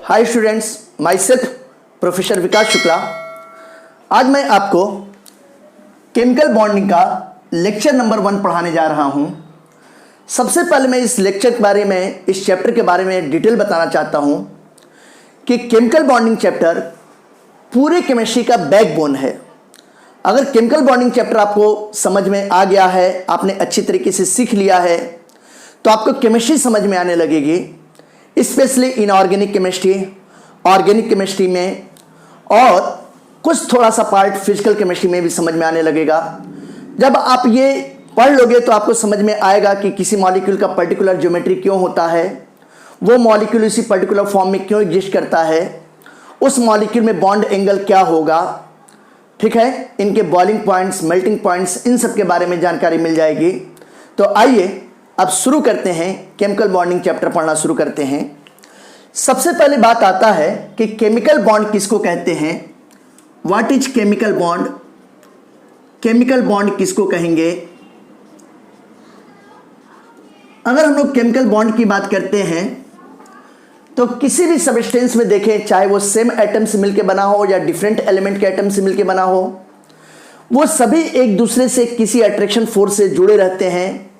हाय students, myself professor Vikas Shukla. आज मैं आपको केमिकल बॉन्डिंग का लेक्चर नंबर 1 पढ़ाने जा रहा हूं। सबसे पहले मैं इस लेक्चर के बारे में, इस चैप्टर के बारे में डिटेल बताना चाहता हूं कि केमिकल बॉन्डिंग चैप्टर पूरे केमिस्ट्री का बैकबोन है। अगर केमिकल बॉन्डिंग चैप्टर आपको समझ में आ गया है, आपने अच्छी तरीके से सीख लिया है, तो आपको केमिस्ट्री समझ में आने लगेगी, specially inorganic chemistry, organic chemistry में, और कुछ थोड़ा सा पार्ट फिजिकल केमिस्ट्री में भी समझ में आने लगेगा। जब आप ये पढ़ लोगे तो आपको समझ में आएगा कि किसी मॉलिक्यूल का पर्टिकुलर ज्योमेट्री क्यों होता है, वो मॉलिक्यूल उसी पर्टिकुलर फॉर्म में क्यों एग्जिस्ट करता है, उस मॉलिक्यूल में बॉन्ड एंगल क्या होगा, ठीक है, इनके बॉइलिंग पॉइंट्स, मेल्टिंग पॉइंट्स, इन सब के बारे में जानकारी मिल जाएगी। तो आइए अब शुरू करते हैं, केमिकल बॉन्डिंग चैप्टर पढ़ना शुरू करते हैं। सबसे पहले बात आता है कि केमिकल बॉन्ड किसको कहते हैं। What is chemical bond? Chemical bond किसको कहेंगे? अगर हम लोग केमिकल बॉन्ड की बात करते हैं तो किसी भी सबस्टेंस में देखें, चाहे वो सेम एटम से मिलकर बना हो या डिफरेंट एलिमेंट के एटम से मिलकर बना हो, वो सभी एक दूसरे से किसी अट्रैक्शन फोर्स से जुड़े रहते हैं।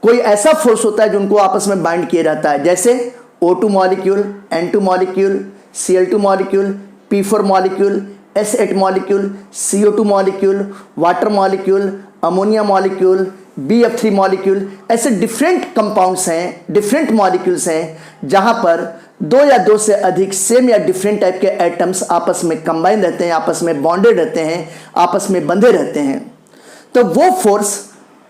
कोई ऐसा फोर्स होता है जो उनको आपस में बाइंड किए रहता है, जैसे O2 molecule, N2 molecule, Cl2 molecule, P4 molecule, S8 molecule, CO2 molecule, water molecule, ammonia molecule, BF3 molecule. ऐसे डिफरेंट कंपाउंड्स हैं, डिफरेंट मॉलिक्यूल्स हैं जहां पर दो या दो से अधिक सेम या डिफरेंट टाइप के एटम्स आपस में कंबाइन रहते हैं, आपस में बॉन्डेड रहते हैं, आपस में बंधे रहते हैं। तो वो फोर्स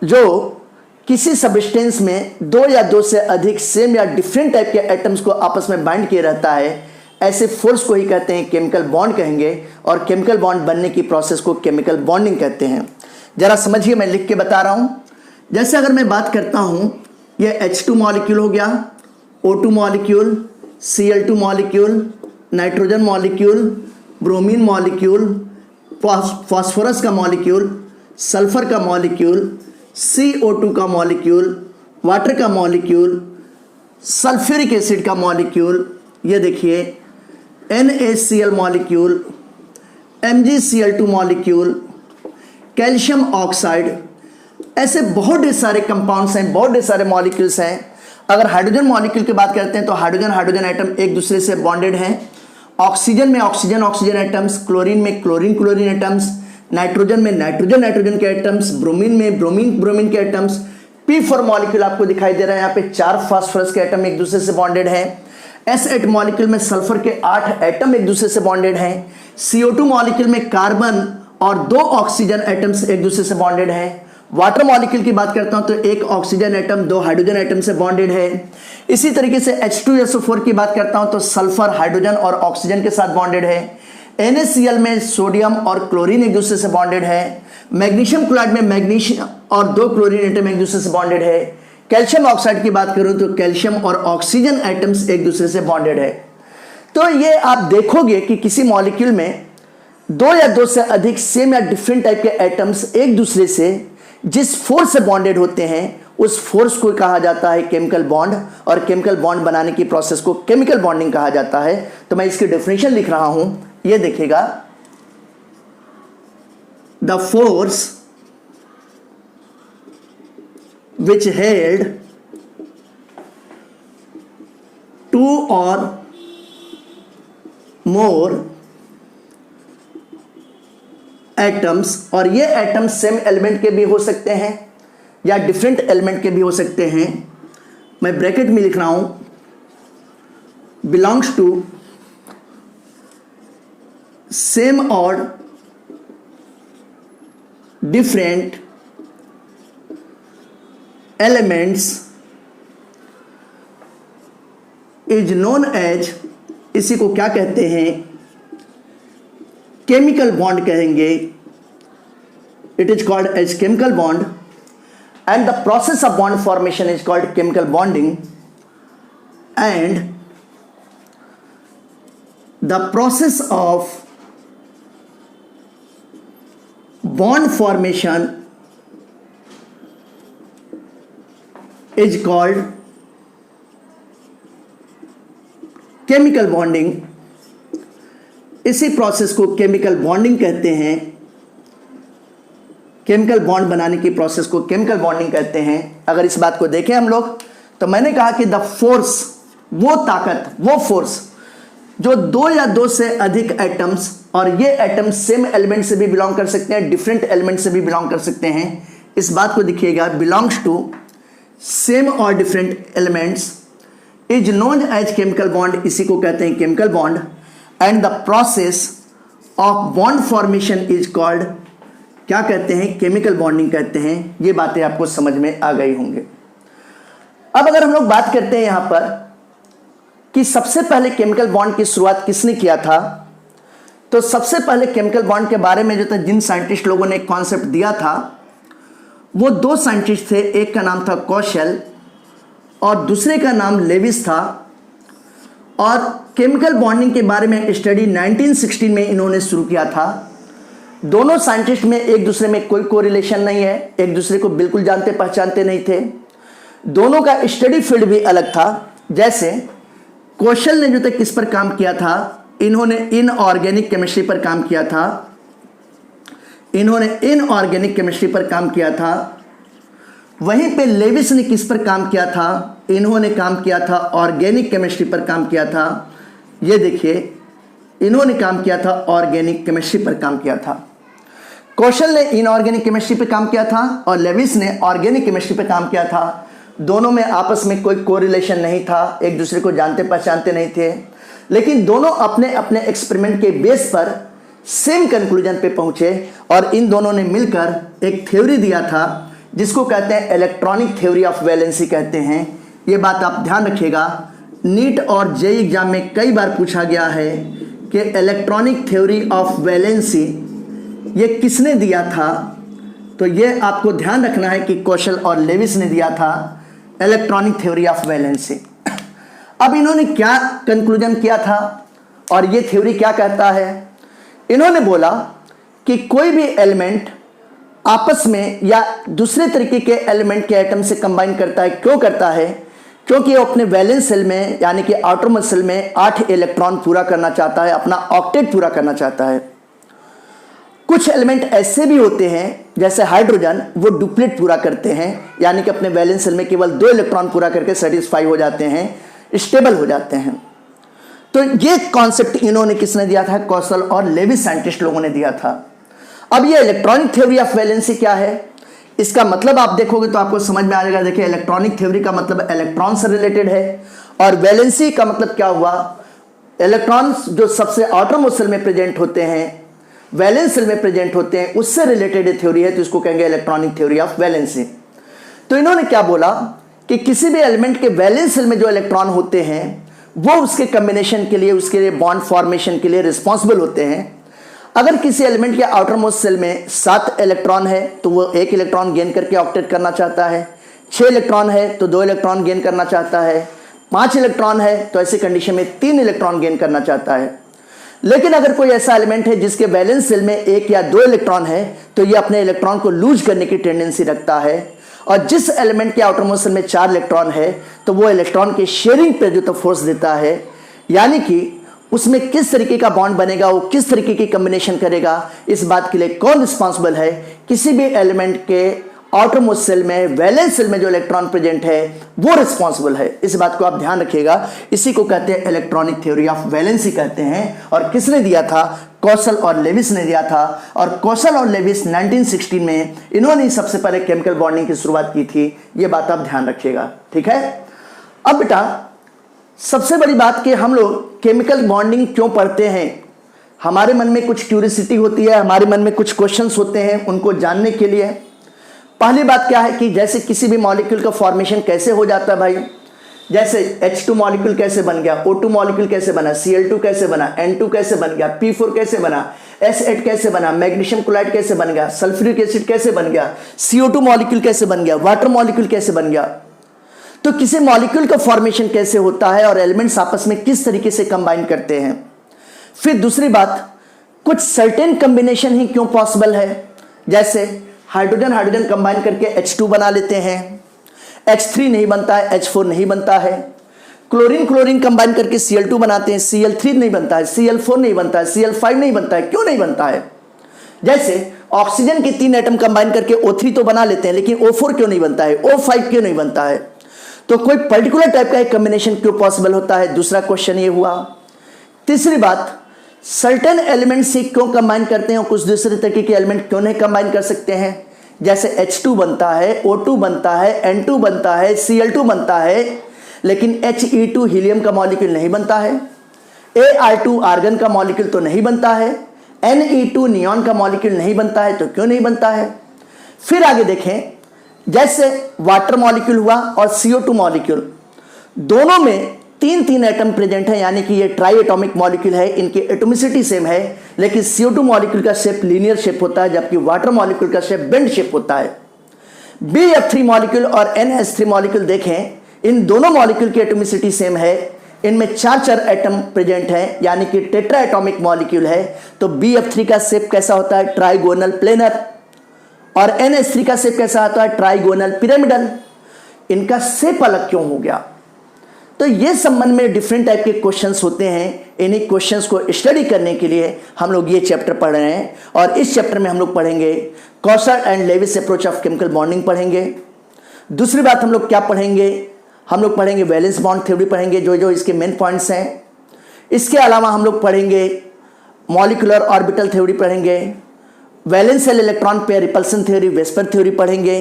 जो किसी सबस्टेंस में दो या दो से अधिक सेम या डिफरेंट टाइप के एटम्स को आपस में बाइंड किए रहता है, ऐसे फोर्स को ही कहते हैं केमिकल बॉन्ड कहेंगे, और केमिकल बॉन्ड बनने की प्रोसेस को केमिकल बॉन्डिंग कहते हैं। जरा समझिए, मैं लिख के बता रहा हूं। जैसे अगर मैं बात करता हूं, ये H2 मॉलिक्यूल हो गया, O2 molecule, Cl2 molecule, nitrogen molecule, bromine molecule, phosphorus का मॉलिक्यूल, सल्फर का मॉलिक्यूल, CO2 का मॉलिक्यूल, वाटर का मॉलिक्यूल, सल्फ्यूरिक एसिड का मॉलिक्यूल, ये देखिए NaCl molecule, MgCl2 molecule, calcium oxide. ऐसे बहुत ढेर सारे कंपाउंड्स हैं, बहुत ढेर सारे मॉलिक्यूल्स हैं। अगर हाइड्रोजन मॉलिक्यूल की बात करते हैं तो हाइड्रोजन हाइड्रोजन एटम एक दूसरे से बॉन्डेड हैं। ऑक्सीजन में ऑक्सीजन ऑक्सीजन एटम्स, क्लोरीन में क्लोरीन क्लोरीन एटम्स, नाइट्रोजन में नाइट्रोजन नाइट्रोजन के एटम्स, ब्रोमीन में ब्रोमीन ब्रोमीन के एटम्स। P4 मॉलिक्यूल आपको दिखाई दे रहा है, यहाँ पे 4 फास्फोरस के एटम एक दूसरे से बॉन्डेड हैं। S8 मॉलिक्यूल में सल्फर के 8 एटम एक दूसरे से बॉन्डेड हैं। CO2 मॉलिक्यूल में कार्बन और 2 ऑक्सीजन एटम्स एक दूसरे से बॉन्डेड हैं। वाटर मॉलिक्यूल की बात करता हूं तो 1 ऑक्सीजन एटम 2 हाइड्रोजन एटम से बॉन्डेड है। इसी तरीके से H2SO4 की बात करता हूं तो सल्फर हाइड्रोजन और ऑक्सीजन के साथ बॉन्डेड है। NaCl में सोडियम और क्लोरीन एक दूसरे से बॉन्डेड है। मैग्नीशियम क्लोराइड में मैग्नीशियम और 2 क्लोरीन एटम एक दूसरे से बॉन्डेड है। कैल्शियम ऑक्साइड की बात करूं तो कैल्शियम और ऑक्सीजन एटम्स एक दूसरे से बॉन्डेड है। तो ये आप देखोगे कि किसी मॉलिक्यूल में 2 या 2 से अधिक सेम या डिफरेंट टाइप के एटम्स एक दूसरे से जिस फोर्स से बॉन्डेड होते हैं, उस फोर्स को कहा जाता है केमिकल बॉन्ड, और केमिकल बॉन्ड बनाने की प्रोसेस को केमिकल बॉन्डिंग कहा जाता है। तो मैं इसकी डेफिनेशन लिख रहा हूं, ये देखिएगा। The force which held 2 or more atoms, और ये एटम्स सेम एलिमेंट के भी हो सकते हैं या डिफरेंट एलिमेंट के भी हो सकते हैं, मैं ब्रैकेट में लिख रहा हूं, बिलोंग्स टू सेम और different elements is known as, इसी को क्या कहते हैं, केमिकल बॉन्ड कहेंगे। It is called as chemical bond, and the process of bond formation is called chemical bonding, and the process of bond formation is called chemical bonding, इसी प्रोसेस को chemical bonding कहते हैं। केमिकल बॉन्ड बनाने की process को chemical bonding कहते हैं। अगर इस बात को देखें हम लोग, तो मैंने कहा कि द फोर्स, वो ताकत, वो फोर्स जो दो या दो से अधिक एटम्स, और ये एटम्स सेम एलिमेंट से भी बिलोंग कर सकते हैं, डिफरेंट एलिमेंट से भी बिलोंग कर सकते हैं, इस बात को देखिएगा, बिलोंग्स टू सेम और different elements is known as chemical bond, इसी को कहते हैं chemical bond. And the process of bond formation is called, क्या कहते हैं, केमिकल बॉन्डिंग कहते हैं। ये बातें आपको समझ में आ गई होंगे। अब अगर हम लोग बात करते हैं यहां पर कि सबसे पहले केमिकल बॉन्ड की शुरुआत किसने किया था, तो सबसे पहले केमिकल बॉन्ड के बारे में जो था, जिन साइंटिस्ट लोगों ने एक कॉन्सेप्ट दिया था, वो दो साइंटिस्ट थे। एक का नाम था कौशल और दूसरे का नाम लेविस था। और केमिकल बॉन्डिंग के बारे में स्टडी 1916 में इन्होंने शुरू किया था। दोनों साइंटिस्ट में एक दूसरे में कोई कोरिलेशन नहीं है, एक दूसरे को बिल्कुल जानते पहचानते नहीं थे। दोनों का स्टडी फील्ड भी अलग था। जैसे कौशल ने जो तक किस पर काम किया था, इन्होंने इनऑर्गेनिक केमिस्ट्री पर काम किया था। इन्होंने इनऑर्गेनिक केमिस्ट्री पर काम किया था। वहीं पे लेविस ने किस पर काम किया था, इन्होंने काम किया था ऑर्गेनिक केमिस्ट्री पर काम किया था। ये देखिए, इन्होंने काम किया था ऑर्गेनिक केमिस्ट्री पर काम किया था। कौशल ने इनऑर्गेनिक केमिस्ट्री पे काम किया था और लेविस ने ऑर्गेनिक केमिस्ट्री पे काम किया था। दोनों में आपस में कोई कोरिलेशन नहीं था, एक दूसरे को जानते पहचानते नहीं थे, लेकिन दोनों अपने अपने एक्सपेरिमेंट के बेस पर सेम कंक्लूजन पे पहुंचे और इन दोनों ने मिलकर एक थ्योरी दिया था जिसको कहते हैं इलेक्ट्रॉनिक थ्योरी ऑफ वैलेंसी कहते हैं। ये बात आप ध्यान रखिएगा, नीट और जेईई एग्जाम में कई बार पूछा गया है कि इलेक्ट्रॉनिक थ्योरी ऑफ वैलेंसी ये किसने दिया था। तो ये आपको ध्यान रखना है कि कौशल और लेविस ने दिया था इलेक्ट्रॉनिक थ्योरी ऑफ वैलेंसी। अब इन्होंने क्या कंक्लूजन किया था और ये थ्योरी क्या कहता है, इन्होंने बोला कि कोई भी एलिमेंट आपस में या दूसरे तरीके के एलिमेंट के एटम से कंबाइन करता है। क्यों करता है, क्योंकि वो अपने वैलेंस सेल में यानी कि आउटर सेल में 8 इलेक्ट्रॉन पूरा करना चाहता है, अपना ऑक्टेट पूरा करना चाहता है। कुछ एलिमेंट ऐसे भी होते हैं जैसे हाइड्रोजन, वो डुप्लेट पूरा करते हैं, यानी कि अपने वैलेंस सेल में केवल 2 इलेक्ट्रॉन पूरा करके सेटिस्फाई हो जाते हैं, स्टेबल हो जाते हैं। तो ये कॉन्सेप्ट इन्होंने किसने दिया था, कौशल और लेविस साइंटिस्ट लोगों ने दिया था। अब ये इलेक्ट्रॉनिक थ्योरी ऑफ वैलेंसी क्या है, इसका मतलब आप देखोगे तो आपको समझ में आ जाएगा। देखिए, इलेक्ट्रॉनिक थ्योरी का मतलब इलेक्ट्रॉन से रिलेटेड है और वैलेंसी का मतलब क्या हुआ, इलेक्ट्रॉन्स जो सबसे आउटर मोस्ट सेल में प्रेजेंट होते हैं, वैलेंस सेल में प्रेजेंट होते हैं, उससे रिलेटेड थ्योरी है, तो इसको कहेंगे इलेक्ट्रॉनिक थ्योरी ऑफ वैलेंसी। तो इन्होंने क्या बोला कि किसी भी एलिमेंट के वैलेंस सेल में जो इलेक्ट्रॉन होते हैं वो उसके कॉम्बिनेशन के लिए, उसके लिए बॉन्ड फॉर्मेशन के लिए रिस्पॉन्सिबल होते हैं। अगर किसी एलिमेंट के आउटर मोस्ट सेल में 7 इलेक्ट्रॉन है तो वो 1 इलेक्ट्रॉन गेन करके ऑक्टेट करना चाहता है, 6 इलेक्ट्रॉन है तो 2 इलेक्ट्रॉन गेन करना चाहता है, 5 इलेक्ट्रॉन है तो ऐसी कंडीशन में 3 इलेक्ट्रॉन गेन करना चाहता है। लेकिन अगर कोई ऐसा एलिमेंट है जिसके वैलेंस सेल में 1 या 2 इलेक्ट्रॉन है तो ये अपने इलेक्ट्रॉन को लूज करने की टेंडेंसी रखता है। और जिस एलिमेंट के आउटर मोस्ट सेल में 4 इलेक्ट्रॉन है तो वो इलेक्ट्रॉन के शेयरिंग पे जो तो फोर्स देता है, यानी कि उसमें किस तरीके का बॉन्ड बनेगा, वो किस तरीके की कॉम्बिनेशन करेगा, इस बात के लिए कौन रिस्पॉन्सिबल है, किसी भी एलिमेंट के आउटर मोस्ट सेल में, वैलेंस सेल में जो इलेक्ट्रॉन प्रेजेंट है वो रिस्पॉन्सिबल है। इस बात को आप ध्यान रखिएगा, इसी को कहते हैं इलेक्ट्रॉनिक थ्योरी ऑफ वैलेंसी कहते हैं। और किसने दिया था, कौशल और लेविस ने दिया था। और कौशल और लेविस 1916 में इन्होंने सबसे पहले केमिकल बॉन्डिंग की शुरुआत की थी। ये बात आप ध्यान रखिएगा, ठीक है। अब बेटा सबसे बड़ी बात कि हम लोग केमिकल बॉन्डिंग क्यों पढ़ते हैं, हमारे मन में कुछ क्यूरियोसिटी होती है, हमारे मन में कुछ क्वेश्चंस होते हैं, उनको जानने के लिए पहली बात क्या है कि जैसे किसी भी मॉलिक्यूल का फॉर्मेशन कैसे हो जाता है भाई, जैसे H2 मॉलिक्यूल कैसे बन गया, O2 मॉलिक्यूल कैसे बना, Cl2 कैसे बना, N2 कैसे बन गया, P4 कैसे बना, S8 कैसे बना, मैग्नीशियम क्लोराइड कैसे बन गया, सल्फ्यूरिक एसिड कैसे बन गया, CO2 मॉलिक्यूल कैसे बन गया, वाटर मॉलिक्यूल कैसे बन गया। तो किसी मॉलिक्यूल का फॉर्मेशन कैसे होता है और एलिमेंट्स आपस में किस तरीके से कंबाइन करते हैं। फिर दूसरी बात, कुछ सर्टेन कॉम्बिनेशन ही क्यों पॉसिबल है, जैसे हाइड्रोजन हाइड्रोजन कंबाइन करके H2 बना लेते हैं, H3 नहीं बनता है, H4 नहीं बनता है। क्लोरीन क्लोरीन कंबाइन करके Cl2 बनाते हैं, Cl3 नहीं बनता है, Cl4 नहीं बनता है, Cl5 नहीं बनता है। क्यों नहीं बनता है? जैसे ऑक्सीजन के 3 एटम कंबाइन करके O3 तो बना लेते हैं, लेकिन O4 क्यों नहीं बनता है, O5 क्यों नहीं बनता है? तो कोई पर्टिकुलर टाइप का एक कॉम्बिनेशन क्यों पॉसिबल होता है? दूसरा क्वेश्चन ये हुआ। तीसरी बात, सर्टेन एलिमेंट से क्यों कंबाइन करते हैं और कुछ दूसरे तरीके के एलिमेंट क्यों नहीं कंबाइन कर सकते हैं? जैसे H2 बनता है, O2 बनता है, N2 बनता है, Cl2 बनता है, लेकिन He2 हीलियम का मॉलिक्यूल नहीं बनता है, Ar2 आर्गन का मॉलिक्यूल तो नहीं बनता है, Ne2 नियॉन का मॉलिक्यूल नहीं बनता है। तो क्यों नहीं बनता है? फिर आगे देखें, जैसे वाटर मॉलिक्यूल हुआ और CO2 मॉलिक्यूल, दोनों में 3 एटम प्रेजेंट है, यानी कि ये ट्राई एटॉमिक मॉलिक्यूल है, इनकी एटोमिसिटी सेम है, लेकिन CO2 मॉलिक्यूल का शेप लीनियर शेप होता है, जबकि वाटर मॉलिक्यूल का शेप बेंड शेप होता है। BF3 मॉलिक्यूल और NH3 मॉलिक्यूल देखें, इन दोनों मॉलिक्यूल की एटोमिसिटी सेम है, इनमें 4 एटम प्रेजेंट हैं, यानी कि टेट्रा एटॉमिक मॉलिक्यूल है। तो BF3 का शेप कैसा होता है? Trigonal planar. और NH3 का शेप कैसा होता है? Trigonal pyramidal. इनका शेप अलग क्यों हो गया? तो ये संबंध में डिफरेंट टाइप के क्वेश्चंस होते हैं। इन्हीं क्वेश्चंस को स्टडी करने के लिए हम लोग ये चैप्टर पढ़ रहे हैं, और इस चैप्टर में हम लोग पढ़ेंगे Kossel and Lewis approach of chemical bonding पढ़ेंगे। दूसरी बात हम लोग क्या पढ़ेंगे? हम लोग पढ़ेंगे वैलेंस बॉन्ड थ्योरी पढ़ेंगे, जो इसके मेन पॉइंट्स हैं। इसके अलावा हम लोग पढ़ेंगे मॉलिक्यूलर ऑर्बिटल थ्योरी पढ़ेंगे, valence shell electron pair repulsion theory, VSEPR theory पढ़ेंगे।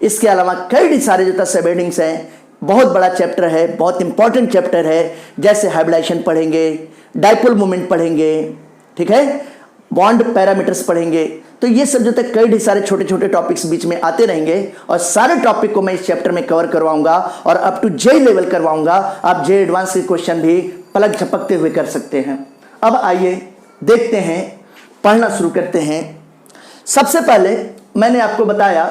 इसके अलावा कई सारे जो सबहेडिंग्स हैं, बहुत बड़ा चैप्टर है, बहुत इंपॉर्टेंट चैप्टर है। जैसे हाइब्रिडाइजेशन पढ़ेंगे, डाइपोल मोमेंट पढ़ेंगे, ठीक है, बॉन्ड पैरामीटर्स पढ़ेंगे। तो ये सब जो तक कई सारे छोटे छोटे टॉपिक्स बीच में आते रहेंगे, और सारे टॉपिक को मैं इस चैप्टर में कवर करवाऊंगा और अप टू JEE लेवल करवाऊंगा। आप JEE एडवांस के क्वेश्चन भी पलक झपकते हुए कर सकते हैं। अब आइए देखते हैं, पढ़ना शुरू करते हैं। सबसे पहले मैंने आपको बताया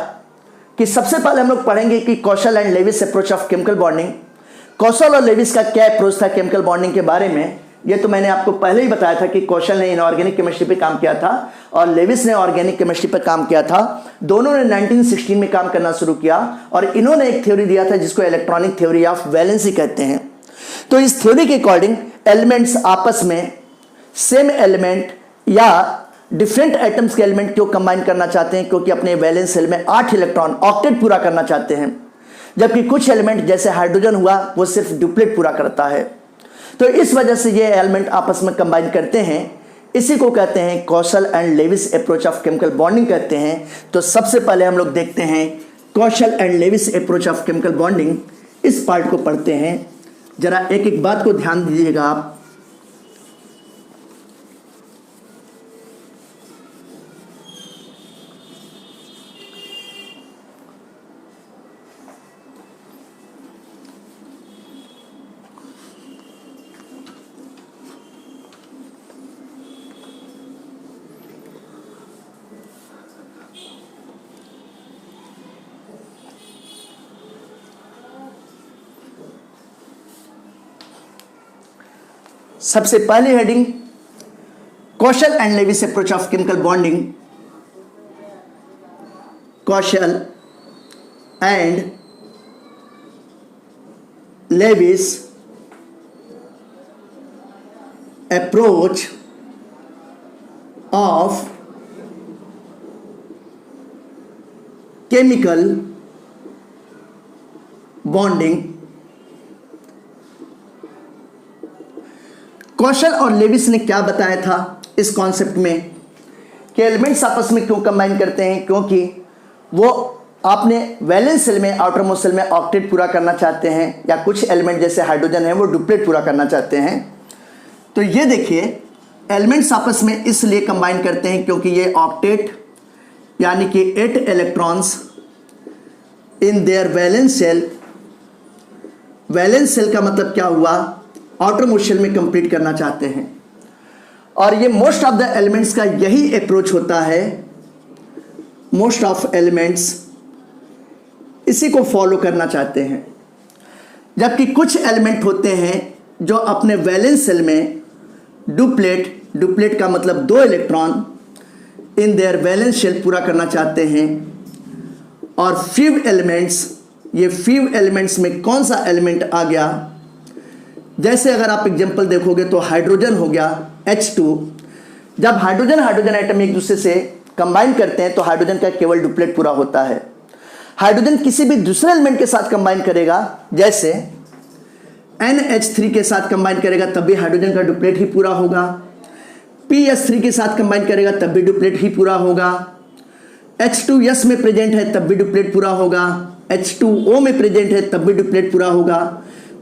कि सबसे पहले हम लोग पढ़ेंगे कि Kossel and Lewis approach of chemical bonding. Kossel और लेविस का क्या अप्रोच था केमिकल बॉन्डिंग के बारे में, ये तो मैंने आपको पहले ही बताया था कि कौशल ने इनऑर्गेनिक केमिस्ट्री पे काम किया था और लेविस ने ऑर्गेनिक केमिस्ट्री पे काम किया था। दोनों ने 1916 में काम करना शुरू किया, और इन्होंने एक थ्योरी दिया था जिसको इलेक्ट्रॉनिक थ्योरी ऑफ वैलेंसी कहते हैं। तो इस थ्योरी के अकॉर्डिंग एलिमेंट्स आपस में सेम एलिमेंट या डिफरेंट एटम्स के एलिमेंट क्यों कंबाइन करना चाहते हैं? क्योंकि अपने वैलेंस सेल में 8 इलेक्ट्रॉन ऑक्टेट पूरा करना चाहते हैं, जबकि कुछ एलिमेंट जैसे हाइड्रोजन हुआ वो सिर्फ डुप्लेट पूरा करता है। तो इस वजह से ये एलिमेंट आपस में कंबाइन करते हैं। इसी को कहते हैं Kossel and Lewis approach of chemical bonding कहते हैं। तो सबसे पहले हम लोग देखते हैं Kossel and Lewis approach of chemical bonding. इस पार्ट को पढ़ते हैं। जरा एक एक बात को ध्यान दीजिएगा आप। सबसे पहली heading Kossel and Lewis approach of chemical bonding. Kossel and Lewis approach of chemical bonding. Kossel और लेविस ने क्या बताया था इस कॉन्सेप्ट में कि एलिमेंट्स आपस में क्यों कंबाइन करते हैं? क्योंकि वो आपने वैलेंस सेल में, आउटर मोस्ट सेल में ऑक्टेट पूरा करना चाहते हैं, या कुछ एलिमेंट जैसे हाइड्रोजन है वो डुप्लेट पूरा करना चाहते हैं। तो ये देखिए, एलिमेंट्स आपस में इसलिए कंबाइन करते हैं क्योंकि ये ऑक्टेट यानी कि 8 electrons in their valence shell. Valence shell का मतलब क्या हुआ? आउटर मोस्ट सेल में कंप्लीट करना चाहते हैं। और ये मोस्ट ऑफ द एलिमेंट्स का यही अप्रोच होता है। मोस्ट ऑफ एलिमेंट्स इसी को फॉलो करना चाहते हैं। जबकि कुछ एलिमेंट होते हैं जो अपने वैलेंस सेल में डुप्लेट का मतलब 2 electron in their valence shell पूरा करना चाहते हैं। और फ्यू एलिमेंट्स, ये फ्यू एलिमेंट्स में कौन सा एलिमेंट आ गया? जैसे अगर आप एग्जांपल देखोगे तो हाइड्रोजन हो गया H2, जब हाइड्रोजन हाइड्रोजन एटम एक दूसरे से कंबाइन करते हैं तो हाइड्रोजन का केवल डुप्लेट पूरा होता है। हाइड्रोजन किसी भी दूसरे एलिमेंट के साथ कंबाइन करेगा, जैसे NH3 के साथ कंबाइन करेगा तब भी हाइड्रोजन का डुप्लेट ही पूरा होगा। PS3 के साथ कंबाइन करेगा तब भी डुप्लेट ही पूरा होगा। H2S में प्रेजेंट है तब भी डुप्लेट पूरा होगा। H2O में प्रेजेंट है तब भी डुप्लेट पूरा होगा।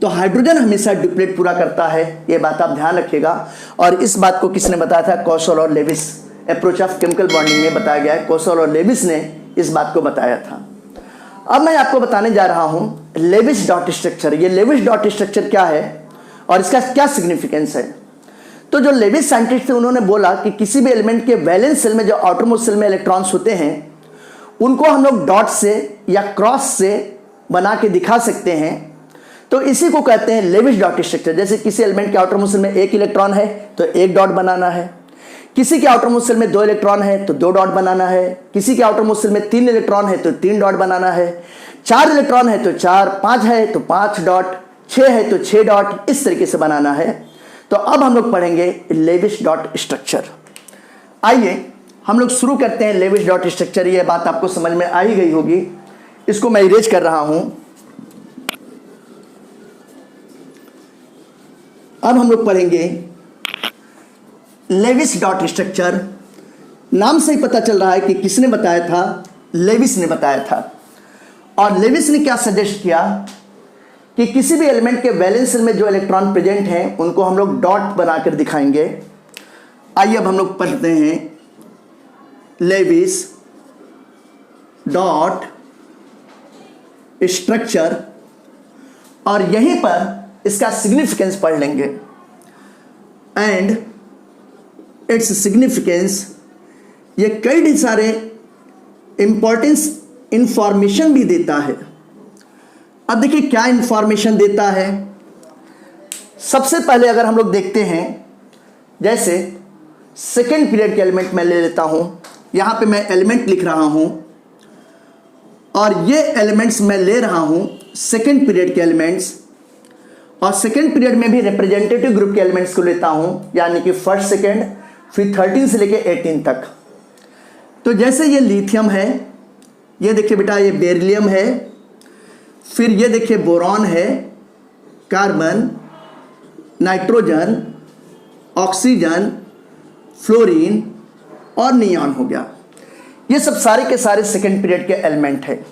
तो हाइड्रोजन हमेशा डुप्लेट पूरा करता है, ये बात आप ध्यान रखिएगा। और इस बात को किसने बताया था? कौशल और Lewis. Approach of chemical bonding में बताया गया है, कौशल और लेविस ने इस बात को बताया था। अब मैं आपको बताने जा रहा हूं लेविस डॉट स्ट्रक्चर। ये लेविस डॉट स्ट्रक्चर क्या है और इसका क्या सिग्निफिकेंस है? तो जो लेविस साइंटिस्ट थे उन्होंने बोला कि किसी भी एलिमेंट के वैलेंस सेल में जो आउटरमोस्ट सेल में इलेक्ट्रॉन्स होते हैं उनको हम लोग डॉट से या क्रॉस से बना के दिखा सकते हैं। तो इसी को कहते हैं लेविस डॉट स्ट्रक्चर। जैसे किसी एलिमेंट के आउटरमोस्ट सेल में एक इलेक्ट्रॉन है तो एक डॉट बनाना है, किसी के आउटरमोस्ट सेल में 2 इलेक्ट्रॉन है तो 2 डॉट बनाना है, किसी के आउटरमोस्ट सेल में 3 इलेक्ट्रॉन है तो 3 डॉट बनाना है, 4 इलेक्ट्रॉन है तो 4, 5 है तो 5 डॉट, 6 है तो 6 डॉट, इस तरीके से बनाना है। तो अब हम लोग पढ़ेंगे लेविस डॉट स्ट्रक्चर। आइए हम लोग शुरू करते हैं लेविस डॉट स्ट्रक्चर। ये बात आपको समझ में आ ही गई होगी, इसको मैं इरेज कर रहा हूं। अब हम लोग पढ़ेंगे लेविस डॉट स्ट्रक्चर। नाम से ही पता चल रहा है कि किसने बताया था? लेविस ने बताया था। और लेविस ने क्या सजेस्ट किया कि किसी भी एलिमेंट के वैलेंस सेल में जो इलेक्ट्रॉन प्रेजेंट हैं उनको हम लोग डॉट बनाकर दिखाएंगे। आइए अब हम लोग पढ़ते हैं लेविस डॉट स्ट्रक्चर और यहीं पर इसका सिग्निफिकेंस पढ़ लेंगे। एंड इट्स सिग्निफिकेंस, ये कई सारे इंपॉर्टेंस इंफॉर्मेशन भी देता है। अब देखिए क्या इंफॉर्मेशन देता है। सबसे पहले अगर हम लोग देखते हैं, जैसे सेकेंड पीरियड के एलिमेंट मैं ले लेता हूं, यहां पे मैं एलिमेंट लिख रहा हूं और ये एलिमेंट्स मैं ले रहा हूं सेकेंड पीरियड के एलिमेंट्स। और सेकेंड पीरियड में भी रिप्रेजेंटेटिव ग्रुप के एलिमेंट्स को लेता हूं, यानी कि फर्स्ट सेकेंड फिर 13 से लेके 18 तक। तो जैसे ये लिथियम है, ये देखिए बेटा ये बेरिलियम है, फिर ये देखिए बोरॉन है, कार्बन, नाइट्रोजन, ऑक्सीजन, फ्लोरीन और नियॉन हो गया। ये सब सारे के सारे सेकेंड पीरियड के एलिमेंट है।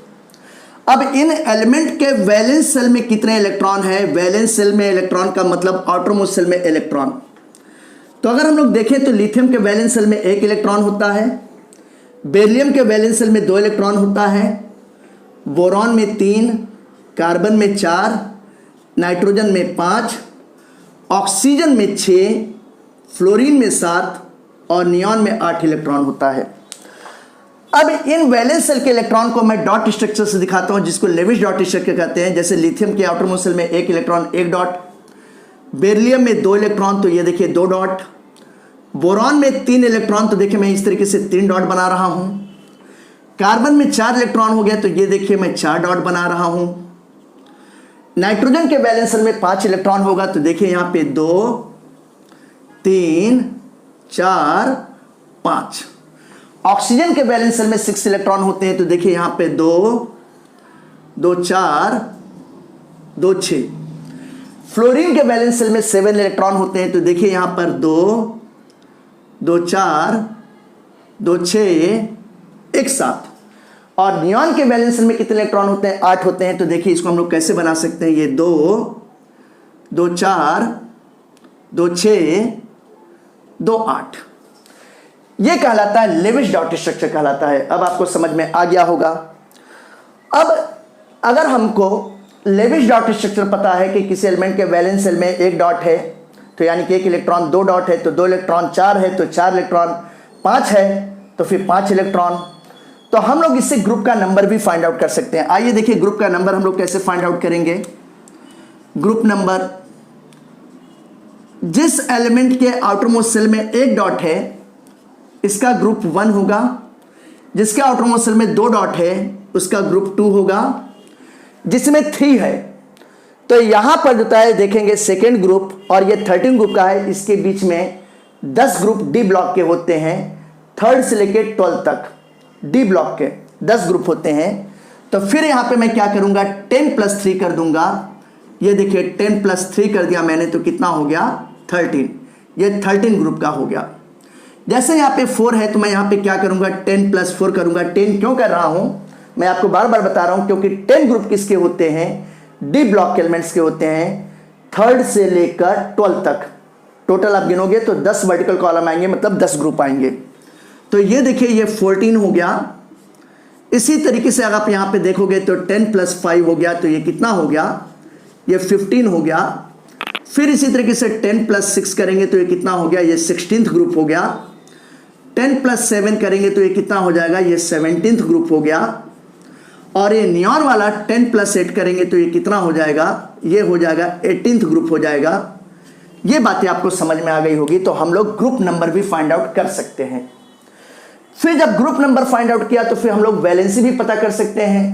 अब इन एलिमेंट के वैलेंस सेल में कितने इलेक्ट्रॉन है? वैलेंस सेल में इलेक्ट्रॉन का मतलब आउटरमोस्ट सेल में इलेक्ट्रॉन। तो अगर हम लोग देखें तो लिथियम के वैलेंस सेल में 1 इलेक्ट्रॉन होता है, बेरिलियम के वैलेंस सेल में 2 इलेक्ट्रॉन होता है, बोरॉन में 3, कार्बन में 4, नाइट्रोजन में 5, ऑक्सीजन में 6, फ्लोरीन में 7 और नियॉन में 8 इलेक्ट्रॉन होता है। अब इन वैलेंस सेल के इलेक्ट्रॉन को मैं डॉट स्ट्रक्चर से दिखाता हूं, जिसको लेविस डॉट स्ट्रक्चर कहते हैं। जैसे लिथियम के आउटरमोस्ट सेल में 1 इलेक्ट्रॉन 1 डॉट, बेरिलियम में 2 इलेक्ट्रॉन तो ये देखिए 2 डॉट, बोरॉन में 3 इलेक्ट्रॉन तो देखिए मैं इस तरीके से 3 डॉट बना रहा हूं, कार्बन में 4 इलेक्ट्रॉन हो गया तो ये देखिए मैं 4 डॉट बना रहा हूं, नाइट्रोजन के वैलेंस सेल में 5 इलेक्ट्रॉन होगा तो देखिए यहां पे 2, 3, 4, 5। ऑक्सीजन के वैलेंस सेल में 6 इलेक्ट्रॉन होते हैं तो देखिए यहां पे 2, 2, 4, 2, 6। फ्लोरीन के वैलेंस सेल में 7 इलेक्ट्रॉन होते हैं तो देखिए यहां पर 2, 2, 4, 2, 6, 1, 7। और नियॉन के वैलेंस सेल में कितने इलेक्ट्रॉन होते हैं? 8 होते हैं। तो देखिए इसको हम लोग कैसे बना सकते हैं? ये 2, 2, 4, 2, 6, 2, 8। ये कहलाता है लेविस डॉट स्ट्रक्चर कहलाता है। अब आपको समझ में आ गया होगा। अब अगर हमको लेविस डॉट स्ट्रक्चर पता है कि किसी एलिमेंट के वैलेंस सेल में 1 डॉट है तो यानी कि 1 इलेक्ट्रॉन, 2 डॉट है तो 2 इलेक्ट्रॉन, 4 है तो 4 इलेक्ट्रॉन, 5 है तो फिर 5 इलेक्ट्रॉन, तो हम लोग इससे ग्रुप का नंबर भी फाइंड आउट कर सकते हैं। आइए देखिए ग्रुप का नंबर हम लोग कैसे फाइंड आउट करेंगे। ग्रुप नंबर, जिस एलिमेंट के आउटरमोस्ट सेल में 1 डॉट है इसका ग्रुप 1 होगा, जिसके आउटरमोस्ट सेल में 2 डॉट है उसका ग्रुप 2 होगा, जिसमें 3 है तो यहां पर जो है देखेंगे सेकेंड ग्रुप और ये 13 ग्रुप का है, इसके बीच में 10 ग्रुप डी ब्लॉक के होते हैं, थर्ड से लेके 12 तक डी ब्लॉक के 10 ग्रुप होते हैं। तो फिर यहां पे मैं क्या करूंगा, 10 + 3 कर दूंगा। ये देखिए 10 + 3 कर दिया मैंने, तो कितना हो गया 13। ये 13 ग्रुप का हो गया। जैसे यहाँ पे 4 है तो मैं यहाँ पे क्या करूंगा, 10 + 4 करूंगा। 10 क्यों कर रहा हूं, मैं आपको बार बार बता रहा हूं, क्योंकि 10 ग्रुप किसके होते हैं, डी ब्लॉक के एलिमेंट्स के होते हैं, थर्ड से लेकर 12 तक। टोटल आप गिनोगे तो 10 वर्टिकल कॉलम आएंगे, मतलब 10 ग्रुप आएंगे। तो ये देखिए ये 14 हो गया। इसी तरीके से अगर आप यहाँ पे देखोगे तो 10 + 5 हो गया, तो ये कितना हो गया, ये 15 हो गया। फिर इसी तरीके से 10 + 6 करेंगे तो ये कितना हो गया, ये 16th ग्रुप हो गया। 10 + 7 करेंगे तो ये कितना हो जाएगा, ये 17th ग्रुप हो गया। और ये नियॉन वाला 10 + 8 करेंगे तो ये कितना हो जाएगा, ये हो जाएगा 18th ग्रुप हो जाएगा। ये बातें आपको समझ में आ गई होगी। तो हम लोग ग्रुप नंबर भी फाइंड आउट कर सकते हैं। फिर जब ग्रुप नंबर फाइंड आउट किया तो फिर हम लोग वैलेंसी भी पता कर सकते हैं।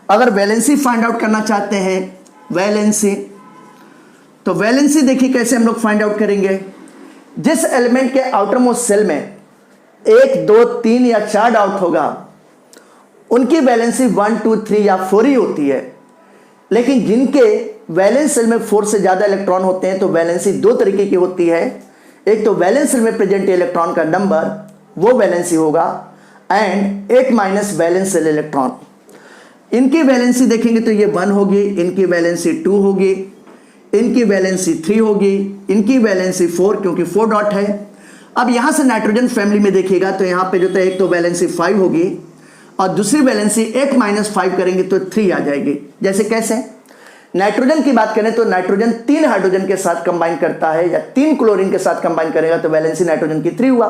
अगर वैलेंसी फाइंड आउट करना चाहते हैं, वैलेंसी, तो वैलेंसी देखिए कैसे हम लोग फाइंड आउट करेंगे। जिस एलिमेंट के आउटर मोस्ट सेल में 1, 2, 3 या 4 डॉट होगा, उनकी वैलेंसी 1, 2, 3 या 4 ही होती है। लेकिन जिनके वैलेंस सेल में 4 से ज्यादा इलेक्ट्रॉन होते हैं तो वैलेंसी 2 तरीके की होती है। एक तो वैलेंस सेल में प्रेजेंट इलेक्ट्रॉन का नंबर, वो वैलेंसी होगा, एंड 8- वैलेंस सेल इलेक्ट्रॉन। इनकी वैलेंसी देखेंगे तो ये 1 होगी, इनकी वैलेंसी 2 होगी, इनकी वैलेंसी 3 होगी, इनकी वैलेंसी 4, क्योंकि 4 डॉट है। अब यहां से नाइट्रोजन फैमिली में देखिएगा तो यहां पे जो है एक तो वैलेंसी 5 होगी और दूसरी वैलेंसी 8 - 5 करेंगे तो 3 आ जाएगी। जैसे कैसे, नाइट्रोजन की बात करें तो नाइट्रोजन 3 हाइड्रोजन के साथ कंबाइन करता है या 3 क्लोरीन के साथ कंबाइन करेगा तो वैलेंसी नाइट्रोजन की 3 हुआ।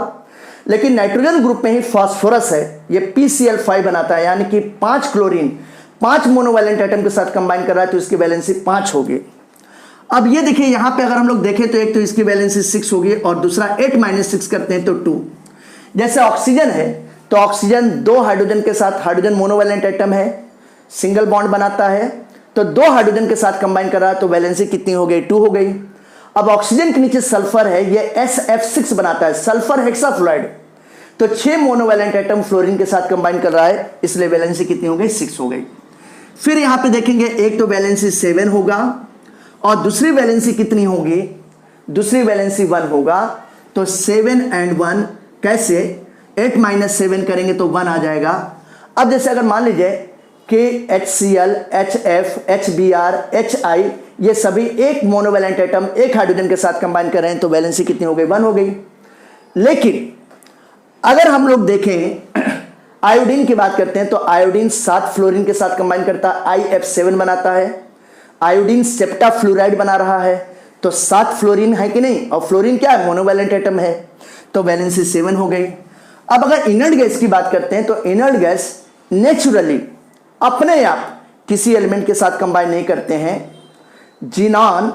लेकिन नाइट्रोजन ग्रुप में ही फास्फोरस है, ये PCl5 बनाता है, यानी कि 5 क्लोरीन 5 मोनोवैलेंट एटम के साथ कंबाइन कर रहा है तो इसकी वैलेंसी 5 होगी। अब ये देखिए यहां पे अगर हम लोग देखें तो एक तो इसकी वैलेंसी 6 होगी और दूसरा 8 - 6 करते हैं तो 2। जैसे ऑक्सीजन है तो ऑक्सीजन 2 हाइड्रोजन के साथ, हाइड्रोजन मोनोवैलेंट एटम है, सिंगल बॉन्ड बनाता है, तो 2 हाइड्रोजन के साथ कंबाइन कर रहा है तो वैलेंसी कितनी हो गई, 2 हो गई। अब ऑक्सीजन के नीचे सल्फर है, ये SF6 बनाता है, सल्फर हेक्साफ्लोराइड, तो 6 मोनोवैलेंट एटम फ्लोरीन के साथ कंबाइन कर रहा है, इसलिए वैलेंसी कितनी हो गई, 6 हो गई। फिर यहां पे देखेंगे एक तो वैलेंसी 7 होगा और दूसरी वैलेंसी कितनी होगी, दूसरी वैलेंसी 1 होगा। तो 7 और 1 कैसे, 8 - 7 करेंगे तो 1 आ जाएगा। अब जैसे अगर मान लीजिए कि HCl, HF, HBr, HI ये सभी एक मोनोवैलेंट एटम एक हाइड्रोजन के साथ कंबाइन कर रहे हैं तो वैलेंसी कितनी हो गई, 1 हो गई। लेकिन अगर हम लोग देखें आयोडीन की बात करते हैं तो आयोडीन 7 फ्लोरीन के साथ कंबाइन करता है, IF7 बनाता है। आयोडीन सेप्टाफ्लोराइड बना रहा है तो 7 फ्लोरीन है कि नहीं, और फ्लोरीन क्या है, मोनोवैलेंट एटम है, तो वैलेंसी 7 हो गई। अब अगर इनर्ट गैस की बात करते हैं तो इनर्ट गैस नेचुरली अपने आप किसी एलिमेंट के साथ कंबाइन नहीं करते हैं। जीनॉन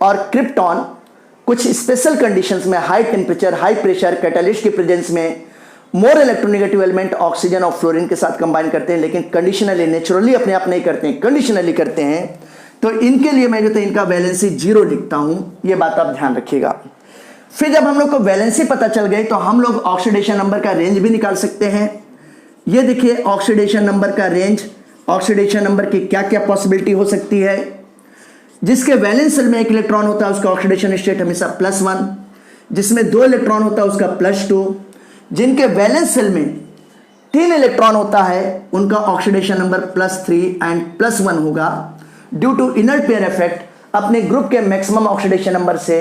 और क्रिप्टॉन कुछ स्पेशल कंडीशंस में, high temperature, high pressure, catalyst की प्रेजेंस में मोर इलेक्ट्रोनेगेटिव एलिमेंट ऑक्सीजन और फ्लोरीन के साथ कंबाइन करते हैं, लेकिन कंडीशनली, नेचुरली अपने आप नहीं करते हैं, कंडीशनली करते हैं। तो इनके लिए मैं जो है इनका वैलेंसी 0 लिखता हूं, ये बात आप ध्यान रखिएगा। फिर जब हम लोग को वैलेंसी पता चल गई तो हम लोग ऑक्सीडेशन नंबर का रेंज भी निकाल सकते हैं। ये देखिए ऑक्सीडेशन नंबर का रेंज, ऑक्सीडेशन नंबर की क्या क्या पॉसिबिलिटी हो सकती है। जिसके वैलेंस सेल में 1 इलेक्ट्रॉन होता है उसका ऑक्सीडेशन स्टेट हमेशा +1, जिसमें 2 इलेक्ट्रॉन होता है उसका +2, जिनके वैलेंस सेल में 3 इलेक्ट्रॉन होता है उनका ऑक्सीडेशन नंबर +3 एंड +1 होगा। Due to inert pair effect अपने ग्रुप के मैक्सिमम ऑक्सीडेशन नंबर से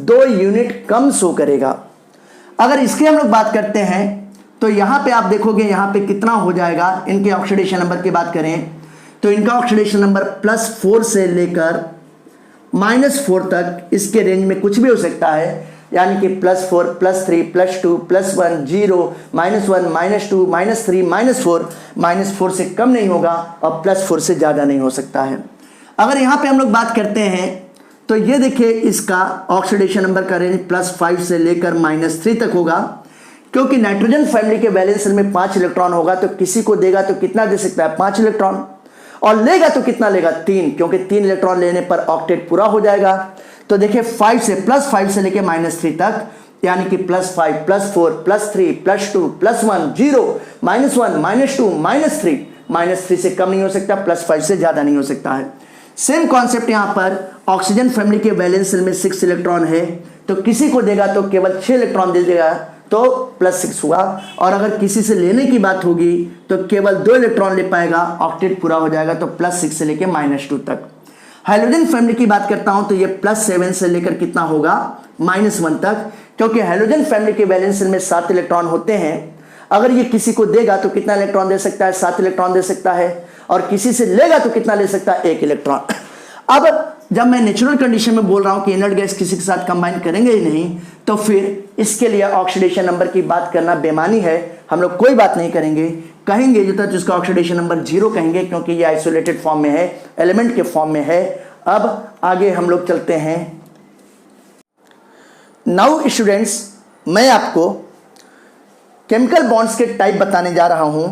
2 यूनिट कम शो करेगा। अगर इसकी हम लोग बात करते हैं तो यहां पे आप देखोगे यहां पे कितना हो जाएगा, इनके ऑक्सीडेशन नंबर की बात करें तो इनका ऑक्सीडेशन नंबर +4 से लेकर -4 तक, इसके रेंज में कुछ भी हो सकता है, यानी कि +4, +3, +2, +1, 0, -1, -2, -3, -4, -4 से कम नहीं होगा और +4 से ज़्यादा नहीं हो सकता है। अगर यहाँ पे हम लोग बात करते हैं तो ये देखिए इसका ऑक्सीडेशन नंबर का रेंज +5 से लेकर -3 तक होगा, क्योंकि नाइट्रोजन फैमिली के वैलेंस सेल में 5 इलेक्ट्रॉन होगा तो किसी को देगा तो कितना दे सकता है, 5 इलेक्ट्रॉन, और लेगा तो कितना लेगा 3, क्योंकि 3 इलेक्ट्रॉन लेने पर ऑक्टेट पूरा हो जाएगा। तो देखिए 5 से +5 से लेके -3 तक, यानी कि +5 +4 +3 +2 +1 0 -1 -2 -3, -3 से कम नहीं हो सकता, +5 से ज्यादा नहीं हो सकता है। सेम कॉन्सेप्ट यहां पर ऑक्सीजन फैमिली के वैलेंस शेल में 6 इलेक्ट्रॉन है, तो किसी को देगा तो केवल 6 इलेक्ट्रॉन दे देगा तो +6 हुआ, और अगर किसी से लेने की बात होगी तो केवल 2 इलेक्ट्रॉन ले पाएगा, ऑक्टेट पूरा हो जाएगा, तो +6 से लेके -2 तक। हाइड्रोजन फैमिली की बात करता हूं तो ये +7 से लेकर कितना होगा -1 तक, क्योंकि हाइड्रोजन फैमिली के वैलेंस शेल में 7 इलेक्ट्रॉन होते हैं। अगर ये किसी को देगा तो कितना इलेक्ट्रॉन दे सकता है, 7 इलेक्ट्रॉन दे सकता है, और किसी से लेगा तो कितना ले सकता है, 1 इलेक्ट्रॉन। अब जब मैं नेचुरल कंडीशन में बोल रहा हूं कि इनर्ट गैस किसी के साथ कंबाइन करेंगे ही नहीं, तो फिर इसके लिए ऑक्सीडेशन नंबर की बात करना बेमानी है, हम लोग कोई बात नहीं करेंगे, कहेंगे जो तक उसका ऑक्सीडेशन नंबर 0 कहेंगे, क्योंकि ये आइसोलेटेड फॉर्म में है, एलिमेंट के फॉर्म में है। अब आगे हम लोग चलते हैं। नाउ स्टूडेंट्स, मैं आपको केमिकल बॉन्ड्स के टाइप बताने जा रहा हूं।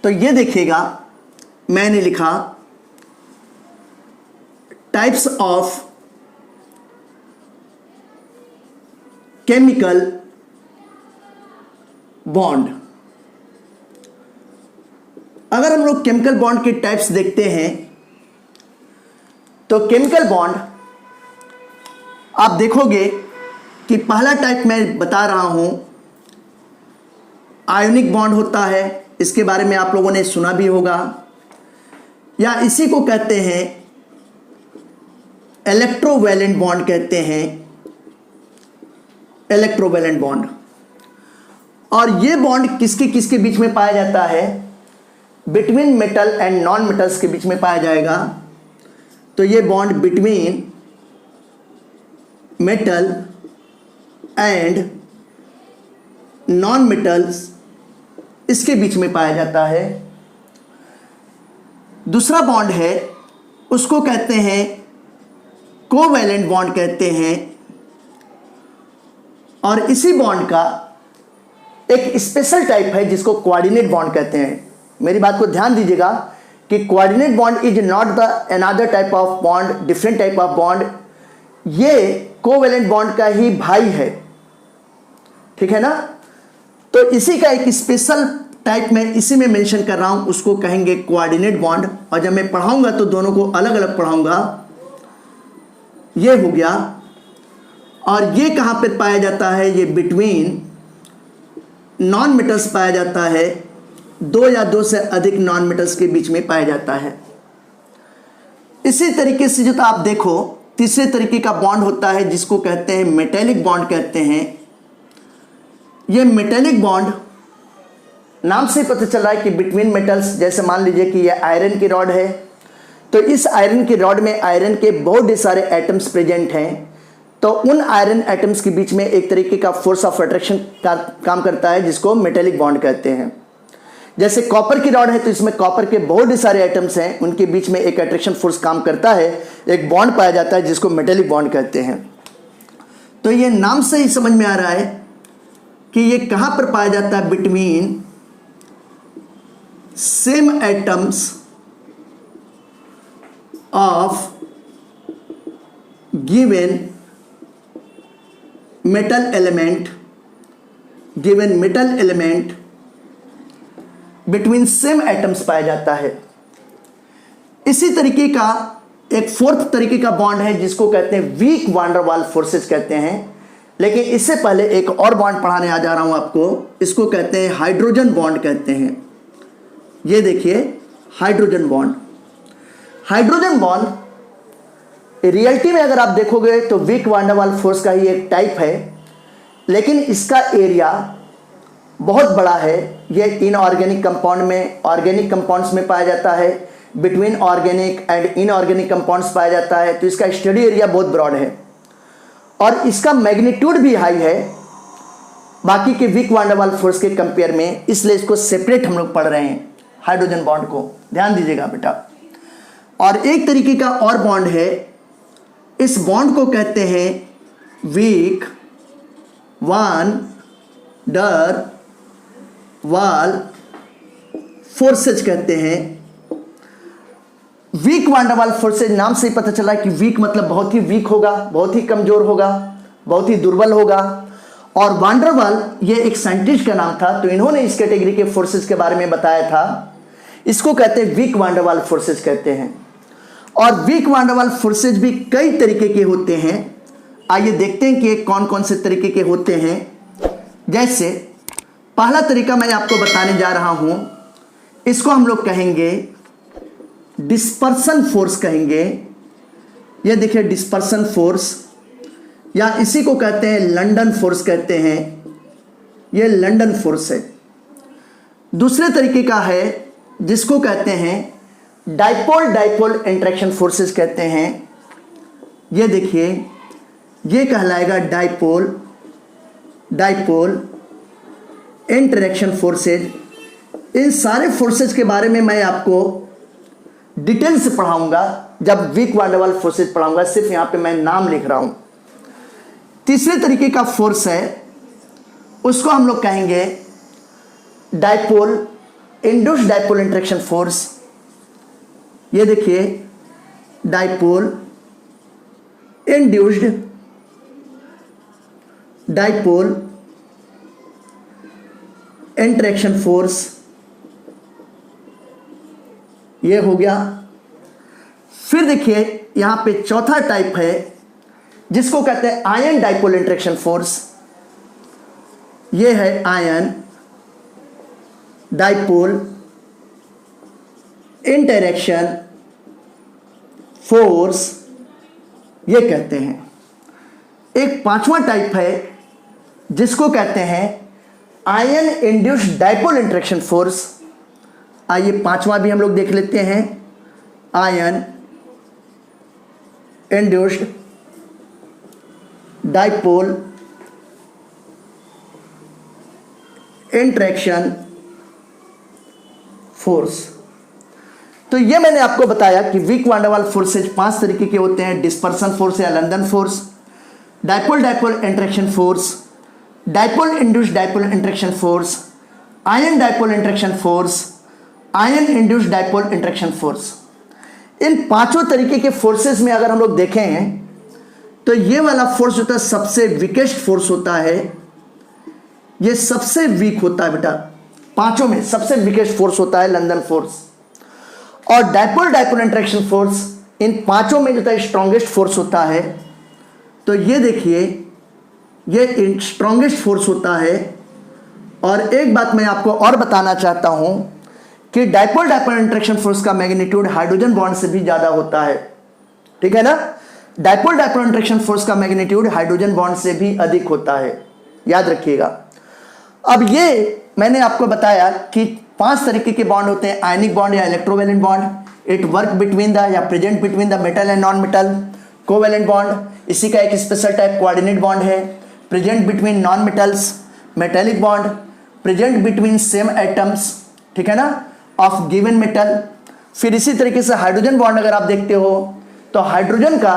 तो ये देखिएगा, मैंने लिखा टाइप्स ऑफ केमिकल बॉन्ड। अगर हम लोग केमिकल बॉन्ड के टाइप्स देखते हैं तो केमिकल बॉन्ड आप देखोगे कि पहला टाइप मैं बता रहा हूं, आयोनिक बॉन्ड होता है। इसके बारे में आप लोगों ने सुना भी होगा, या इसी को कहते हैं इलेक्ट्रोवैलेंट बॉन्ड कहते हैं, इलेक्ट्रोवैलेंट बॉन्ड। और ये बॉन्ड किसके किसके बीच में पाया जाता है, between metal and non metals के बीच में पाया जाएगा। तो ये bond between metal and non metals, इसके बीच में पाया जाता है। दूसरा बॉन्ड है, उसको कहते हैं कोवैलेंट बॉन्ड कहते हैं, और इसी बॉन्ड का एक स्पेशल टाइप है जिसको कोऑर्डिनेट बॉन्ड कहते हैं। मेरी बात को ध्यान दीजिएगा कि coordinate bond is not the another type of bond, different type of bond, ये कोवैलेंट बॉन्ड का ही भाई है, ठीक है ना। तो इसी का एक स्पेशल टाइप मैं इसी में मेंशन कर रहा हूं, उसको कहेंगे कोऑर्डिनेट बॉन्ड। और जब मैं पढ़ाऊंगा तो दोनों को अलग अलग पढ़ाऊंगा। ये हो गया, और ये कहां पे पाया जाता है, ये बिटवीन नॉन मेटल्स पाया जाता है, 2 या 2 से अधिक नॉन मेटल्स के बीच में पाया जाता है। इसी तरीके से जो आप देखो, तीसरे तरीके का बॉन्ड होता है जिसको कहते हैं मेटेलिक बॉन्ड कहते हैं। ये मेटेलिक बॉन्ड नाम से पता चल रहा है कि बिटवीन मेटल्स, जैसे मान लीजिए कि ये आयरन की रॉड है, तो इस आयरन की रॉड में आयरन के बहुत सारे एटम्स प्रेजेंट हैं, तो उन आयरन एटम्स के बीच में एक तरीके का फोर्स ऑफ अट्रैक्शन का काम करता है जिसको मेटेलिक बॉन्ड कहते हैं। जैसे कॉपर की रॉड है तो इसमें कॉपर के बहुत सारे एटम्स हैं, उनके बीच में एक अट्रैक्शन फोर्स काम करता है, एक बॉन्ड पाया जाता है जिसको मेटेलिक बॉन्ड कहते हैं। तो ये नाम से ही समझ में आ रहा है कि ये कहां पर पाया जाता है, between same atoms of given metal element, given metal element between same atoms पाया जाता है। इसी तरीके का एक फोर्थ तरीके का बॉन्ड है जिसको कहते हैं week van der Waals forces कहते हैं। लेकिन इससे पहले एक और बॉन्ड पढ़ाने आ जा रहा हूं आपको, इसको कहते हैं हाइड्रोजन बॉन्ड कहते हैं। ये देखिए hydrogen bond. Hydrogen bond reality में अगर आप देखोगे तो week van der Waals force का ही एक टाइप है, लेकिन इसका एरिया बहुत बड़ा है। ये इनऑर्गेनिक कंपाउंड में, ऑर्गेनिक कंपाउंड्स में पाया जाता है, between organic and inorganic compounds पाया जाता है। तो इसका स्टडी एरिया बहुत ब्रॉड है और इसका मैग्नीट्यूड भी हाई है बाकी के week van der Waals force के कंपेयर में, इसलिए इसको सेपरेट हम लोग पढ़ रहे हैं हाइड्रोजन बॉन्ड को, ध्यान दीजिएगा बेटा। और एक तरीके का और बॉन्ड है, इस बॉन्ड को कहते हैं week van der Waals forces कहते हैं। Week van der Waals forces, नाम से ही पता चला कि वीक मतलब बहुत ही वीक होगा, बहुत ही कमजोर होगा, बहुत ही दुर्बल होगा। और वान डेर वाल ये एक साइंटिस्ट का नाम था, तो इन्होंने इस कैटेगरी के फोर्सेज के बारे में बताया था। इसको कहते हैं week van der Waals forces कहते हैं। और week van der Waals forces भी कई तरीके के होते हैं। आइए देखते हैं कि कौन कौन से तरीके के होते हैं। जैसे पहला तरीका मैं आपको बताने जा रहा हूं, इसको हम लोग कहेंगे डिस्पर्सन फोर्स कहेंगे। ये देखिए डिस्पर्सन फोर्स, या इसी को कहते हैं लंडन फोर्स कहते हैं। ये लंडन फोर्स है। दूसरे तरीके का है जिसको कहते हैं डाइपोल डाइपोल इंटरेक्शन फोर्सेस कहते हैं। ये देखिए ये कहलाएगा डाइपोल डाइपोल इंटरेक्शन फोर्सेज। इन सारे फोर्सेज के बारे में मैं आपको डिटेल से पढ़ाऊंगा जब week van der Waals forces पढ़ाऊंगा, सिर्फ यहां पे मैं नाम लिख रहा हूं। तीसरे तरीके का फोर्स है, उसको हम लोग कहेंगे dipole induced dipole interaction force. ये देखिए dipole induced dipole interaction force, ये हो गया। फिर देखिए यहां पे चौथा टाइप है जिसको कहते हैं आयन डाइपोल इंटरेक्शन फोर्स। ये है आयन डाइपोल इंटरेक्शन फोर्स, ये कहते हैं। एक पांचवा टाइप है जिसको कहते हैं ion induced dipole interaction force. आइए पांचवा भी हम लोग देख लेते हैं, ion induced dipole interaction force. तो ये मैंने आपको बताया कि weak van der Waals forces 5 तरीके के होते हैं। डिस्पर्सन फोर्स या London force, dipole dipole interaction force, dipole induced dipole interaction force, ion dipole interaction force, ion induced dipole interaction force. इन पांचों तरीके के फोर्सेस में अगर हम लोग देखें तो ये वाला फोर्स होता है सबसे वीकेस्ट फोर्स होता है। ये सबसे वीक होता है बेटा, पांचों में सबसे वीकेस्ट फोर्स होता है लंदन फोर्स। और डाइपोल डाइपोल इंटरेक्शन फोर्स इन पांचों में जो है स्ट्रॉन्गेस्ट फोर्स होता है। तो ये देखिए ये स्ट्रॉन्गेस्ट फोर्स होता है। और एक बात मैं आपको और बताना चाहता हूं कि डाइपोल डाइपोल इंटरेक्शन फोर्स का मैग्नीट्यूड हाइड्रोजन बॉन्ड से भी ज्यादा होता है। ठीक है ना, डाइपोल डाइपोल इंटरेक्शन फोर्स का मैग्नीट्यूड हाइड्रोजन बॉन्ड से भी अधिक होता है, याद रखिएगा। अब ये मैंने आपको बताया कि 5 तरीके के बॉन्ड होते हैं, आयनिक बॉन्ड या electrovalent bond, it work between the या present between the metal and non metal. Covalent bond, इसी का एक स्पेशल टाइप कोऑर्डिनेट बॉन्ड है, present between non metals. Metallic bond, present between same atoms, ठीक है ना, of given metal. फिर इसी तरीके से हाइड्रोजन बॉन्ड अगर आप देखते हो तो हाइड्रोजन का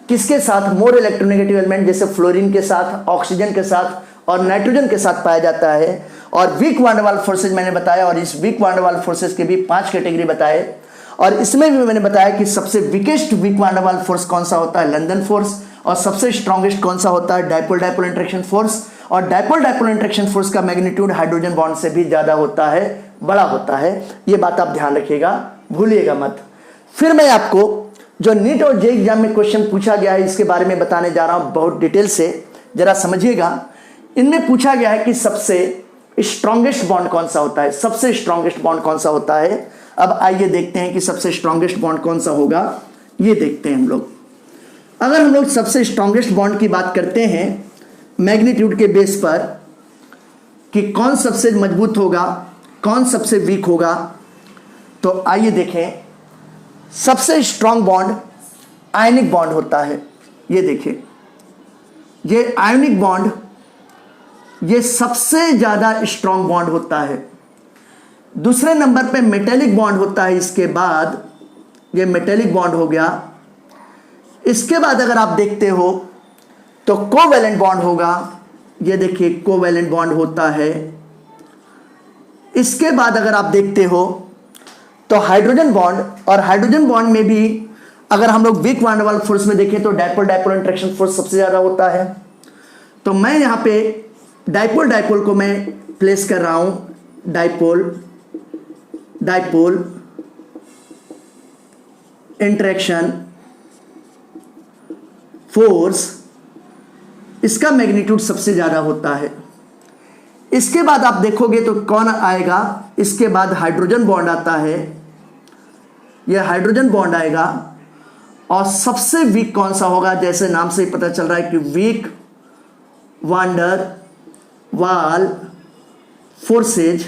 किसके साथ, मोर इलेक्ट्रोनेगेटिव एलिमेंट जैसे फ्लोरीन के साथ, ऑक्सीजन के साथ और नाइट्रोजन के साथ पाया जाता है। और week van der Waals forces मैंने बताया, और इस week van der Waals forces के भी 5 कैटेगरी बताए। और इसमें भी मैंने बताया कि सबसे weakest week van der Waals force कौन सा होता है, लंदन फोर्स, और सबसे स्ट्रॉन्गेस्ट कौन सा होता है, डाइपोल डाइपोल इंटरेक्शन फोर्स। और डाइपोल डाइपोल इंटरेक्शन फोर्स का मैग्नीट्यूड हाइड्रोजन बॉन्ड से भी ज्यादा होता है, बड़ा होता है। ये बात आप ध्यान रखिएगा, भूलिएगा मत। फिर मैं आपको जो नीट और जे एग्जाम में क्वेश्चन पूछा गया है इसके बारे में बताने जा रहा हूं बहुत डिटेल से, जरा समझिएगा। इनमें पूछा गया है कि सबसे स्ट्रॉन्गेस्ट बॉन्ड कौन सा होता है, सबसे स्ट्रॉन्गेस्ट बॉन्ड कौन सा होता है। अब आइए देखते हैं कि सबसे स्ट्रॉन्गेस्ट बॉन्ड कौन सा होगा, ये देखते हैं हम लोग। अगर हम लोग सबसे स्ट्रॉन्गेस्ट बॉन्ड की बात करते हैं मैग्नीट्यूड के बेस पर कि कौन सबसे मजबूत होगा, कौन सबसे वीक होगा, तो आइए देखें। सबसे स्ट्रॉन्ग बॉन्ड आयनिक बॉन्ड होता है। ये देखिए ये आयनिक बॉन्ड, ये सबसे ज्यादा स्ट्रॉन्ग बॉन्ड होता है। दूसरे नंबर पे मेटेलिक बॉन्ड होता है, इसके बाद ये मेटेलिक बॉन्ड हो गया। इसके बाद अगर आप देखते हो तो कोवैलेंट बॉन्ड होगा, ये देखिए कोवैलेंट बॉन्ड होता है। इसके बाद अगर आप देखते हो तो हाइड्रोजन बॉन्ड, और हाइड्रोजन बॉन्ड में भी अगर हम लोग week van der Waals force में देखें तो डाइपोल डाइपोल इंटरेक्शन फोर्स सबसे ज़्यादा होता है। तो मैं यहाँ पे डाइपोल डाइपोल को मैं प्लेस कर रहा हूँ, डाइपोल डाइपोल इंटरेक्शन फोर्स, इसका मैग्नीट्यूड सबसे ज़्यादा होता है। इसके बाद आप देखोगे तो कौन आएगा, इसके बाद हाइड्रोजन बॉन्ड आता है, यह हाइड्रोजन बॉन्ड आएगा। और सबसे वीक कौन सा होगा, जैसे नाम से ही पता चल रहा है कि weak van der Waals forces,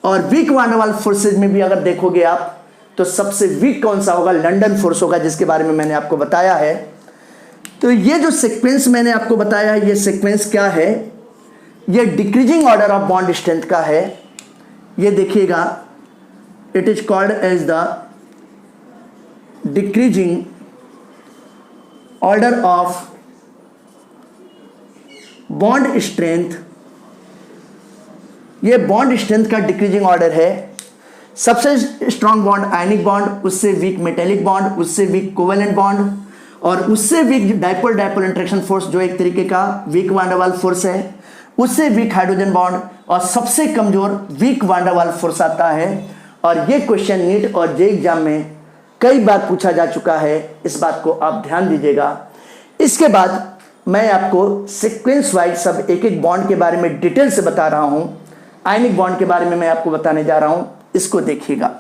और week van der Waals forces में भी अगर देखोगे आप तो सबसे वीक कौन सा होगा, लंदन फोर्स होगा, जिसके बारे में मैंने आपको बताया है। तो ये जो सीक्वेंस मैंने आपको बताया है, ये सीक्वेंस क्या है, ये decreasing order of bond strength का है। ये देखिएगा, it is called as the decreasing order of bond strength. ये बॉन्ड स्ट्रेंथ का डिक्रीजिंग ऑर्डर है। सबसे स्ट्रॉन्ग बॉन्ड आयनिक बॉन्ड, उससे वीक मेटेलिक बॉन्ड, उससे वीक कोवेलेंट बॉन्ड, और उससे weak dipole dipole interaction force जो एक तरीके का weak van der Waals force है, उससे वीक हाइड्रोजन बॉन्ड, और सबसे कमजोर weak van der Waals force आता है। और ये क्वेश्चन नीट और जे एग्जाम में कई बार पूछा जा चुका है, इस बात को आप ध्यान दीजिएगा। इसके बाद मैं आपको सीक्वेंस वाइज सब एक एक बॉन्ड के बारे में डिटेल से बता रहा हूं। आयनिक बॉन्ड के बारे में मैं आपको बताने जा रहा हूं, इसको देखिएगा।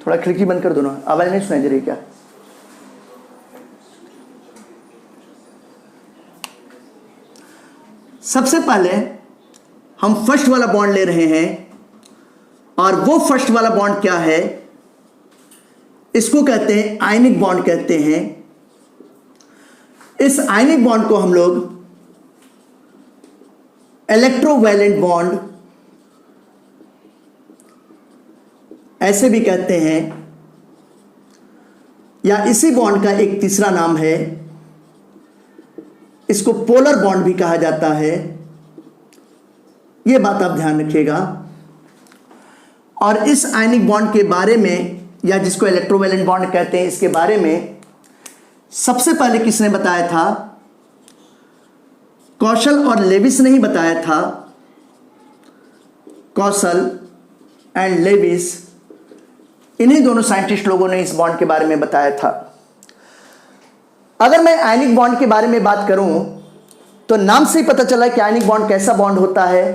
थोड़ा खिड़की बंद कर दो ना, आवाज नहीं सुनाई दे रही क्या? सबसे पहले हम फर्स्ट वाला बॉन्ड ले रहे हैं, और वो फर्स्ट वाला बॉन्ड क्या है, इसको कहते हैं आयनिक बॉन्ड कहते हैं। इस आयनिक बॉन्ड को हम लोग इलेक्ट्रोवैलेंट बॉन्ड ऐसे भी कहते हैं, या इसी बॉन्ड का एक तीसरा नाम है, इसको पोलर बॉन्ड भी कहा जाता है। यह बात आप ध्यान रखिएगा। और इस आयनिक बॉन्ड के बारे में, या जिसको इलेक्ट्रोवैलेंट बॉन्ड कहते हैं, इसके बारे में सबसे पहले किसने बताया था? कौशल और लेविस ने ही बताया था। कौशल एंड लेविस, इन्हीं दोनों साइंटिस्ट लोगों ने इस बॉन्ड के बारे में बताया था। अगर मैं आयनिक बॉन्ड के बारे में बात करूं तो नाम से ही पता चला कि आयनिक बॉन्ड कैसा बॉन्ड होता है।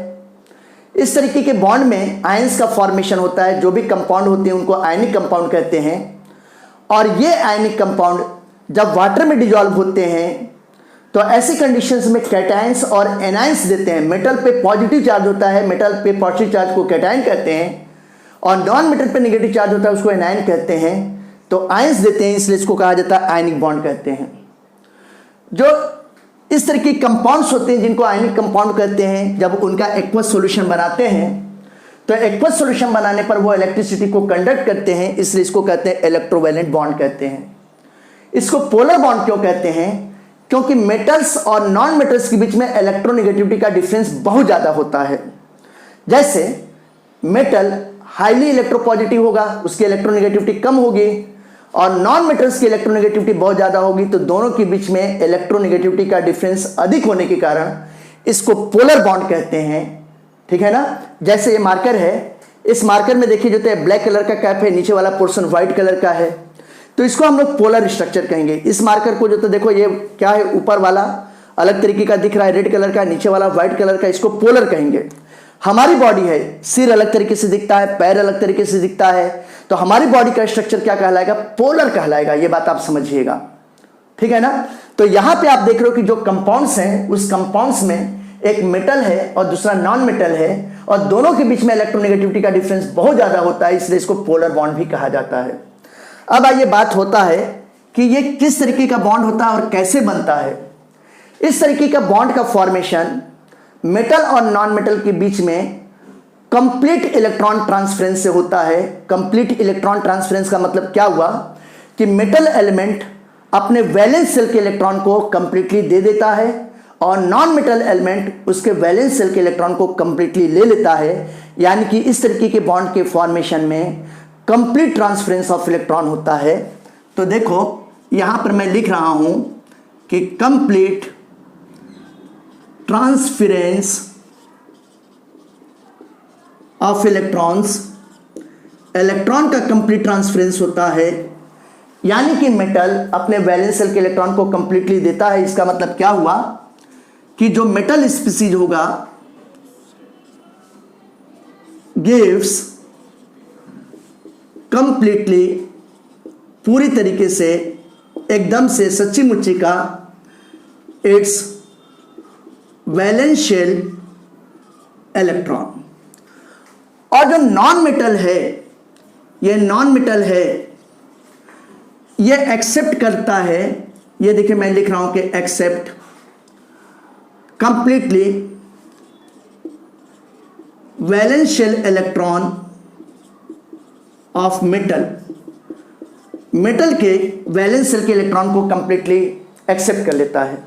इस तरीके के बॉन्ड में आयंस का फॉर्मेशन होता है। जो भी कंपाउंड होते हैं उनको आयनिक कंपाउंड कहते हैं। और ये आयनिक कंपाउंड जब वाटर में डिजॉल्व होते हैं तो ऐसी कंडीशंस में कैटायंस और एनायंस देते हैं। मेटल पे पॉजिटिव चार्ज होता है, मेटल पे पॉजिटिव चार्ज को कैटायन कहते हैं, और नॉन मेटल पे नेगेटिव चार्ज होता है उसको एनायन कहते हैं। तो आयंस देते हैं, इसलिए इसको कहा जाता है आयनिक बॉन्ड कहते हैं। जो इस तरह के कंपाउंड्स होते हैं जिनको आयनिक कंपाउंड कहते हैं, जब उनका एक्वस सॉल्यूशन बनाते हैं तो एक्वस सॉल्यूशन बनाने पर वो इलेक्ट्रिसिटी को कंडक्ट करते हैं, इसलिए इसको कहते हैं इलेक्ट्रोवैलेंट बॉन्ड कहते हैं। इसको पोलर बॉन्ड क्यों कहते हैं? क्योंकि मेटल्स और नॉन मेटल्स के बीच में इलेक्ट्रोनेगेटिविटी का डिफरेंस बहुत ज़्यादा होता है। जैसे मेटल हाईली इलेक्ट्रोपॉजिटिव होगा, उसकी इलेक्ट्रोनेगेटिविटी कम होगी, और नॉन मेटल्स की इलेक्ट्रोनेगेटिविटी बहुत ज़्यादा होगी, तो दोनों के बीच में इलेक्ट्रोनेगेटिविटी का डिफरेंस अधिक होने के कारण इसको पोलर बॉन्ड कहते हैं। ठीक है ना? जैसे ये मार्कर है, इस मार्कर में देखिए जो है ब्लैक कलर का कैप है, नीचे वाला पोर्शन व्हाइट कलर का है, तो इसको हम लोग पोलर स्ट्रक्चर कहेंगे। इस मार्कर को जो तो देखो ये क्या है, ऊपर वाला अलग तरीके का दिख रहा है रेड कलर का, नीचे वाला व्हाइट कलर का, इसको पोलर कहेंगे। हमारी बॉडी है, सिर अलग तरीके से दिखता है, पैर अलग तरीके से दिखता है, तो हमारी बॉडी का स्ट्रक्चर क्या कहलाएगा? पोलर कहलाएगा। ये बात आप समझिएगा। ठीक है ना? तो यहां पे आप देख रहे हो कि जो कंपाउंड्स हैं उस कंपाउंड्स में एक मेटल है और दूसरा नॉन मेटल है और दोनों के बीच में इलेक्ट्रोनेगेटिविटी का डिफरेंस बहुत ज़्यादा होता है, इसलिए इसको पोलर बॉन्ड भी कहा जाता है। अब आइए बात होता है कि ये किस तरीके का बॉन्ड होता है और कैसे बनता है। इस तरीके का बॉन्ड का फॉर्मेशन मेटल और नॉन मेटल के बीच में कंप्लीट इलेक्ट्रॉन ट्रांसफरेंस से होता है। कंप्लीट इलेक्ट्रॉन ट्रांसफरेंस का मतलब क्या हुआ कि मेटल एलिमेंट अपने वैलेंस सेल के इलेक्ट्रॉन को कंप्लीटली दे देता है और नॉन मेटल एलिमेंट उसके वैलेंस सेल के इलेक्ट्रॉन को कंप्लीटली ले लेता है। यानी कि इस तरीके के बॉन्ड के फॉर्मेशन में कंप्लीट ट्रांसफरेंस ऑफ इलेक्ट्रॉन होता है। तो देखो यहां पर मैं लिख रहा हूं कि complete transference of electrons, electron का कंप्लीट ट्रांसफरेंस होता है, यानी कि मेटल अपने वैलेंस सेल के इलेक्ट्रॉन को कंप्लीटली देता है। इसका मतलब क्या हुआ कि जो मेटल स्पीसीज होगा गिव्स कंप्लीटली, पूरी तरीके से एकदम से सच्ची मुच्ची का इट्स वैलेंस शेल इलेक्ट्रॉन। और जो नॉन मेटल है, ये नॉन मेटल है, ये एक्सेप्ट करता है, ये देखिए मैं लिख रहा हूं कि accept completely valence shell electron of metal, metal के वैलेंस शेल के इलेक्ट्रॉन को कंप्लीटली एक्सेप्ट कर लेता है।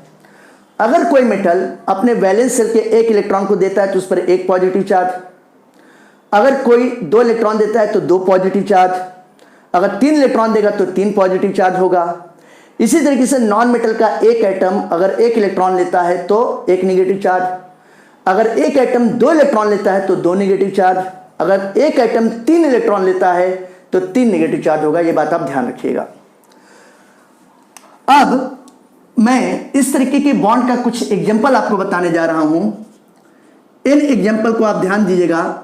अगर कोई मेटल अपने वैलेंस शेल के एक इलेक्ट्रॉन को देता है तो उस पर एक पॉजिटिव चार्ज, अगर कोई 2 इलेक्ट्रॉन देता है तो 2 पॉजिटिव चार्ज, अगर 3 इलेक्ट्रॉन देगा तो 3 पॉजिटिव चार्ज होगा। इसी तरीके से नॉन मेटल का एक एटम अगर 1 इलेक्ट्रॉन लेता है तो 1 नेगेटिव चार्ज, अगर एक एटम 2 इलेक्ट्रॉन लेता है तो 2 नेगेटिव चार्ज, अगर एक एटम 3 इलेक्ट्रॉन लेता है तो 3 नेगेटिव चार्ज होगा। यह बात आप ध्यान रखिएगा। अब मैं इस तरीके के बॉन्ड का कुछ एग्जांपल आपको बताने जा रहा हूं। इन एग्जांपल को आप ध्यान दीजिएगा।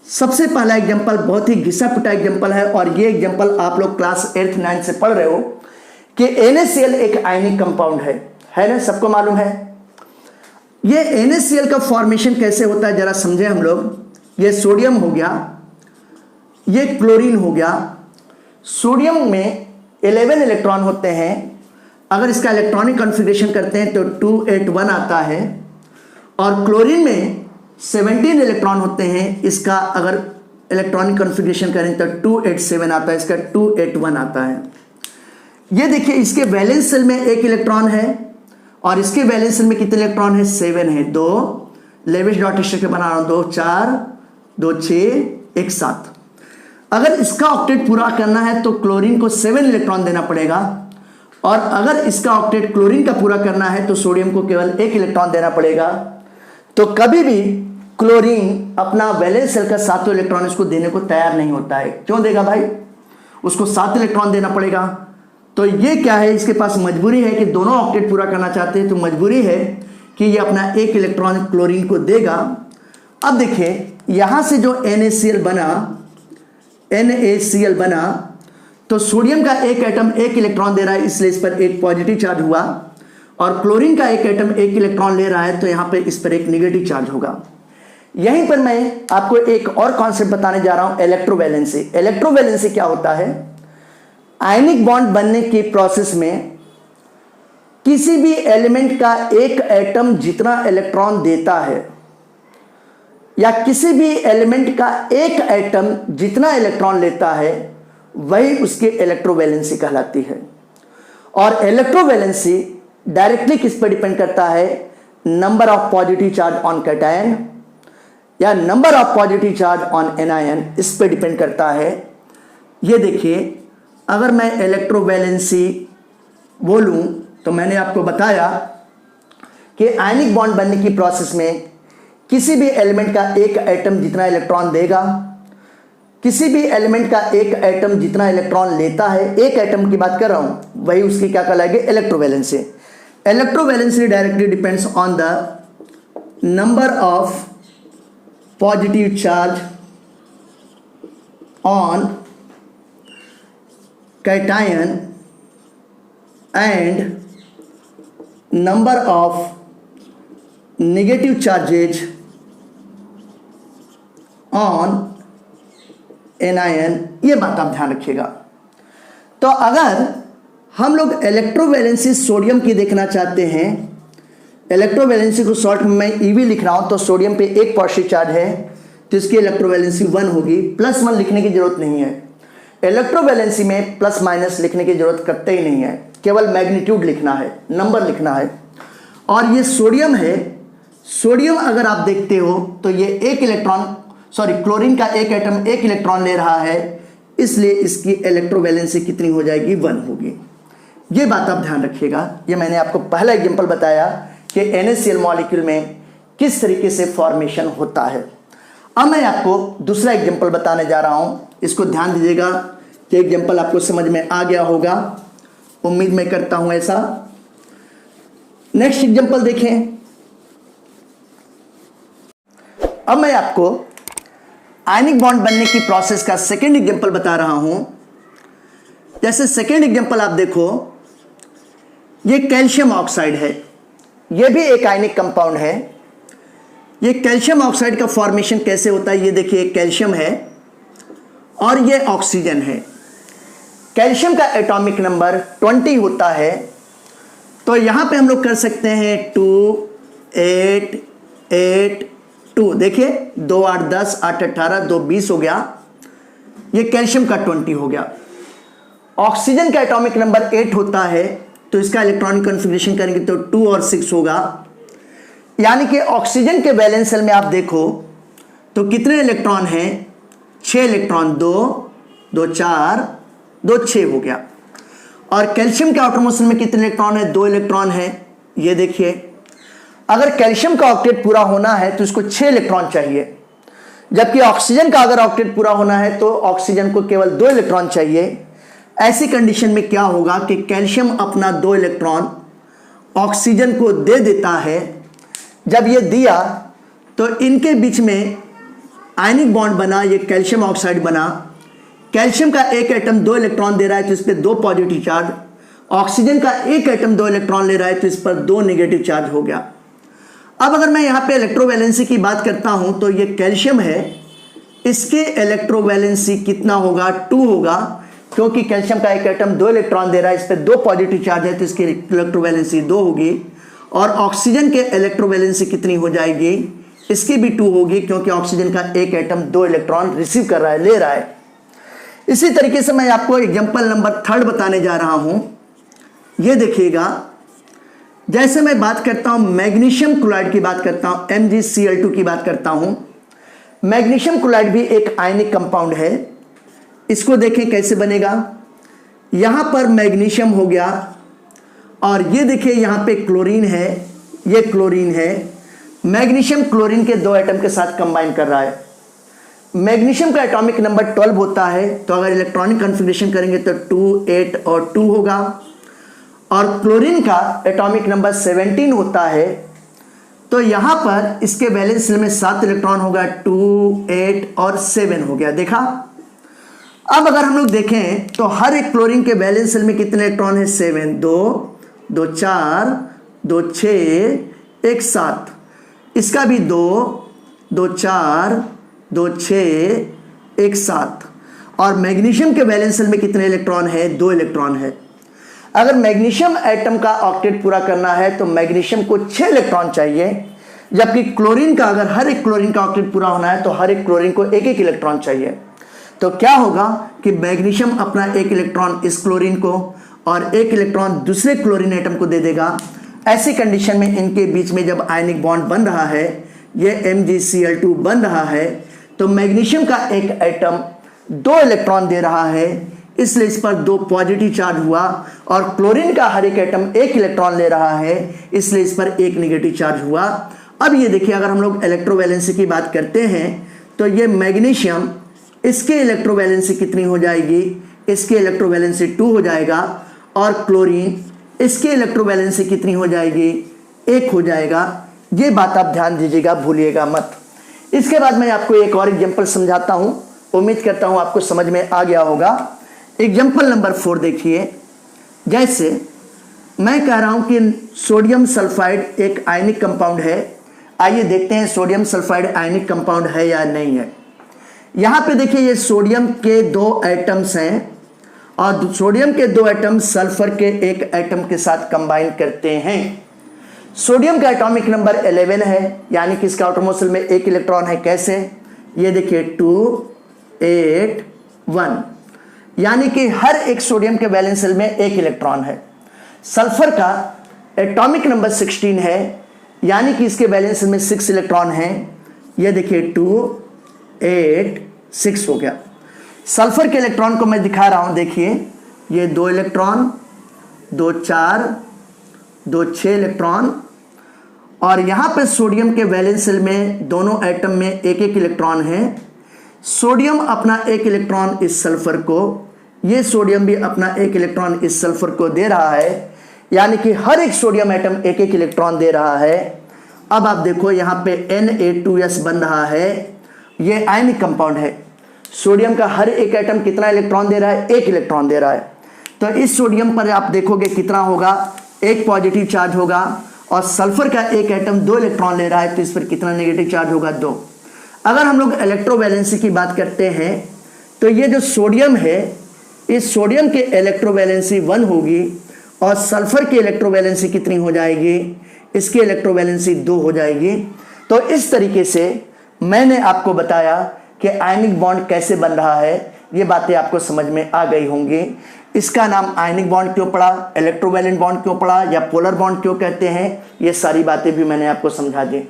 सबसे पहला एग्जांपल बहुत ही घिसा पिटा एग्जांपल है और ये एग्जांपल आप लोग क्लास 8th 9th से पढ़ रहे हो कि NaCl एक आयनिक कंपाउंड है ना, सबको मालूम है। ये NaCl का फॉर्मेशन कैसे होता है जरा समझे हम लोग। ये सोडियम हो गया, ये क्लोरीन हो गया। सोडियम में 11 इलेक्ट्रॉन होते हैं, अगर इसका इलेक्ट्रॉनिक कॉन्फ़िगरेशन करते हैं तो 281 आता है, और क्लोरीन में 17 इलेक्ट्रॉन होते हैं, इसका अगर इलेक्ट्रॉनिक कॉन्फ़िगरेशन करें तो 287 आता है, इसका 281 आता है। ये देखिए इसके वैलेंस सेल में 1 इलेक्ट्रॉन है और इसके वैलेंस सेल में कितने इलेक्ट्रॉन है, 7 है। 2 लेविस डॉट स्ट्रक्चर बना रहा हूं, 2 4 2 6 1 7। अगर इसका ऑक्टेट पूरा करना है तो क्लोरीन को 7 इलेक्ट्रॉन देना पड़ेगा, और अगर इसका ऑक्टेट क्लोरीन का पूरा करना है तो सोडियम को केवल 1 इलेक्ट्रॉन देना पड़ेगा। तो कभी भी क्लोरीन अपना वैलेंस सेल का 7वां इलेक्ट्रॉन इसको देने को तैयार नहीं होता है। क्यों देगा भाई, उसको 7 इलेक्ट्रॉन देना पड़ेगा। तो ये क्या है, इसके पास मजबूरी है कि दोनों ऑक्टेट पूरा करना चाहते हैं, तो मजबूरी है कि ये अपना 1 इलेक्ट्रॉन क्लोरीन को देगा। अब देखिए यहां से जो NaCl बना तो सोडियम का एक एटम 1 इलेक्ट्रॉन दे रहा है, इसलिए इस पर एक पॉजिटिव चार्ज हुआ, और क्लोरीन का एक एटम 1 इलेक्ट्रॉन ले रहा है तो यहां पे इस पर एक नेगेटिव चार्ज होगा। यहीं पर मैं आपको एक और कॉन्सेप्ट बताने जा रहा हूं, इलेक्ट्रोवैलेंसी। इलेक्ट्रोवैलेंसी क्या होता है, आयनिक बॉन्ड बनने की प्रोसेस में किसी भी एलिमेंट का एक एटम जितना इलेक्ट्रॉन देता है, या किसी भी एलिमेंट का एक एटम जितना इलेक्ट्रॉन लेता है, वही उसकी इलेक्ट्रोवैलेंसी कहलाती है। और इलेक्ट्रोवैलेंसी डायरेक्टली किस पर डिपेंड करता है, number of positive charge on cation या number of positive charge on anion, इस पर डिपेंड करता है। ये देखिए अगर मैं इलेक्ट्रोवैलेंसी बोलूं तो मैंने आपको बताया कि आयनिक बॉन्ड बनने की प्रोसेस में किसी भी एलिमेंट का एक एटम जितना इलेक्ट्रॉन देगा, किसी भी एलिमेंट का एक एटम जितना इलेक्ट्रॉन लेता है, एक एटम की बात कर रहा हूं, वही उसकी क्या कहलाएगी, electrovalency. Electrovalency directly depends on the number of positive charge on cation and number of negative charges on anion, ये बात आप ध्यान रखिएगा। तो अगर हम लोग इलेक्ट्रोवैलेंसी सोडियम की देखना चाहते हैं, इलेक्ट्रोवैलेंसी को शॉर्ट में मैं ईवी लिख रहा हूं, तो सोडियम पे एक पॉजिटिव चार्ज है तो इसकी इलेक्ट्रोवैलेंसी 1 होगी। +1 लिखने की जरूरत नहीं है, इलेक्ट्रोवैलेंसी में प्लस माइनस लिखने की जरूरत करते ही नहीं है, केवल मैग्नीट्यूड लिखना है, नंबर लिखना है। और ये सोडियम है, सोडियम अगर आप देखते हो तो ये एक इलेक्ट्रॉन, सॉरी क्लोरीन का एक एटम एक इलेक्ट्रॉन ले रहा है, इसलिए इसकी इलेक्ट्रोवैलेंसी कितनी हो जाएगी, 1 होगी। ये बात आप ध्यान रखिएगा। ये मैंने आपको पहला एग्जांपल बताया कि NaCl मॉलिक्यूल में किस तरीके से फॉर्मेशन होता है। अब मैं आपको दूसरा एग्जांपल बताने जा रहा हूं, इसको ध्यान दीजिएगा कि एग्जांपल आपको समझ में आ गया होगा, उम्मीद मैं करता हूं ऐसा। नेक्स्ट एग्जांपल देखें। अब मैं आपको आयनिक बॉन्ड बनने की प्रोसेस का सेकेंड एग्जांपल बता रहा हूं। जैसे सेकेंड एग्जांपल आप देखो, ये कैल्शियम ऑक्साइड है, ये भी एक आयनिक कंपाउंड है। ये कैल्शियम ऑक्साइड का फॉर्मेशन कैसे होता है, ये देखिए कैल्शियम है और ये ऑक्सीजन है। कैल्शियम का एटॉमिक नंबर 20 होता है, तो यहां पे हम लोग कर सकते हैं 2 8 8 2, देखिए 2 8 10 8 18 2 20 हो गया, ये कैल्शियम का 20 हो गया। ऑक्सीजन का एटॉमिक नंबर 8 होता है, तो इसका इलेक्ट्रॉनिक कॉन्फ़िगरेशन करेंगे तो 2 और 6 होगा। यानी कि ऑक्सीजन के वैलेंस शेल में आप देखो तो कितने इलेक्ट्रॉन हैं, 6 इलेक्ट्रॉन, 2 2 4 2 6 हो गया। और कैल्शियम के आउटरमोस्ट शेल में कितने इलेक्ट्रॉन है, 2 इलेक्ट्रॉन है। ये देखिए, अगर कैल्शियम का ऑक्टेट पूरा होना है तो इसको 6 इलेक्ट्रॉन चाहिए, जबकि ऑक्सीजन का अगर ऑक्टेट पूरा होना है तो ऑक्सीजन को केवल 2 इलेक्ट्रॉन चाहिए। ऐसी कंडीशन में क्या होगा कि कैल्शियम अपना 2 इलेक्ट्रॉन ऑक्सीजन को दे देता है। जब ये दिया तो इनके बीच में आयनिक बॉन्ड बना, ये कैल्शियम ऑक्साइड बना। कैल्शियम का एक एटम 2 इलेक्ट्रॉन दे रहा है तो इस पर 2 पॉजिटिव चार्ज, ऑक्सीजन का एक एटम 2 इलेक्ट्रॉन ले रहा है तो इस पर 2 नेगेटिव चार्ज हो गया। अब अगर मैं यहां पे इलेक्ट्रोवैलेंसी की बात करता हूं तो ये कैल्शियम है, इसके इलेक्ट्रोवैलेंसी कितना होगा, 2 होगा, क्योंकि कैल्शियम का एक एटम 2 इलेक्ट्रॉन दे रहा है, इस पर 2 पॉजिटिव चार्ज है तो इसकी इलेक्ट्रोवैलेंसी 2 होगी। और ऑक्सीजन के इलेक्ट्रोवैलेंसी कितनी हो जाएगी, इसकी भी 2 होगी, क्योंकि ऑक्सीजन का एक एटम 2 इलेक्ट्रॉन रिसीव कर रहा है, ले रहा है। इसी तरीके से मैं आपको एग्जांपल नंबर 3 बताने जा रहा हूं। ये देखिएगा, जैसे मैं बात करता हूं मैग्नीशियम क्लोराइड की बात करता हूं, MgCl2 की बात करता हूं। मैग्नीशियम क्लोराइड भी एक आयनिक कंपाउंड है। इसको देखें कैसे बनेगा, यहां पर मैग्नीशियम हो गया और ये देखिए यहां पे क्लोरीन है, ये क्लोरीन है। मैग्नीशियम क्लोरीन के 2 एटम के साथ कंबाइन कर रहा है। मैग्नीशियम का एटॉमिक नंबर 12 होता है, तो अगर इलेक्ट्रॉनिक कॉन्फ़िगरेशन करेंगे तो 2 8 और 2 होगा। और क्लोरीन का एटॉमिक नंबर 17 होता है, तो यहां पर इसके वैलेंस शेल में 7 इलेक्ट्रॉन होगा, 2 8 और 7 हो गया। देखा। अब अगर हम लोग देखें तो हर एक क्लोरीन के वैलेंस शेल में कितने इलेक्ट्रॉन है, 7, 2 2 4 2 6 1 7, इसका भी 2 2 4 2 6 1 7। और मैग्नीशियम के वैलेंस शेल में कितने इलेक्ट्रॉन है, 2 इलेक्ट्रॉन है। अगर मैग्नीशियम एटम का ऑक्टेट पूरा करना है तो मैग्नीशियम को 6 इलेक्ट्रॉन चाहिए, जबकि क्लोरीन का अगर हर एक क्लोरीन का ऑक्टेट पूरा होना है तो हर एक क्लोरीन को एक एक इलेक्ट्रॉन चाहिए। तो क्या होगा कि मैग्नीशियम अपना एक इलेक्ट्रॉन इस क्लोरीन को और एक इलेक्ट्रॉन दूसरे क्लोरीन एटम को दे देगा। ऐसी कंडीशन में इनके बीच में जब आयनिक बॉन्ड बन रहा है, ये MgCl2 बन रहा है, तो मैग्नीशियम का एक एटम 2 इलेक्ट्रॉन दे रहा है, इसलिए इस पर 2 पॉजिटिव चार्ज हुआ। और क्लोरीन का हर एक एटम 1 इलेक्ट्रॉन ले रहा है, इसलिए इस पर 1 नेगेटिव चार्ज हुआ। अब ये देखिए, अगर हम लोग इलेक्ट्रोवैलेंसी की बात करते हैं तो ये मैग्नीशियम, इसके इलेक्ट्रोवैलेंसी कितनी हो जाएगी, इसके इलेक्ट्रोवैलेंसी 2 हो जाएगा। और क्लोरीन, इसके इलेक्ट्रोवैलेंसी कितनी हो जाएगी, 1 हो जाएगा। ये बात आप ध्यान दीजिएगा, भूलिएगा मत। इसके बाद मैं आपको एक और एग्जांपल समझाता हूं, उम्मीद करता हूं आपको समझ में आ गया होगा। एग्जांपल नंबर 4 देखिए। जैसे मैं कह रहा हूं कि सोडियम सल्फाइड एक आयनिक कंपाउंड है, आइए देखते हैं सोडियम सल्फाइड आयनिक कंपाउंड है या नहीं है। यहां पे देखिए ये सोडियम के 2 एटम्स हैं और सोडियम के 2 एटम सल्फर के 1 एटम के साथ कंबाइन करते हैं। सोडियम का एटॉमिक नंबर 11 है, यानी कि इसका आउटरमोस्ट शेल में 1 इलेक्ट्रॉन है। कैसे? ये देखिए 2 8 1, यानी कि हर एक सोडियम के वैलेंस शेल में 1 इलेक्ट्रॉन है। सल्फर का एटॉमिक नंबर 16 है, यानी कि इसके वैलेंस शेल में 6 इलेक्ट्रॉन हैं। ये देखिए 2 8 6 हो गया। सल्फर के इलेक्ट्रॉन को मैं दिखा रहा हूं, देखिए ये 2 इलेक्ट्रॉन, 2 4, 2 6 इलेक्ट्रॉन, और यहां पे सोडियम के वैलेंस शेल में दोनों एटम में 1 1 इलेक्ट्रॉन है। सोडियम अपना 1 इलेक्ट्रॉन इस सल्फर को, ये सोडियम भी अपना 1 इलेक्ट्रॉन इस सल्फर को दे रहा है, यानी कि हर एक सोडियम एटम 1 1 इलेक्ट्रॉन दे रहा है। अब आप देखो यहां पे Na2S बन रहा है, ये आयनिक कंपाउंड है। सोडियम का हर एक एटम कितना इलेक्ट्रॉन दे रहा है? 1 इलेक्ट्रॉन दे रहा है। तो इस सोडियम पर आप देखोगे कितना होगा, 1 पॉजिटिव चार्ज होगा, और सल्फर का एक एटम 2 इलेक्ट्रॉन ले रहा है, तो इस पर कितना नेगेटिव चार्ज होगा? 2। अगर हम लोग इलेक्ट्रोवैलेंसी की बात करते हैं तो ये जो सोडियम है, इस सोडियम के इलेक्ट्रोवैलेंसी 1 होगी, और सल्फर की इलेक्ट्रोवैलेंसी कितनी हो जाएगी? इसकी इलेक्ट्रोवैलेंसी 2 हो जाएगी। तो इस तरीके से मैंने आपको बताया कि आयनिक बॉन्ड कैसे बन रहा है। ये बातें आपको समझ में आ गई होंगी। इसका नाम आयनिक बॉन्ड क्यों पड़ा, इलेक्ट्रोवैलेंट बॉन्ड क्यों पड़ा, या पोलर बॉन्ड क्यों कहते हैं, ये सारी बातें भी मैंने आपको समझा दी।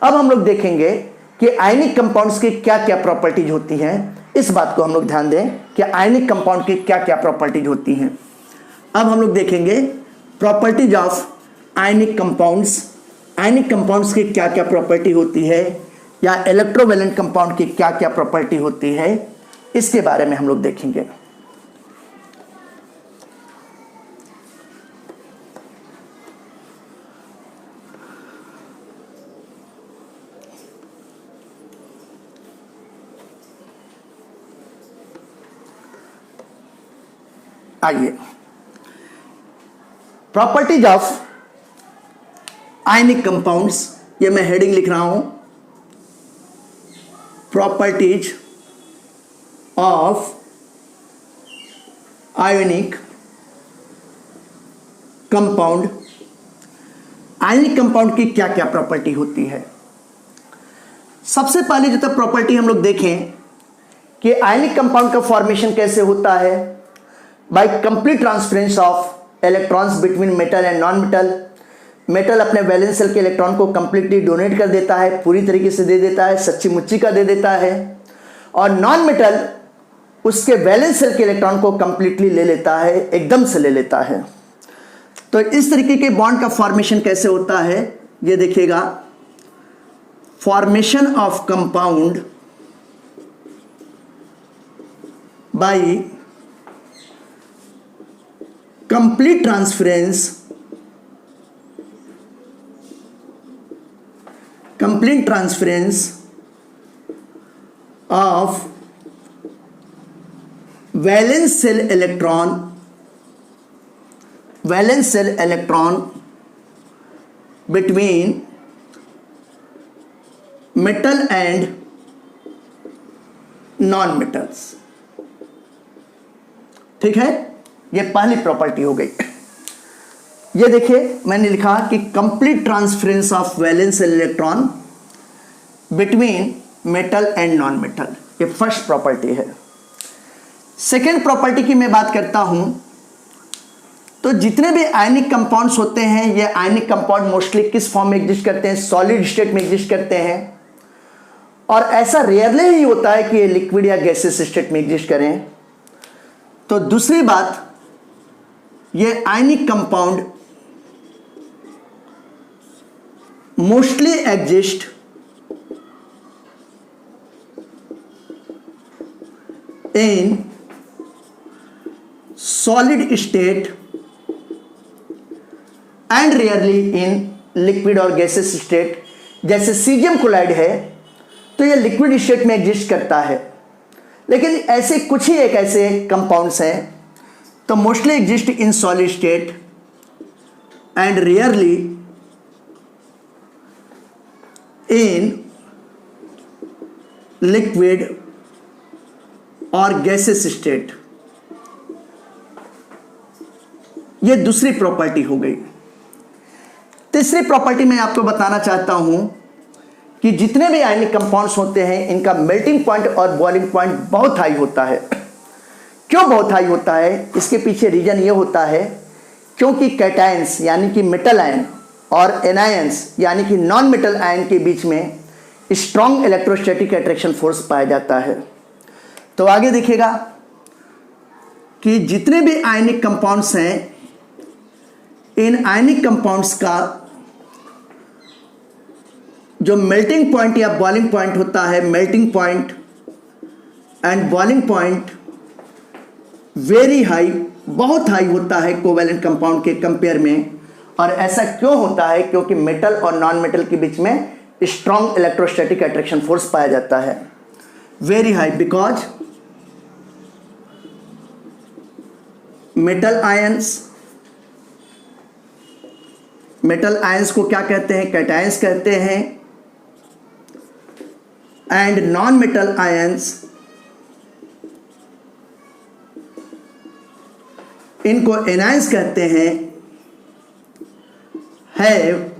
अब हम लोग देखेंगे कि आयनिक कंपाउंड्स की क्या क्या प्रॉपर्टीज होती हैं। इस बात को हम लोग ध्यान दें कि आयनिक कंपाउंड की क्या क्या प्रॉपर्टीज होती हैं। अब हम लोग देखेंगे properties of ionic compounds. Ionic compounds की क्या क्या प्रॉपर्टी होती है, या इलेक्ट्रोवैलेंट कंपाउंड की क्या क्या प्रॉपर्टी होती है, इसके बारे में हम लोग देखेंगे। आइए, प्रॉपर्टीज ऑफ आयनिक कंपाउंड्स, ये मैं हेडिंग लिख रहा हूं, properties of ionic compound. Ionic compound की क्या क्या प्रॉपर्टी होती है। सबसे पहले जो तक प्रॉपर्टी हम लोग देखें कि आयनिक कंपाउंड का फॉर्मेशन कैसे होता है, by complete transference of electrons between metal and non metal. Metal अपने वैलेंस शेल के इलेक्ट्रॉन को कंप्लीटली डोनेट कर देता है, पूरी तरीके से दे देता है, सच्ची मुच्ची का दे देता है, और नॉन मेटल उसके वैलेंस शेल के इलेक्ट्रॉन को कंप्लीटली ले लेता है, एकदम से ले लेता है। तो इस तरीके के बॉन्ड का फॉर्मेशन कैसे होता है, ये देखिएगा, formation of compound bye complete transference of valence shell electron between metal and non metals। ठीक है, ये पहली प्रॉपर्टी हो गई। ये देखिए मैंने लिखा कि complete transference of valence electron between metal and non metal, ये फर्स्ट प्रॉपर्टी है। सेकेंड प्रॉपर्टी की मैं बात करता हूं तो जितने भी आयनिक कंपाउंड्स होते हैं, ये आयनिक कंपाउंड मोस्टली किस फॉर्म में एग्जिस्ट करते हैं? सॉलिड स्टेट में एग्जिस्ट करते हैं, और ऐसा रेयरली ही होता है कि ये लिक्विड या गैसेस स्टेट में एग्जिस्ट करें। तो दूसरी बात, ये ionic compound mostly exist in solid state and rarely in liquid और गैसेस स्टेट। जैसे सीजियम क्लोराइड है तो ये लिक्विड स्टेट में एग्जिस्ट करता है, लेकिन ऐसे कुछ ही एक ऐसे कंपाउंड्स हैं तो mostly exist in solid state and rarely in liquid और गैसेस स्टेट। ये दूसरी प्रॉपर्टी हो गई। तीसरी प्रॉपर्टी मैं आपको बताना चाहता हूं कि जितने भी आयनिक कंपाउंड्स होते हैं इनका मेल्टिंग पॉइंट और बॉइलिंग पॉइंट बहुत हाई होता है। क्यों बहुत हाई होता है? इसके पीछे रीजन ये होता है क्योंकि कैटायंस यानी कि मेटल आयन और एनायंस यानी कि नॉन मेटल आयन के बीच में स्ट्रॉन्ग इलेक्ट्रोस्टैटिक अट्रैक्शन फोर्स पाया जाता है। तो आगे देखिएगा कि जितने भी आयनिक कंपाउंड्स हैं, इन आयनिक कंपाउंड्स का जो मेल्टिंग पॉइंट या बॉइलिंग पॉइंट होता है, melting point and boiling point very high, बहुत हाई होता है कोवैलेंट कंपाउंड के कंपेयर में। और ऐसा क्यों होता है? क्योंकि मेटल और नॉन मेटल के बीच में स्ट्रॉन्ग इलेक्ट्रोस्टैटिक अट्रैक्शन फोर्स पाया जाता है, very high, because metal ions को क्या कहते हैं? कैटायंस कहते हैं। एंड नॉन मेटल आयंस, इनको एनायंस कहते हैं। हैव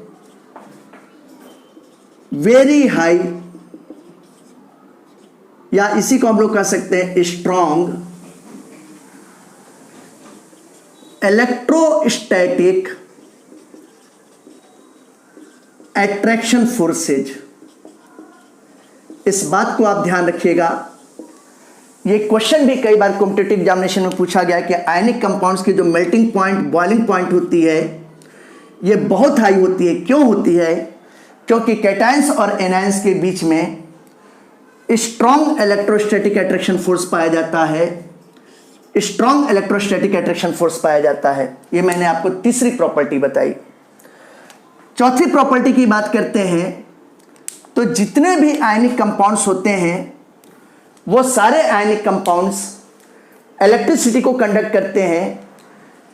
वेरी हाई, या इसी को हम लोग कह सकते हैं स्ट्रॉन्ग इलेक्ट्रोस्टैटिक अट्रैक्शन फोर्सेज। इस बात को आप ध्यान रखिएगा। ये क्वेश्चन भी कई बार कॉम्पिटिटिव एग्जामिनेशन में पूछा गया कि आयनिक कंपाउंड्स की जो मेल्टिंग पॉइंट, बॉइलिंग पॉइंट होती है, ये बहुत हाई होती है। क्यों होती है? क्योंकि कैटायंस और एनायंस के बीच में स्ट्रॉन्ग इलेक्ट्रोस्टैटिक अट्रैक्शन फोर्स पाया जाता है, स्ट्रॉन्ग इलेक्ट्रोस्टैटिक अट्रैक्शन फोर्स पाया जाता है। ये मैंने आपको तीसरी प्रॉपर्टी बताई। चौथी प्रॉपर्टी की बात करते हैं तो जितने भी आयनिक कंपाउंड्स होते हैं वो सारे आयनिक कंपाउंड्स इलेक्ट्रिसिटी को कंडक्ट करते हैं,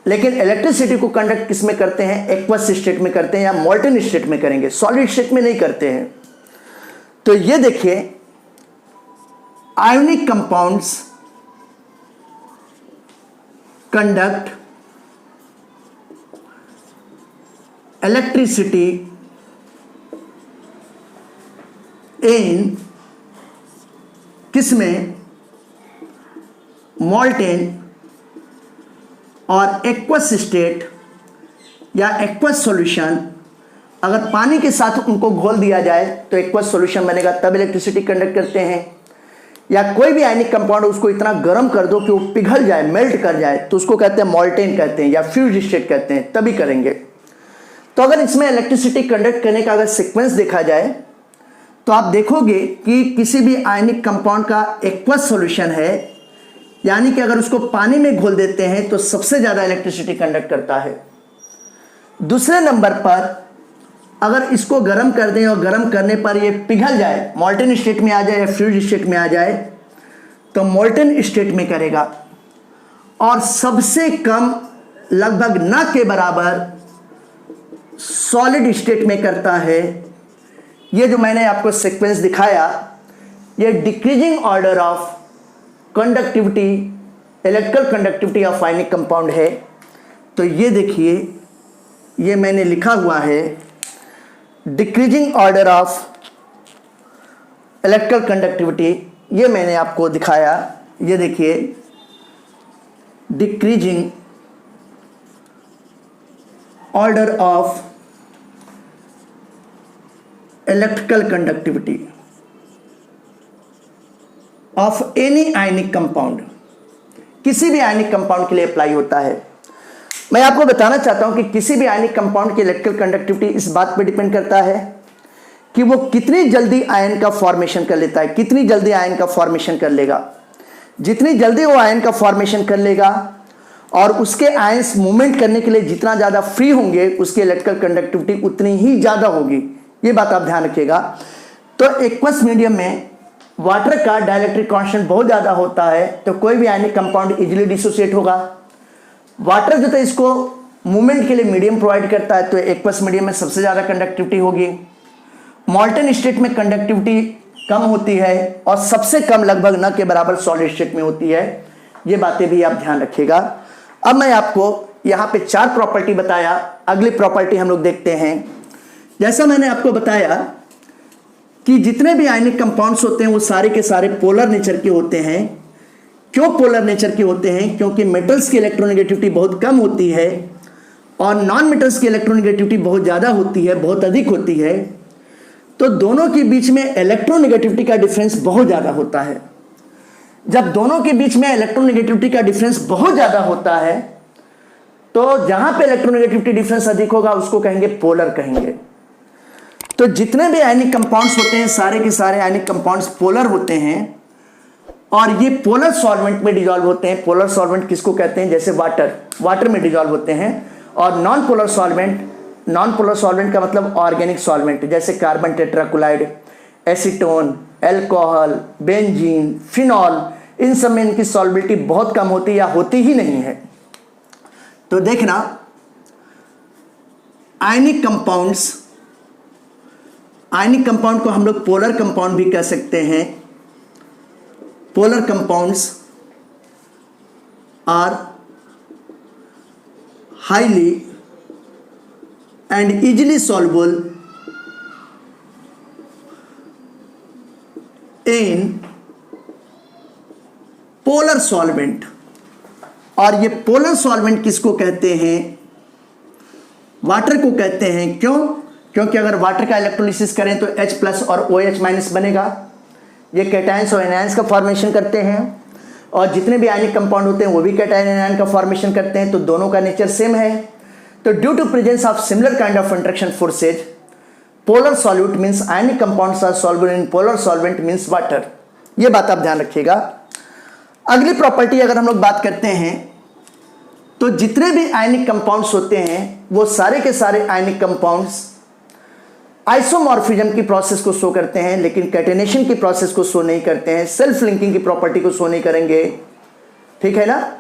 लेकिन इलेक्ट्रिसिटी को कंडक्ट किस में करते हैं? एक्वस स्टेट में करते हैं या मोल्टन स्टेट में करेंगे, सॉलिड स्टेट में नहीं करते हैं। तो ये देखिए, ionic compounds conduct electricity in किसमें? मोल्टेन और एक्वस स्टेट या एक्वस सॉल्यूशन। अगर पानी के साथ उनको घोल दिया जाए तो एक्वस सॉल्यूशन बनेगा, तब इलेक्ट्रिसिटी कंडक्ट करते हैं। या कोई भी आयनिक कंपाउंड उसको इतना गर्म कर दो कि वो पिघल जाए, मेल्ट कर जाए, तो उसको कहते हैं मोल्टेन कहते हैं या फ्यूज स्टेट कहते हैं, तभी करेंगे। तो अगर इसमें इलेक्ट्रिसिटी कंडक्ट करने का अगर सीक्वेंस देखा जाए तो आप देखोगे कि किसी भी आयनिक कंपाउंड का एक्वस सॉल्यूशन है, यानी कि अगर उसको पानी में घोल देते हैं तो सबसे ज़्यादा इलेक्ट्रिसिटी कंडक्ट करता है। दूसरे नंबर पर अगर इसको गर्म कर दें और गर्म करने पर ये पिघल जाए, मोल्टेन स्टेट में आ जाए या फ्यूज स्टेट में आ जाए, तो मोल्टेन स्टेट में करेगा। और सबसे कम, लगभग न के बराबर सॉलिड स्टेट में करता है। ये जो मैंने आपको सीक्वेंस दिखाया, ये decreasing order of conductivity, electrical conductivity of ionic compound है। तो ये देखिए, ये मैंने लिखा हुआ है decreasing order of electrical conductivity, ये मैंने आपको दिखाया। ये देखिए, decreasing order of electrical conductivity of any ionic compound, किसी भी आयनिक कंपाउंड के लिए अप्लाई होता है। मैं आपको बताना चाहता हूं कि किसी भी आयनिक कंपाउंड की इलेक्ट्रिकल कंडक्टिविटी इस बात पर डिपेंड करता है कि वो कितनी जल्दी आयन का फॉर्मेशन कर लेता है, कितनी जल्दी आयन का फॉर्मेशन कर लेगा। जितनी जल्दी वो आयन का फॉर्मेशन कर लेगा और उसके आयंस मूवमेंट करने के लिए जितना ज़्यादा फ्री होंगे, उसकी इलेक्ट्रिकल कंडक्टिविटी उतनी ही ज़्यादा होगी। ये बात आप ध्यान रखिएगा। तो एक्वस मीडियम में वाटर का डाइलेक्ट्रिक कांस्टेंट बहुत ज़्यादा होता है, तो कोई भी आयनिक कंपाउंड इजीली डिसोसिएट होगा। वाटर जो है इसको मूवमेंट के लिए मीडियम प्रोवाइड करता है, तो एक्वस मीडियम में सबसे ज़्यादा कंडक्टिविटी होगी। मॉल्टन स्टेट में कंडक्टिविटी कम होती है और सबसे कम लगभग न के बराबर सॉलिड स्टेट में होती है। ये बातें भी आप ध्यान रखिएगा। अब मैं आपको यहाँ पे 4 प्रॉपर्टी बताया, अगली प्रॉपर्टी हम लोग देखते हैं। जैसा मैंने आपको बताया कि जितने भी आयनिक कंपाउंड्स होते हैं वो सारे के सारे पोलर नेचर के होते हैं। क्यों पोलर नेचर के होते हैं? क्योंकि मेटल्स की इलेक्ट्रोनेगेटिविटी बहुत कम होती है और नॉन मेटल्स की इलेक्ट्रोनेगेटिविटी बहुत ज़्यादा होती है, बहुत अधिक होती है। तो दोनों के बीच में इलेक्ट्रोनेगेटिविटी का डिफरेंस बहुत ज़्यादा होता है। जब दोनों के बीच में इलेक्ट्रोनेगेटिविटी का डिफरेंस बहुत ज़्यादा होता है तो जहाँ पे इलेक्ट्रोनेगेटिविटी डिफरेंस अधिक होगा उसको कहेंगे पोलर कहेंगे। तो जितने भी आयनिक कंपाउंड्स होते हैं सारे के सारे आयनिक कंपाउंड्स पोलर होते हैं और ये पोलर सॉल्वेंट में डिजॉल्व होते हैं। पोलर सॉल्वेंट किसको कहते हैं? जैसे वाटर में डिजॉल्व होते हैं। और नॉन पोलर सॉल्वेंट का मतलब ऑर्गेनिक सॉल्वेंट, जैसे carbon tetrachloride, acetone, alcohol, benzene, phenol, इन सब में इनकी सॉल्बिलिटी बहुत कम होती है या होती ही नहीं है। तो देखना, आयनिक कंपाउंड को हम लोग पोलर कंपाउंड भी कह सकते हैं। Polar compounds are highly and easily soluble in polar solvent. और ये पोलर सॉल्वेंट किसको कहते हैं? वाटर को कहते हैं। क्यों? क्योंकि अगर वाटर का इलेक्ट्रोलिसिस करें तो H+ और OH- बनेगा। ये कैटायंस और एनायंस का फॉर्मेशन करते हैं और जितने भी आयनिक कंपाउंड होते हैं वो भी कैटायन एनायन का फॉर्मेशन करते हैं। तो दोनों का नेचर सेम है। तो due to presence of similar kind of interaction forces, polar solute means ionic compounds are soluble in polar solvent means water. ये बात आप ध्यान रखिएगा। अगली प्रॉपर्टी अगर हम लोग बात करते हैं तो जितने भी आयनिक कंपाउंड्स होते हैं वो सारे के सारे आयनिक कंपाउंड्स आइसोमॉर्फिज्म की प्रोसेस को शो करते हैं, लेकिन कैटेनेशन की प्रोसेस को शो नहीं करते हैं। सेल्फ लिंकिंग की प्रॉपर्टी को शो नहीं करेंगे, ठीक है ना।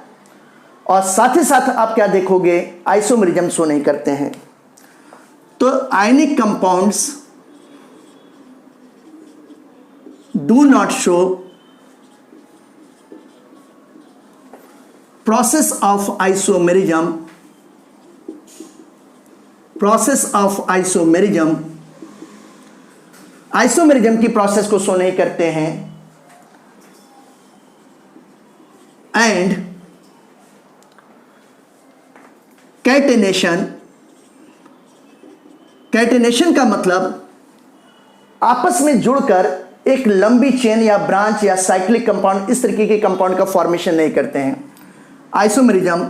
और साथ ही साथ आप क्या देखोगे, आइसोमेरिज्म शो नहीं करते हैं। तो ionic compounds do not show process of isomerism. Isomerism की प्रोसेस को शो नहीं करते हैं। एंड कैटेनेशन का मतलब आपस में जुड़कर एक लंबी चेन या ब्रांच या साइक्लिक कंपाउंड, इस तरीके के कंपाउंड का फॉर्मेशन नहीं करते हैं। आइसोमेरिज्म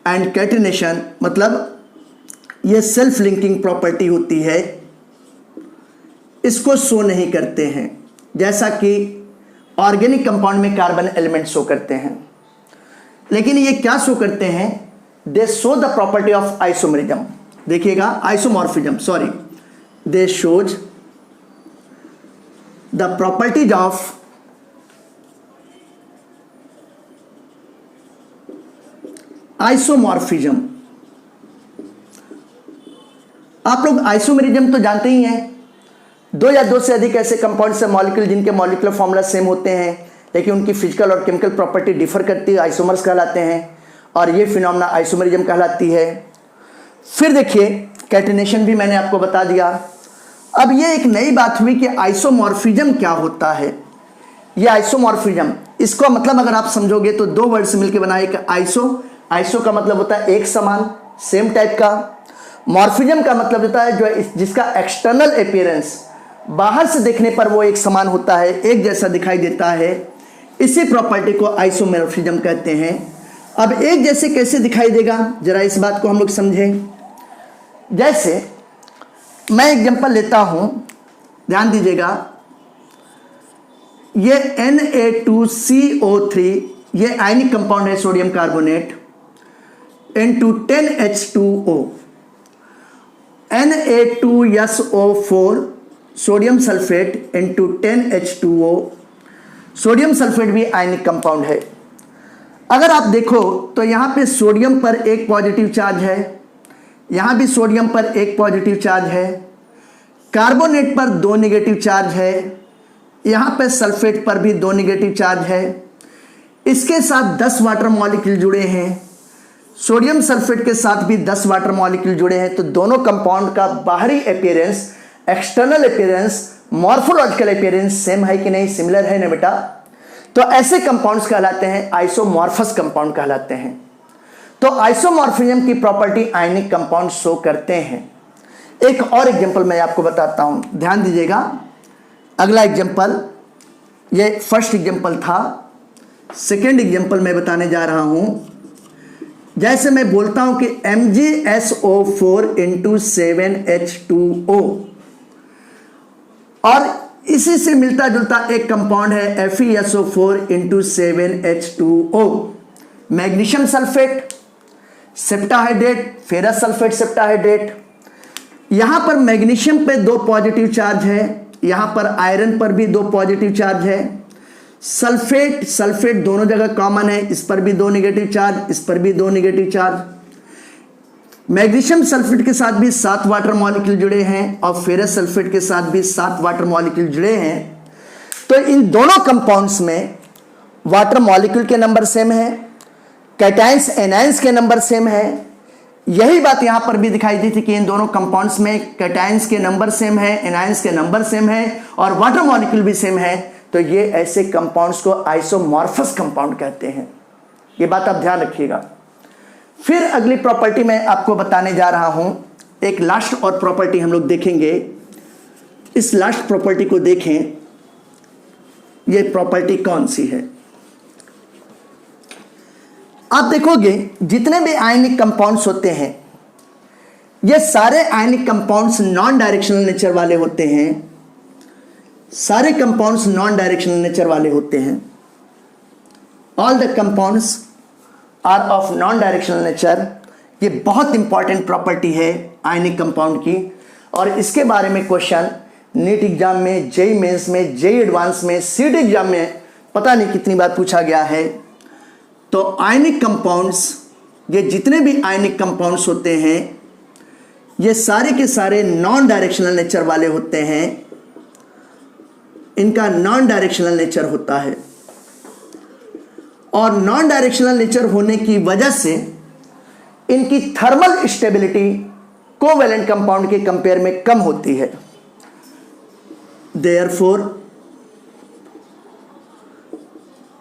एंड कैटेनेशन मतलब ये सेल्फ लिंकिंग प्रॉपर्टी होती है, इसको शो नहीं करते हैं। जैसा कि ऑर्गेनिक कंपाउंड में कार्बन एलिमेंट शो करते हैं, लेकिन ये क्या शो करते हैं? They show the property of isomerism. देखिएगा, isomorphism, sorry, they shows the properties of isomorphism. आप लोग आइसोमेरिज्म तो जानते ही हैं, 2 या 2 से अधिक ऐसे कंपाउंड से मॉलिक्यूल जिनके मॉलिक्यूलर फॉर्मूला सेम होते हैं लेकिन उनकी फिजिकल और केमिकल प्रॉपर्टी डिफर करती है, आइसोमर्स कहलाते हैं। और ये फिनोमेना आइसोमेरिज्म कहलाती है। फिर देखिए, कैटेनेशन भी मैंने आपको बता दिया। अब ये एक नई बात हुई कि आइसोमॉर्फिज्म क्या होता है। ये आइसोमॉर्फिज्म, इसको मतलब अगर आप समझोगे तो 2 वर्ड से मिलकर बना है। एक आइसो का मतलब होता है एक समान, सेम टाइप का। मॉर्फिज्म का मतलब होता है जो जिसका एक्सटर्नल अपीयरेंस, बाहर से देखने पर वो एक समान होता है, एक जैसा दिखाई देता है। इसी प्रॉपर्टी को आइसोमॉर्फिज्म कहते हैं। अब एक जैसे कैसे दिखाई देगा, जरा इस बात को हम लोग समझें। जैसे मैं एग्जांपल लेता हूं, ध्यान दीजिएगा। ये Na2CO3 ये आयनिक कंपाउंड है, sodium carbonate, N210H2O, Na2SO4 sodium sulphate N210H2O। Sodium sulphate भी आयनिक कंपाउंड है। अगर आप देखो तो यहाँ पे सोडियम पर एक पॉजिटिव चार्ज है, यहाँ भी सोडियम पर एक पॉजिटिव चार्ज है, कार्बोनेट पर 2 नेगेटिव चार्ज है, यहां पे सल्फेट पर भी 2 नेगेटिव चार्ज है, इसके साथ 10 वाटर मॉलिक्यूल जुड़े हैं, सोडियम सल्फेट के साथ भी 10 वाटर मॉलिक्यूल जुड़े हैं। तो दोनों कंपाउंड का बाहरी appearance, external appearance, morphological appearance same है कि नहीं, सिमिलर है ना बेटा। तो ऐसे कंपाउंड्स कहलाते हैं आइसोमॉर्फस कंपाउंड कहलाते हैं। तो आइसोमॉर्फिज्म की प्रॉपर्टी आयनिक कंपाउंड शो करते हैं। एक और एग्जांपल मैं आपको बताता हूं, ध्यान दीजिएगा। अगला एग्जांपल, ये फर्स्ट एग्जांपल था, सेकेंड एग्जांपल मैं बताने जा रहा हूं। जैसे मैं बोलता हूं कि MgSO4 × 7H2O, और इसी से मिलता जुलता एक कंपाउंड है FeSO4 × 7H2O, magnesium sulphate septahydrate, ferrous sulphate septahydrate. यहां पर मैग्नीशियम पे 2 पॉजिटिव चार्ज है, यहां पर आयरन पर भी 2 पॉजिटिव चार्ज है, सल्फेट सल्फेट दोनों जगह कॉमन है, इस पर भी 2 नेगेटिव चार्ज, इस पर भी 2 नेगेटिव चार्ज। मैग्नीशियम सल्फेट के साथ भी 7 वाटर मॉलिक्यूल जुड़े हैं और फेरस सल्फेट के साथ भी 7 वाटर मॉलिक्यूल जुड़े हैं। तो इन दोनों कंपाउंड्स में वाटर मॉलिक्यूल के नंबर सेम है, कैटायंस एनायंस के नंबर सेम है। यही बात यहां पर भी दिखाई दी थी कि इन दोनों कंपाउंड्स में कैटायंस के नंबर सेम है, एनायंस के नंबर सेम है और वाटर मॉलिक्यूल भी सेम है। तो ये ऐसे कंपाउंड्स को आइसोमॉर्फस कंपाउंड कहते हैं। ये बात आप ध्यान रखिएगा। फिर अगली प्रॉपर्टी मैं आपको बताने जा रहा हूं, एक लास्ट और प्रॉपर्टी हम लोग देखेंगे। इस लास्ट प्रॉपर्टी को देखें, ये प्रॉपर्टी कौन सी है। आप देखोगे जितने भी आयनिक कंपाउंड्स होते हैं, ये सारे ionic compounds non directional nature वाले होते हैं। सारे कंपाउंड्स नॉन डायरेक्शनल नेचर वाले होते हैं। All the compounds are of non directional nature. ये बहुत इंपॉर्टेंट प्रॉपर्टी है आयनिक कंपाउंड की, और इसके बारे में क्वेश्चन नीट एग्जाम में, जेईई मेंस में, जेईई एडवांस में, सीट एग्जाम में पता नहीं कितनी बार पूछा गया है। तो आयनिक कंपाउंड्स, ये जितने भी आयनिक कंपाउंड्स होते हैं, ये सारे के सारे नॉन डायरेक्शनल नेचर वाले होते हैं। इनका नॉन डायरेक्शनल नेचर होता है, और नॉन डायरेक्शनल नेचर होने की वजह से इनकी थर्मल स्टेबिलिटी कोवैलेंट कंपाउंड के कंपेयर में कम होती है। Therefore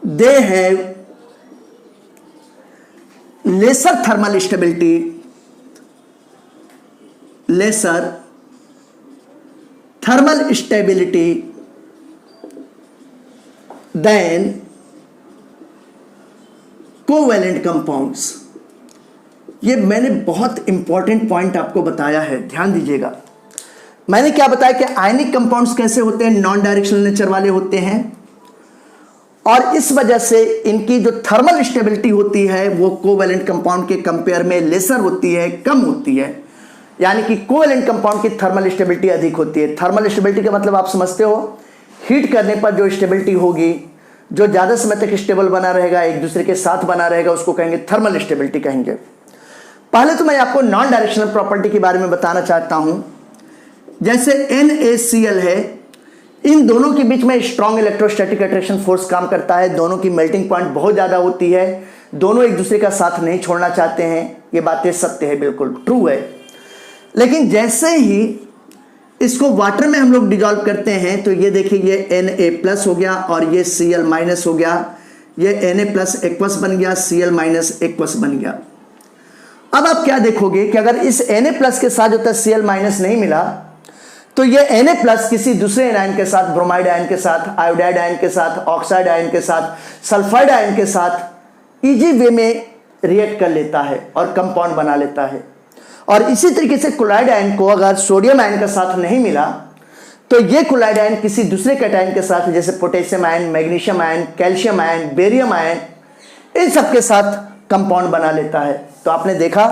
they have lesser thermal stability, lesser thermal stability than covalent compounds. ये मैंने बहुत इंपॉर्टेंट पॉइंट आपको बताया है, ध्यान दीजिएगा। मैंने क्या बताया कि आयनिक कंपाउंड्स कैसे होते हैं, नॉन डायरेक्शनल नेचर वाले होते हैं, और इस वजह से इनकी जो थर्मल स्टेबिलिटी होती है वो कोवैलेंट कंपाउंड के कंपेयर में लेसर होती है, कम होती है। यानी कि कोवैलेंट कंपाउंड की थर्मल स्टेबिलिटी अधिक होती है। थर्मल स्टेबिलिटी का मतलब आप समझते हो, हीट करने पर जो स्टेबिलिटी होगी, जो ज़्यादा समय तक स्टेबल बना रहेगा, एक दूसरे के साथ बना रहेगा, उसको कहेंगे थर्मल स्टेबिलिटी कहेंगे। पहले तो मैं आपको नॉन डायरेक्शनल प्रॉपर्टी के बारे में बताना चाहता हूं। जैसे NaCl है, इन दोनों के बीच में स्ट्रॉन्ग इलेक्ट्रोस्टैटिक अट्रैक्शन फोर्स काम करता है। दोनों की मेल्टिंग पॉइंट बहुत ज़्यादा होती है, दोनों एक दूसरे का साथ नहीं छोड़ना चाहते हैं। ये बातें सत्य है, बिल्कुल ट्रू है। लेकिन जैसे ही इसको वाटर में हम लोग डिजॉल्व करते हैं, तो ये देखिए, ये Na+ हो गया और ये Cl- हो गया। ये Na+ एक्वस बन गया, Cl- एक्वस बन गया। अब आप क्या देखोगे कि अगर इस Na+ के साथ जो था Cl- नहीं मिला, तो ये Na+ किसी दूसरे एनायन के साथ, ब्रोमाइड आयन के साथ, आयोडाइड आयन के साथ, ऑक्साइड आयन के साथ, सल्फाइड आयन के साथ इजी वे में रिएक्ट कर लेता है और कंपाउंड बना लेता है। और इसी तरीके से क्लोराइड आयन को अगर सोडियम आयन का साथ नहीं मिला, तो ये क्लोराइड आयन किसी दूसरे कैटायन के साथ, जैसे potassium ion, magnesium ion, calcium ion, barium ion, इन सब के साथ कंपाउंड बना लेता है। तो आपने देखा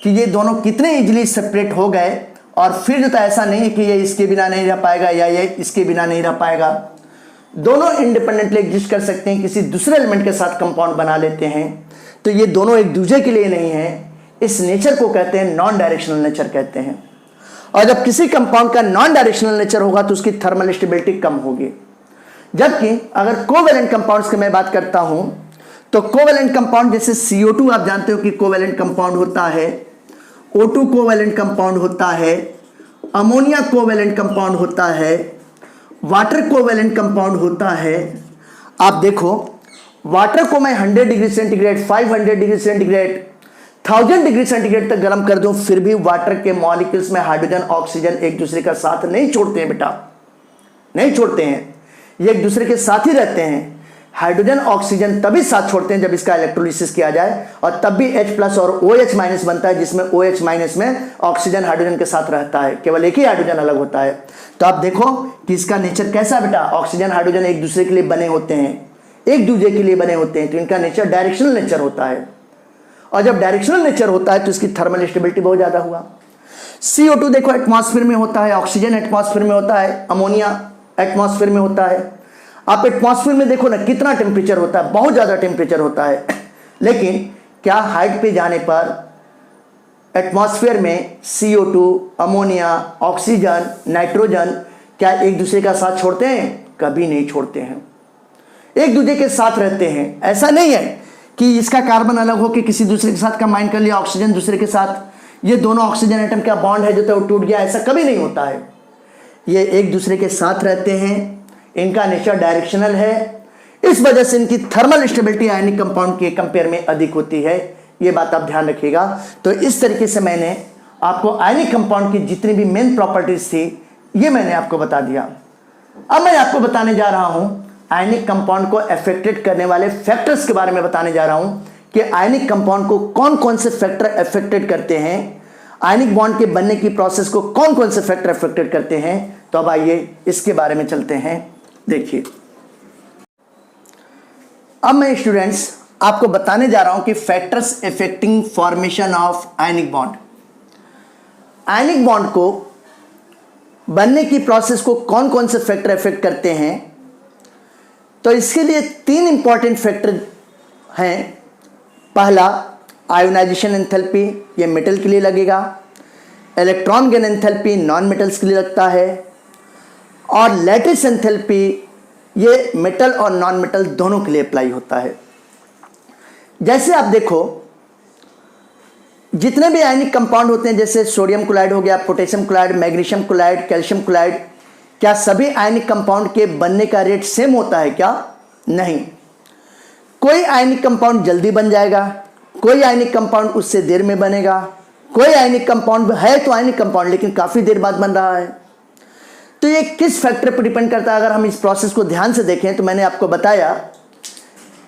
कि ये दोनों कितने इजीली सेपरेट हो गए, और फिर जो था ऐसा नहीं है कि ये इसके बिना नहीं रह पाएगा या ये इसके बिना नहीं रह पाएगा। दोनों इंडिपेंडेंटली एग्जिस्ट कर सकते हैं, किसी दूसरे एलिमेंट के साथ कंपाउंड बना लेते हैं। तो ये दोनों एक दूसरे के लिए नहीं है। इस नेचर को कहते हैं नॉन डायरेक्शनल नेचर कहते हैं। और जब किसी कंपाउंड का नॉन डायरेक्शनल नेचर होगा तो उसकी थर्मल स्टेबिलिटी कम होगी। जबकि अगर कोवेलेंट कंपाउंड्स की मैं बात करता हूं तो कोवेलेंट कंपाउंड जैसे CO2 आप जानते हो कि कोवेलेंट कंपाउंड होता है, O2 कोवेलेंट कंपाउंड होता है, अमोनिया कोवेलेंट कंपाउंड होता है, वाटर कोवेलेंट कंपाउंड होता है। आप देखो वाटर को मैं 100 degree centigrade, 500 degree centigrade, 1000 degree centigrade तक गर्म कर दूं, फिर भी वाटर के मॉलिक्यूल्स में हाइड्रोजन ऑक्सीजन एक दूसरे का साथ नहीं छोड़ते हैं बेटा, नहीं छोड़ते हैं, ये एक दूसरे के साथ ही रहते हैं। हाइड्रोजन ऑक्सीजन तभी साथ छोड़ते हैं जब इसका इलेक्ट्रोलिसिस किया जाए, और तब भी H+ और OH- बनता है, जिसमें OH- में ऑक्सीजन हाइड्रोजन के साथ रहता है, केवल एक ही हाइड्रोजन अलग होता है। तो आप देखो कि इसका नेचर कैसा बेटा, ऑक्सीजन हाइड्रोजन एक दूसरे के लिए बने होते हैं, एक दूसरे के लिए बने होते हैं, तो इनका नेचर डायरेक्शनल नेचर होता है। और जब डायरेक्शनल नेचर होता है तो इसकी थर्मल स्टेबिलिटी बहुत ज्यादा हुआ। CO2 देखो एटमॉस्फेयर में होता है, ऑक्सीजन एटमॉस्फेयर में होता है, अमोनिया एटमॉस्फेयर में होता है। आप एटमॉस्फेयर में देखो ना कितना टेम्परेचर होता है, बहुत ज्यादा टेम्परेचर होता है। लेकिन क्या हाइट पे जाने पर एटमॉस्फेयर में CO2, अमोनिया, ऑक्सीजन, नाइट्रोजन क्या एक दूसरे का साथ छोड़ते हैं? कभी नहीं छोड़ते हैं, एक दूसरे के साथ रहते हैं। ऐसा नहीं है कि इसका कार्बन अलग हो कि किसी दूसरे के साथ कंबाइन कर लिया ऑक्सीजन दूसरे के साथ, ये दोनों ऑक्सीजन एटम का बॉन्ड है जो तो टूट गया, ऐसा कभी नहीं होता है। ये एक दूसरे के साथ रहते हैं, इनका नेचर डायरेक्शनल है, इस वजह से इनकी थर्मल स्टेबिलिटी आयनिक कंपाउंड के कंपेयर में अधिक होती है। ये बात आप ध्यान रखिएगा। तो इस तरीके से मैंने आपको आयनिक कंपाउंड की जितनी भी मेन प्रॉपर्टीज थी ये मैंने आपको बता दिया। अब मैं आपको बताने जा रहा हूं आयनिक कंपाउंड को अफेक्टेड करने वाले फैक्टर्स के बारे में बताने जा रहा हूं कि आयनिक कंपाउंड को कौन कौन से फैक्टर अफेक्टेड करते हैं, आयनिक बॉन्ड के बनने की प्रोसेस को कौन कौन से फैक्टर अफेक्टेड करते हैं। तो अब आइए इसके बारे में चलते हैं। देखिए अब मैं स्टूडेंट्स आपको बताने जा रहा हूं कि factors affecting formation of ionic bond. Ionic bond को बनने की प्रोसेस को कौन कौन से फैक्टर अफेक्ट करते हैं। तो इसके लिए 3 इंपॉर्टेंट फैक्टर हैं। पहला आयोनाइजेशन एंथैल्पी, ये मेटल के लिए लगेगा। Electron gain enthalpy non metals के लिए लगता है। और लैटिस एंथैल्पी ये मेटल और नॉन मेटल दोनों के लिए अप्लाई होता है। जैसे आप देखो जितने भी आयनिक कंपाउंड होते हैं, जैसे सोडियम क्लोराइड हो गया, potassium chloride, magnesium chloride, calcium chloride, क्या सभी आयनिक कंपाउंड के बनने का रेट सेम होता है क्या? नहीं। कोई आयनिक कंपाउंड जल्दी बन जाएगा, कोई आयनिक कंपाउंड उससे देर में बनेगा, कोई आयनिक कंपाउंड है तो आयनिक कंपाउंड लेकिन काफी देर बाद बन रहा है। तो ये किस फैक्टर पर डिपेंड करता है? अगर हम इस प्रोसेस को ध्यान से देखें तो मैंने आपको बताया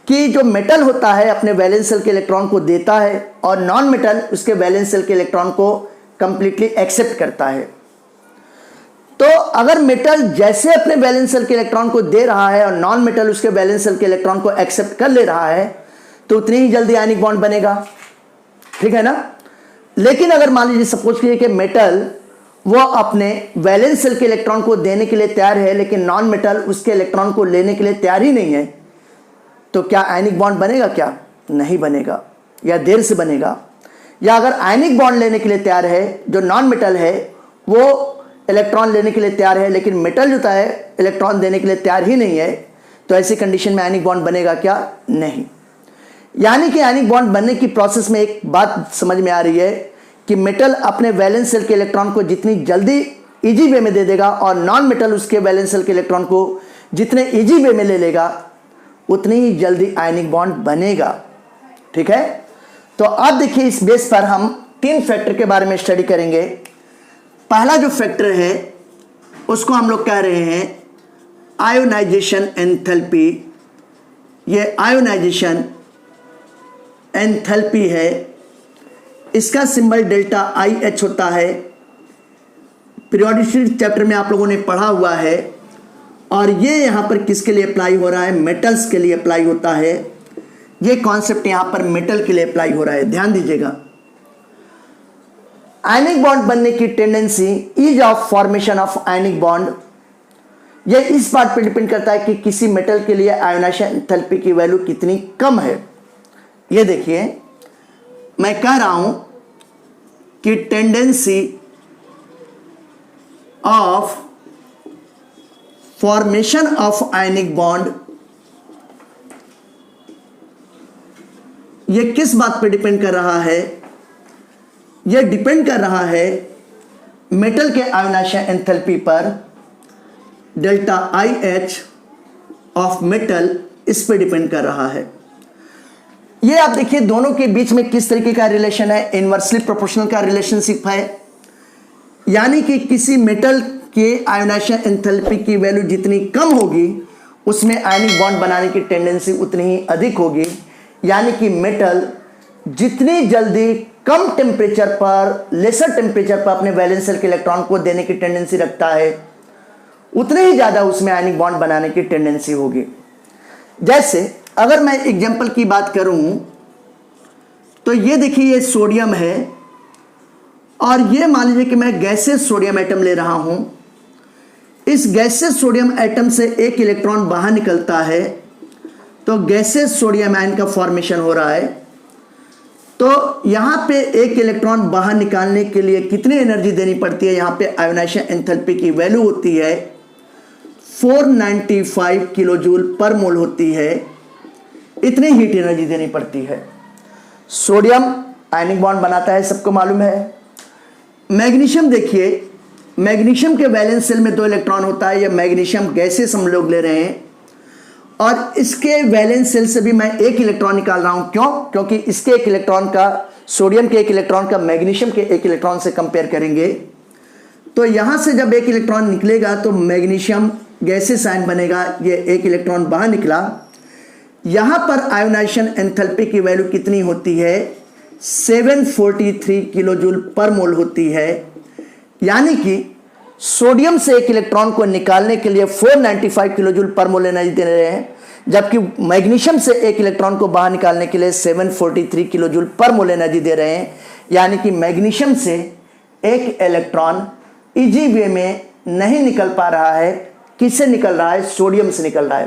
कि जो मेटल होता है अपने वैलेंस शेल के इलेक्ट्रॉन को देता है और नॉन मेटल उसके वैलेंस शेल के इलेक्ट्रॉन को कंप्लीटली एक्सेप्ट करता है। तो अगर मेटल जैसे अपने वैलेंस शेल के इलेक्ट्रॉन को दे रहा है और नॉन मेटल उसके वैलेंस शेल के इलेक्ट्रॉन को एक्सेप्ट कर ले रहा है तो उतनी ही जल्दी आयनिक बॉन्ड बनेगा, ठीक है ना। लेकिन अगर मान लीजिए सपोज कीजिए कि मेटल वो अपने वैलेंस शेल के इलेक्ट्रॉन को देने के लिए तैयार है लेकिन नॉन मेटल उसके इलेक्ट्रॉन को लेने के लिए तैयार ही नहीं है, तो क्या आयनिक बॉन्ड बनेगा? क्या नहीं बनेगा, या देर से बनेगा। या अगर आयनिक बॉन्ड लेने के लिए तैयार है, जो नॉन मेटल है वो इलेक्ट्रॉन लेने के लिए तैयार है लेकिन मेटल जो है इलेक्ट्रॉन देने के लिए तैयार ही नहीं है, तो ऐसी कंडीशन में आयनिक बॉन्ड बनेगा क्या? नहीं। यानी कि आयनिक बॉन्ड बनने की प्रोसेस में एक बात समझ में आ रही है कि मेटल अपने वैलेंस शेल के इलेक्ट्रॉन को जितनी जल्दी इजी वे में दे देगा और नॉन मेटल उसके वैलेंस शेल के इलेक्ट्रॉन को जितने इजी वे में ले लेगा उतनी ही जल्दी आयनिक बॉन्ड बनेगा, ठीक है। तो अब देखिए इस बेस पर हम 3 फैक्टर के बारे में स्टडी करेंगे। पहला जो फैक्टर है उसको हम लोग कह रहे हैं आयोनाइजेशन एंथैल्पी। ये आयोनाइजेशन एंथैल्पी है, इसका सिंबल डेल्टा IH होता है। पीरियोडिसिटी चैप्टर में आप लोगों ने पढ़ा हुआ है। और ये यहां पर किसके लिए अप्लाई हो रहा है? मेटल्स के लिए अप्लाई होता है। ये कॉन्सेप्ट यहां पर मेटल के लिए अप्लाई हो रहा है, ध्यान दीजिएगा। आयनिक बॉन्ड बनने की tendency, ease of formation of ionic bond, ये इस बात पर डिपेंड करता है कि किसी मेटल के लिए आयोनाइजेशन एंथैल्पी की वैल्यू कितनी कम है। ये देखिए मैं कह रहा हूं कि tendency of formation of ionic bond, यह किस बात पर डिपेंड कर रहा है? यह डिपेंड कर रहा है मेटल के आयोनाइजेशन एंथैल्पी पर, डेल्टा IH ऑफ मेटल इस पे डिपेंड कर रहा है। ये आप देखिए दोनों के बीच में किस तरीके का रिलेशन है, इनवर्सली प्रोपोर्शनल का रिलेशनशिप है, यानी कि किसी मेटल के आयोनाइजेशन एंथैल्पी की वैल्यू जितनी कम होगी उसमें आयनिक बॉन्ड बनाने की टेंडेंसी उतनी ही अधिक होगी, यानी कि मेटल जितनी जल्दी कम टेम्परेचर पर, लेसर टेम्परेचर पर अपने वैलेंस शेल के इलेक्ट्रॉन को देने की टेंडेंसी रखता है, उतने ही ज़्यादा उसमें आयनिक बॉन्ड बनाने की टेंडेंसी होगी। जैसे अगर मैं एग्जांपल की बात करूं तो ये देखिए ये सोडियम है और ये मान लीजिए कि मैं गैसेस सोडियम एटम ले रहा हूं। इस गैसेस सोडियम एटम से एक इलेक्ट्रॉन बाहर निकलता है तो गैसेस सोडियम आयन का फॉर्मेशन हो रहा है। तो यहां पे एक इलेक्ट्रॉन बाहर निकालने के लिए कितनी एनर्जी देनी पड़ती है? यहां पे आयोनाइजेशन एंथैल्पी की वैल्यू होती है 495 किलो जूल पर मोल होती है, इतनी हीट एनर्जी देनी पड़ती है। सोडियम आयनिक बॉन्ड बनाता है, सबको मालूम है। मैग्नीशियम देखिए, मैग्नीशियम के वैलेंस शेल में 2 इलेक्ट्रॉन होता है, यह मैग्नीशियम गैसेस हम लोग ले रहे हैं और इसके वैलेंस शेल से भी मैं एक इलेक्ट्रॉन निकाल रहा हूं। क्यों? क्योंकि इसके एक इलेक्ट्रॉन का, सोडियम के एक इलेक्ट्रॉन का मैग्नीशियम के एक इलेक्ट्रॉन से कंपेयर करेंगे तो यहां से जब एक इलेक्ट्रॉन निकलेगा तो मैग्नीशियम गैसेस आयन बनेगा, ये एक इलेक्ट्रॉन बाहर निकला। यहां पर आयोनाइजेशन एंथैल्पी की वैल्यू कितनी होती है? 743 किलो जूल पर मोल होती है, यानी कि सोडियम से एक इलेक्ट्रॉन को निकालने के लिए 495 किलो जूल पर मोल एनर्जी दे रहे हैं, जबकि मैग्नीशियम से एक इलेक्ट्रॉन को बाहर निकालने के लिए 743 किलो जूल पर मोल एनर्जी दे रहे हैं, यानी कि मैग्नीशियम से एक इलेक्ट्रॉन इजी वे में नहीं निकल पा रहा है। किससे निकल रहा है? सोडियम से निकल रहा है।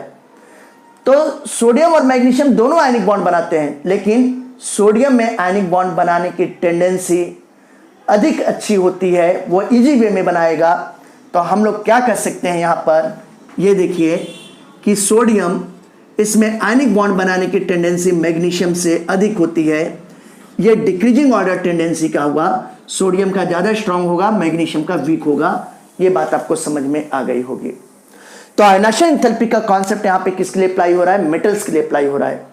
तो सोडियम और मैग्नीशियम दोनों आयनिक बॉन्ड बनाते हैं, लेकिन सोडियम में आयनिक बॉन्ड बनाने की टेंडेंसी अधिक अच्छी होती है, वो इजी वे में बनाएगा। तो हम लोग क्या कर सकते हैं? यहाँ पर ये देखिए कि सोडियम, इसमें आयनिक बॉन्ड बनाने की टेंडेंसी मैग्नीशियम से अधिक होती है। ये डिक्रीजिंग ऑर्डर टेंडेंसी का हुआ, सोडियम का ज़्यादा स्ट्रांग होगा, मैग्नीशियम का वीक होगा। ये बात आपको समझ में आ गई होगी। तो आयोनाइजेशन एंथैल्पी का कॉन्सेप्ट यहाँ पे किसके लिए अप्लाई हो रहा है? मेटल्स के लिए अप्लाई हो रहा है।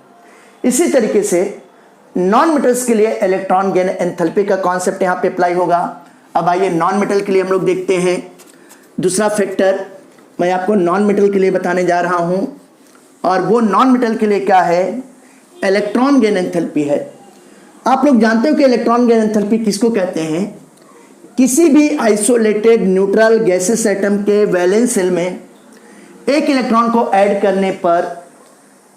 इसी तरीके से नॉन मेटल्स के लिए इलेक्ट्रॉन गेन एंथैल्पी का कॉन्सेप्ट यहाँ पे अप्लाई होगा। अब आइए नॉन मेटल के लिए हम लोग देखते हैं। दूसरा फैक्टर मैं आपको नॉन मेटल के लिए बताने जा रहा हूँ और वो नॉन मेटल के लिए क्या है? इलेक्ट्रॉन गेन एंथैल्पी है। आप लोग जानते हो कि इलेक्ट्रॉन गेन एंथैल्पी किसको कहते हैं? किसी भी आइसोलेटेड न्यूट्रल गैसेस एटम के वैलेंस शेल में एक इलेक्ट्रॉन को ऐड करने पर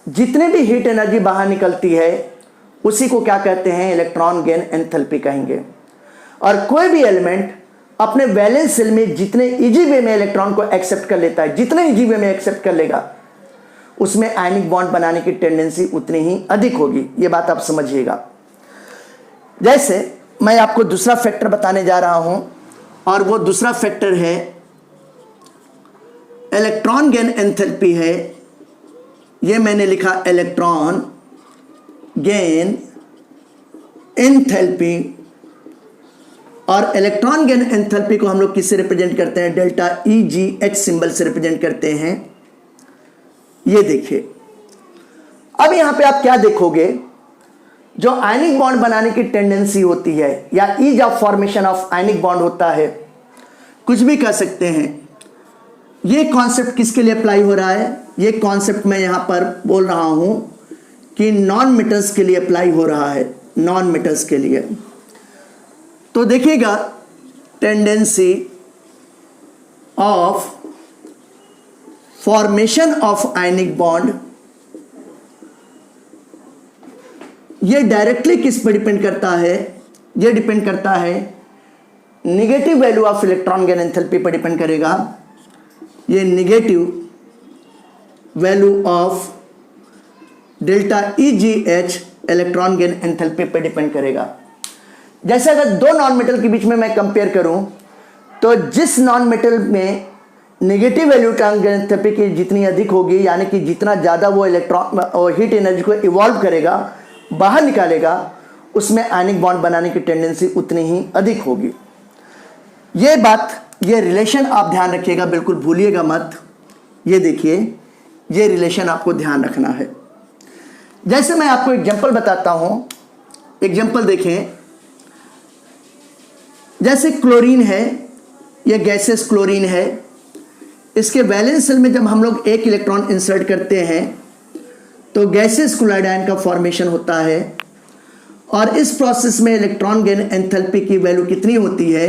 जितनी भी हीट एनर्जी बाहर निकलती है उसी को क्या कहते हैं? इलेक्ट्रॉन गेन एंथैल्पी कहेंगे। और कोई भी एलिमेंट अपने वैलेंस शेल में जितने इजी वे में इलेक्ट्रॉन को एक्सेप्ट कर लेता है, जितने इजी वे में एक्सेप्ट कर लेगा, उसमें आयनिक बॉन्ड बनाने की टेंडेंसी उतनी ही अधिक होगी। ये बात आप समझिएगा। जैसे मैं आपको दूसरा फैक्टर बताने जा रहा हूं और वो दूसरा फैक्टर है इलेक्ट्रॉन गेन एंथैल्पी है। ये मैंने लिखा इलेक्ट्रॉन गेन एंथैल्पी, और इलेक्ट्रॉन गेन एंथैल्पी को हम लोग किससे रिप्रेजेंट करते हैं? डेल्टा EGH सिंबल से रिप्रेजेंट करते हैं। ये देखिए, अब यहां पे आप क्या देखोगे? जो आयनिक बॉन्ड बनाने की टेंडेंसी होती है या ease of formation of ionic bond होता है, कुछ भी कर सकते हैं। ये कॉन्सेप्ट किसके लिए अप्लाई हो रहा है? ये कॉन्सेप्ट मैं यहां पर बोल रहा हूं कि नॉन मेटल्स के लिए अप्लाई हो रहा है, नॉन मेटल्स के लिए। तो देखिएगा, tendency of formation of ionic bond, ये डायरेक्टली किस पर डिपेंड करता है? ये डिपेंड करता है negative value of electron gain enthalpy पर डिपेंड करेगा। ये negative value of delta EGH electron gain enthalpy पर डिपेंड करेगा। जैसे अगर दो नॉन मेटल के बीच में मैं कंपेयर करूं तो जिस नॉन मेटल में नेगेटिव वैल्यू एंथैल्पी की जितनी अधिक होगी, यानी कि जितना ज़्यादा वो इलेक्ट्रॉन और हीट एनर्जी को इवॉल्व करेगा, बाहर निकालेगा, उसमें आयनिक बॉन्ड बनाने की टेंडेंसी उतनी ही अधिक होगी। ये बात, ये रिलेशन आप ध्यान रखिएगा, बिल्कुल भूलिएगा मत। ये देखिए, ये रिलेशन आपको ध्यान रखना है। जैसे मैं आपको एग्जांपल बताता हूं, एग्जांपल देखें। जैसे क्लोरीन है, ये गैसेस क्लोरीन है, इसके वैलेंस शेल में जब हम लोग एक इलेक्ट्रॉन इंसर्ट करते हैं तो गैसेस क्लोराइड आयन का फॉर्मेशन होता है, और इस प्रोसेस में इलेक्ट्रॉन गेन एंथैल्पी की वैल्यू कितनी होती है?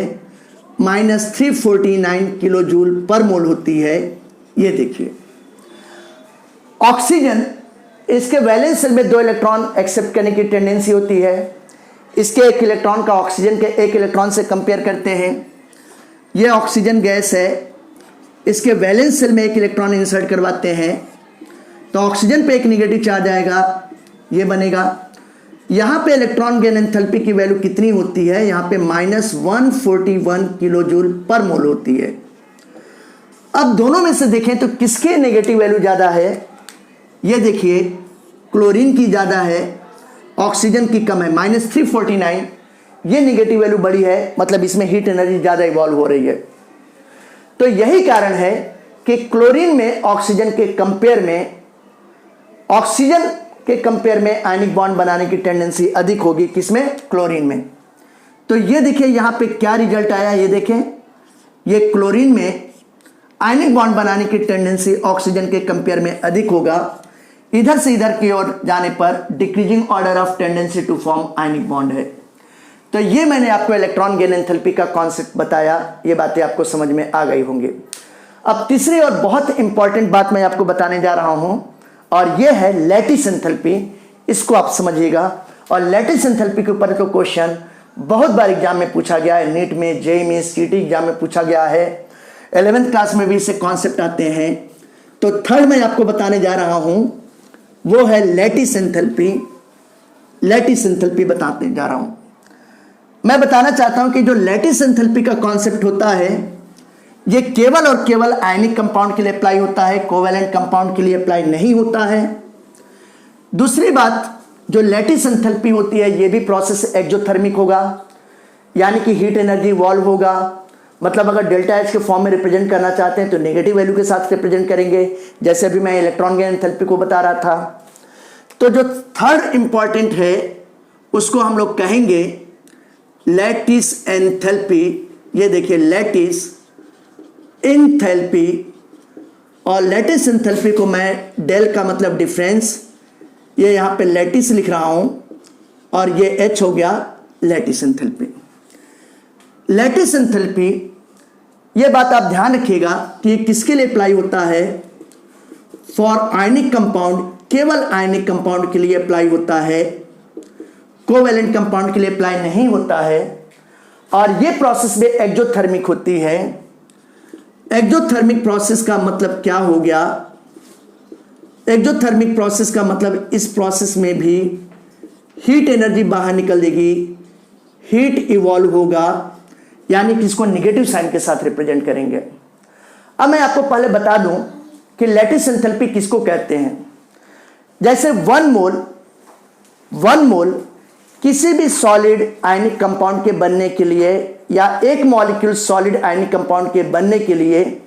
-349 किलो जूल पर मोल होती है। ये देखिए, ऑक्सीजन, इसके वैलेंस शेल में 2 इलेक्ट्रॉन एक्सेप्ट करने की टेंडेंसी होती है। इसके 1 इलेक्ट्रॉन का ऑक्सीजन के 1 इलेक्ट्रॉन से कंपेयर करते हैं। यह ऑक्सीजन गैस है, इसके वैलेंस शेल में 1 इलेक्ट्रॉन इंसर्ट करवाते हैं तो ऑक्सीजन पे एक नेगेटिव चार्ज आएगा, ये बनेगा। यहाँ पे इलेक्ट्रॉन गेन एंथैल्पी की वैल्यू कितनी होती है? यहाँ पे -141 किलो जूल पर मोल होती है। अब दोनों में से देखें तो किसके नेगेटिव वैल्यू ज़्यादा है? ये देखिए, क्लोरीन की ज़्यादा है, ऑक्सीजन की कम है, -349। ये नेगेटिव वैल्यू बड़ी है, मतलब इसमें हीट एनर्जी ज़्यादा इवॉल्व हो रही है। तो यही कारण है कि क्लोरीन में ऑक्सीजन के कंपेयर में आयनिक बॉन्ड बनाने की टेंडेंसी अधिक होगी। किसमें? क्लोरीन में। तो ये देखिए यहाँ पे क्या रिजल्ट आया, ये देखें, ये क्लोरीन में आयनिक बॉन्ड बनाने की टेंडेंसी ऑक्सीजन के कंपेयर में अधिक होगा। इधर से इधर की ओर जाने पर decreasing order of tendency to form ionic bond है। तो ये मैंने आपको इलेक्ट्रॉन गेन एंथैल्पी का कॉन्सेप्ट बताया, ये बातें आपको समझ में आ गई होंगी। अब तीसरी और बहुत इंपॉर्टेंट बात मैं आपको बताने जा रहा हूं, और ये है लैटिस एंथैल्पी। इसको आप समझिएगा। और लैटिस एंथैल्पी के ऊपर तो क्वेश्चन बहुत बार एग्जाम में पूछा गया है, नीट में, जेईई में, सीटी एग्जाम में पूछा गया है, 11th क्लास में भी इससे कॉन्सेप्ट आते हैं। तो थर्ड मैं आपको बताने जा रहा हूं, वो है लैटिस एंथैल्पी। लैटिस एंथैल्पी बताने जा रहा हूं। मैं बताना चाहता हूं कि जो लैटिस एंथैल्पी का कॉन्सेप्ट होता है, ये केवल और केवल आयनिक कंपाउंड के लिए अप्लाई होता है, कोवैलेंट कंपाउंड के लिए अप्लाई नहीं होता है। दूसरी बात, जो लैटिस एंथैल्पी होती है, ये भी प्रोसेस एक्सोथर्मिक होगा, यानी कि हीट एनर्जी इवॉल्व होगा। मतलब अगर डेल्टा एच के फॉर्म में रिप्रेजेंट करना चाहते हैं तो नेगेटिव वैल्यू के साथ रिप्रेजेंट करेंगे, जैसे अभी मैं इलेक्ट्रॉन गेन एंथैल्पी को बता रहा था। तो जो थर्ड इंपॉर्टेंट है उसको हम लोग कहेंगे लैटिस एंथैल्पी। ये देखिए, लैटिस एंथैल्पी, और लैटिस एंथैल्पी को मैं डेल का मतलब डिफरेंस, ये यहाँ पे लैटिस लिख रहा हूं, और ये एच हो गया लैटिस एंथैल्पी। लैटिस एंथैल्पी, ये बात आप ध्यान रखिएगा कि किसके लिए अप्लाई होता है? फॉर आयनिक कंपाउंड, केवल आयनिक कंपाउंड के लिए अप्लाई होता है, कोवैलेंट कंपाउंड के लिए अप्लाई नहीं होता है। और ये प्रोसेस में एक्सोथर्मिक होती है। एक्सोथर्मिक प्रोसेस का मतलब क्या हो गया? एक्सोथर्मिक प्रोसेस का मतलब इस प्रोसेस में भी हीट एनर्जी बाहर निकल देगी, हीट इवॉल्व होगा, यानी कि इसको नेगेटिव साइन के साथ रिप्रेजेंट करेंगे। अब मैं आपको पहले बता दूं कि लैटिस एंथैल्पी किसको कहते हैं। जैसे 1 मोल किसी भी सॉलिड आयनिक कंपाउंड के बनने के लिए, या एक मॉलिक्यूल सॉलिड आयनिक कंपाउंड के बनने के लिए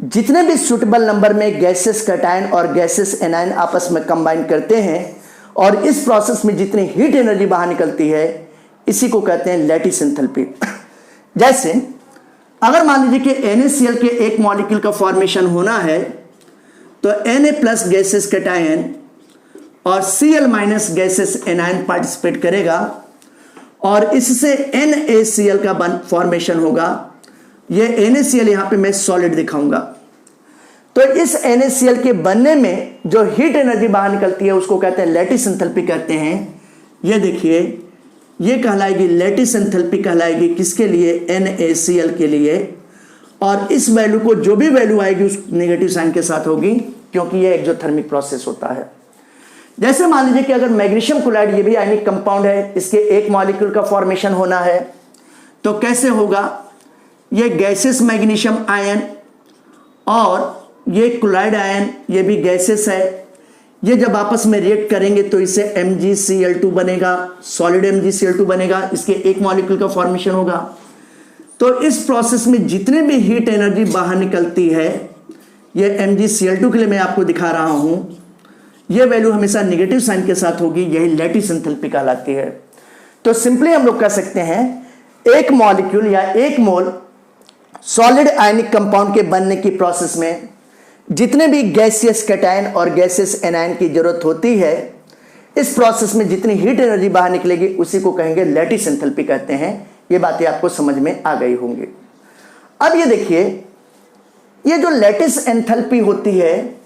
जितने भी सुटेबल नंबर में गैसेस कैटायन और गैसेस एनायन आपस में कंबाइन करते हैं, और इस प्रोसेस में जितनी हीट एनर्जी बाहर निकलती है, इसी को कहते हैं लैटिस एंथैल्पी। जैसे अगर मान लीजिए कि NaCl के एक मॉलिक्यूल का फॉर्मेशन होना है, तो Na+ गैसेस कैटायन और Cl- गैसेस एनायन पार्टिसिपेट करेगा, और इससे NaCl का फॉर्मेशन होगा। ये NaCl यहां पे मैं सॉलिड दिखाऊंगा। तो इस NaCl के बनने में जो हीट एनर्जी बाहर निकलती है उसको कहते हैं लैटिस एंथैल्पी कहते हैं। ये देखिए, ये कहलाएगी लैटिस एंथैल्पी, कहलाएगी किसके लिए? NaCl के लिए। और इस वैल्यू को, जो भी वैल्यू आएगी उस नेगेटिव साइन के साथ होगी, क्योंकि ये एक्सोथर्मिक प्रोसेस होता है। जैसे मान लीजिए कि अगर मैग्नीशियम क्लोराइड, ये भी आयनिक कंपाउंड है, इसके एक मॉलिक्यूल का फॉर्मेशन होना है, तो कैसे होगा? ये गैसेस मैग्नीशियम आयन और ये क्लोराइड आयन, ये भी गैसेस है। ये जब आपस में रिएक्ट करेंगे तो इससे MgCl2 बनेगा, सॉलिड MgCl2 बनेगा, इसके एक मॉलिक्यूल का फॉर्मेशन होगा। तो इस प्रोसेस में जितने भी हीट एनर्जी बाहर निकलती है, ये MgCl2 के लिए मैं आपको दिखा रहा हूं, ये वैल्यू हमेशा नेगेटिव साइन के साथ होगी, यही लैटिस एंथैल्पी कहलाती है। तो सिंपली हम लोग कह सकते हैं एक मॉलिक्यूल या एक मोल सॉलिड आयनिक कंपाउंड के बनने की प्रोसेस में जितने भी गैसियस कैटायन और गैसियस एनायन की जरूरत होती है, इस प्रोसेस में जितनी हीट एनर्जी बाहर निकलेगी उसी को कहेंगे लैटिस एंथैल्पी कहते हैं। ये बातें आपको समझ में आ गई होंगी। अब ये देखिए, ये जो लैटिस एंथैल्पी होती है,